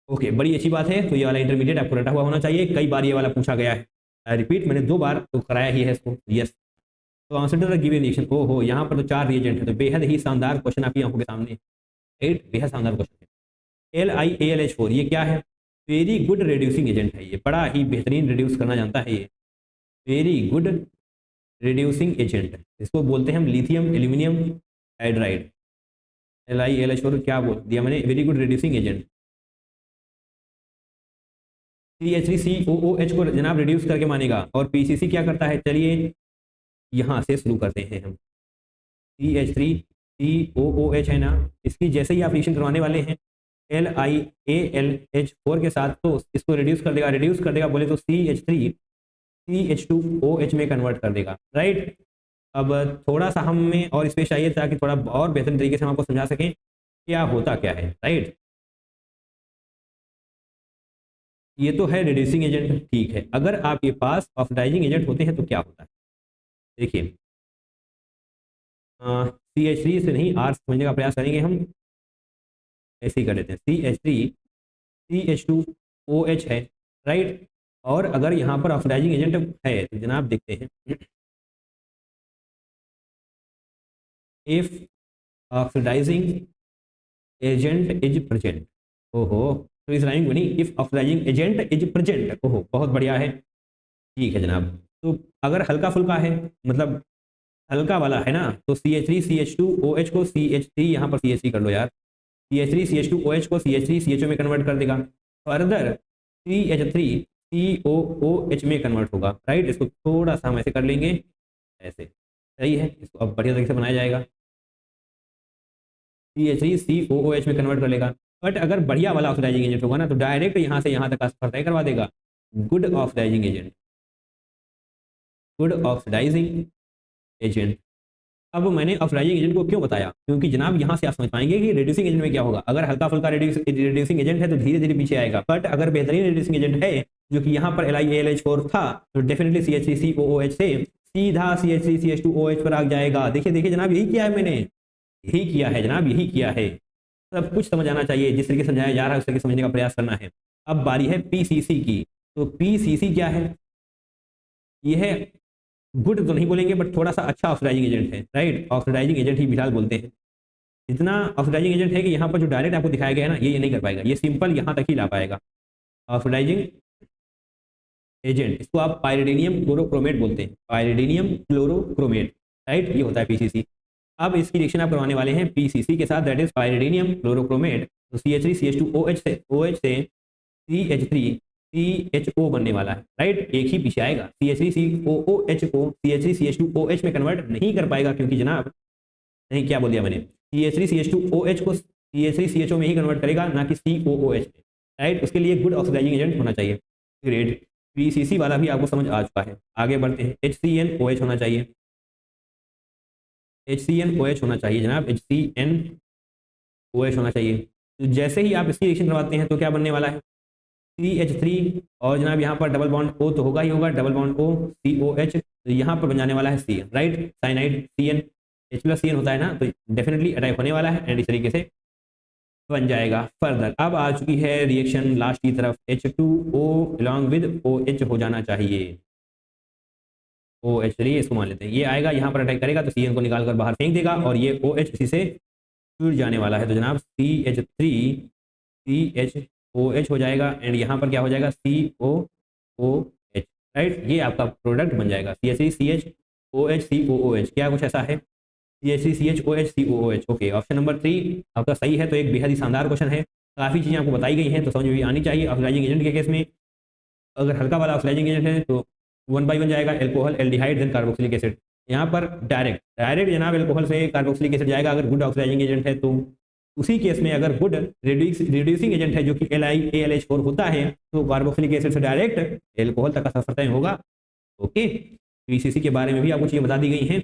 ओके, बड़ी अच्छी बात है। तो ये वाला इंटरमीडिएट आपको रटा हुआ होना चाहिए, कई बार ये वाला पूछा गया है। आई रिपीट, मैंने 2 बार तो कराया ही है इसको। यस, तो answer to the given reaction, ओहो यहाँ पर तो 4 रिएजेंट है, तो बेहद ही शानदार क्वेश्चन आपकी आंखों के सामने, 8 बेहद शानदार क्वेश्चन है। LiAlH4 ये क्या है, वेरी गुड रिड्यूसिंग एजेंट है, ये बड़ा ही बेहतरीन रिड्यूस करना जानता है, ये वेरी गुड रिड्यूसिंग एजेंट, इसको बोलते हैं हम लिथियम एल्यूमिनियम हाइड्राइड। LiAlH4 क्या बोल दिया मैंने, very good reducing agent. CH3COOH को जनाब रिड्यूस करके मानेगा, और PCC क्या करता है, चलिए यहाँ से शुरू करते हैं हम। CH3COOH है ना, इसकी जैसे ही आप रिएक्शन करवाने वाले हैं LiAlH4 के साथ, तो इसको रिड्यूस कर देगा बोले तो CH3 CH2OH में कन्वर्ट कर देगा, राइट। अब थोड़ा सा हमें और स्पेस चाहिए ताकि थोड़ा और बेहतर तरीके से हम आपको समझा सकें क्या होता क्या है, राइट। ये तो है रिड्यूसिंग एजेंट, ठीक है। अगर आपके पास ऑक्सीडाइजिंग एजेंट होते हैं तो क्या होता है, देखिए CH3 से नहीं, R समझने का प्रयास करेंगे हम, ऐसे ही कर देते हैं, CH3 CH2OH है, राइट। और अगर यहाँ पर ऑक्सीडाइजिंग एजेंट है तो जनाब देखते हैं, if oxidising agent is present, ओहो, तो इस लाइन बनी, if oxidising agent is present, ओहो बहुत बढ़िया है, ठीक है जनाब। तो अगर हल्का फुल्का है, मतलब हल्का वाला है ना, तो CH3 CH2OH को CH3, यहाँ पर CH3 कर लो यार, CH3 CH2OH को CH3 CHO में कन्वर्ट कर देगा, फर्दर CH3 COOH में कन्वर्ट होगा, राइट। इसको थोड़ा सा हम ऐसे कर लेंगे, ऐसे सही है, इसको अब बढ़िया तरीके से बनाया जाएगा, CH3 COOH में कन्वर्ट कर लेगा। बट अगर बढ़िया वाला ऑक्सीडाइजिंग एजेंट होगा ना, तो डायरेक्ट यहाँ से यहाँ तक का सफर तय करवा देगा, good oxidising agent, good oxidising agent. अब मैंने ऑक्सीडाइजिंग एजेंट को क्यों बताया, क्योंकि जनाब यहाँ से आप समझ पाएंगे कि रिड्यूसिंग एजेंट में क्या होगा। अगर हल्का फुल्का रिड्यूसिंग एजेंट है तो धीरे धीरे पीछे आएगा, बट अगर बेहतरीन रिड्यूसिंग एजेंट है जो कि यहाँ पर LiAlH4 था, तो डेफिनेटली CH3COOH से सीधा CH3CH2OH पर आ जाएगा। देखिए देखिए जनाब, यही किया है मैंने, यही किया है जनाब, यही किया है। सब कुछ समझ आना चाहिए, जिस तरीके से समझाया जा रहा है उस तरीके समझने का प्रयास करना है। अब बारी है PCC की, तो PCC क्या है, ये है गुड तो नहीं बोलेंगे बट थोड़ा सा अच्छा ऑक्सीडाइजिंग एजेंट है, राइट। ऑक्सीडाइजिंग एजेंट ही फिलहाल बोलते हैं। इतना ऑक्सीडाइजिंग एजेंट है कि यहाँ पर जो डायरेक्ट आपको दिखाया गया है ना, ये नहीं कर पाएगा, ये सिंपल यहाँ तक ही ला पाएगा। ऑक्सीडाइजिंग एजेंट, इसको आप पायरिडीनियम क्लोरोक्रोमेट बोलते हैं, पायरिडीनियम क्लोरोक्रोमेट, राइट, ये होता है PCC। अब इसकी रिएक्शन आप करवाने वाले हैं PCC के साथ, दैट इज पायरिडीनियम क्लोरोक्रोमेट। तो CH3 CH2OH से CH3 CHO बनने वाला है, राइट, एक ही पीछे आएगा। CH3 COOH को CH3 CH2OH में कन्वर्ट नहीं कर पाएगा, क्योंकि जनाब नहीं, क्या बोल दिया मैंने, CH3 CH2OH को CH3 CHO में ही कन्वर्ट करेगा, ना कि COOH में, राइट। उसके लिए गुड ऑक्सीडाइजिंग एजेंट होना चाहिए। ग्रेट, PCC वाला भी आपको समझ आ चुका है। आगे बढ़ते हैं, HCnOH होना चाहिए, HCnOH होना चाहिए जनाब, HCnOH होना चाहिए। तो जैसे ही आप इसकी रिएक्शन करवाते हैं तो क्या बनने वाला है, CH3 और जनाब यहाँ पर डबल बॉन्ड O तो होगा ही होगा, डबल बॉन्ड O COH, तो यहाँ पर बन जाने वाला है CN, right, cyanide CN, H+CN होता है ना, तो डेफिनेटली अटैक होने वाला है एंड इस तरीके से बन जाएगा। फर्दर अब आ चुकी है रिएक्शन लास्ट की तरफ, H2O अलॉन्ग विद OH हो जाना चाहिए, OH, चलिए इसको मान लेते हैं, ये आएगा यहाँ पर अटैक करेगा तो CN को निकाल कर बाहर फेंक देगा और ये OH इसी से जुड़ जाने वाला है, तो जनाब CH3 CHOH हो जाएगा एंड यहाँ पर क्या हो जाएगा COOH, राइट, ये आपका प्रोडक्ट बन जाएगा CH3 CHOH COOH, क्या कुछ ऐसा है, CH3 CHOH COOH। Okay, option number 3 आपका सही है। तो एक बेहद ही शानदार क्वेश्चन है, काफ़ी चीज़ें आपको बताई गई हैं तो समझ में भी आनी चाहिए। ऑक्सीडाइजिंग एजेंट के केस में अगर हल्का वाला ऑक्सीडाइजिंग एजेंट है तो 1 by 1 जाएगा, alcohol, aldehyde, then carboxylic acid. यहाँ पर डायरेक्ट जनाब एल्कोहल से कार्बोक्सिलिक एसिड जाएगा अगर गुड ऑक्सीडाइजिंग एजेंट है, तो उसी केस में अगर गुड रिड्यूसिंग एजेंट है जो कि LiAlH4 होता है तो कार्बोक्सिलिक एसिड से डायरेक्ट एल्कोहल तक का सफर तय होगा। ओके, PCC के बारे में भी आपको चीज़ें बता दी गई हैं।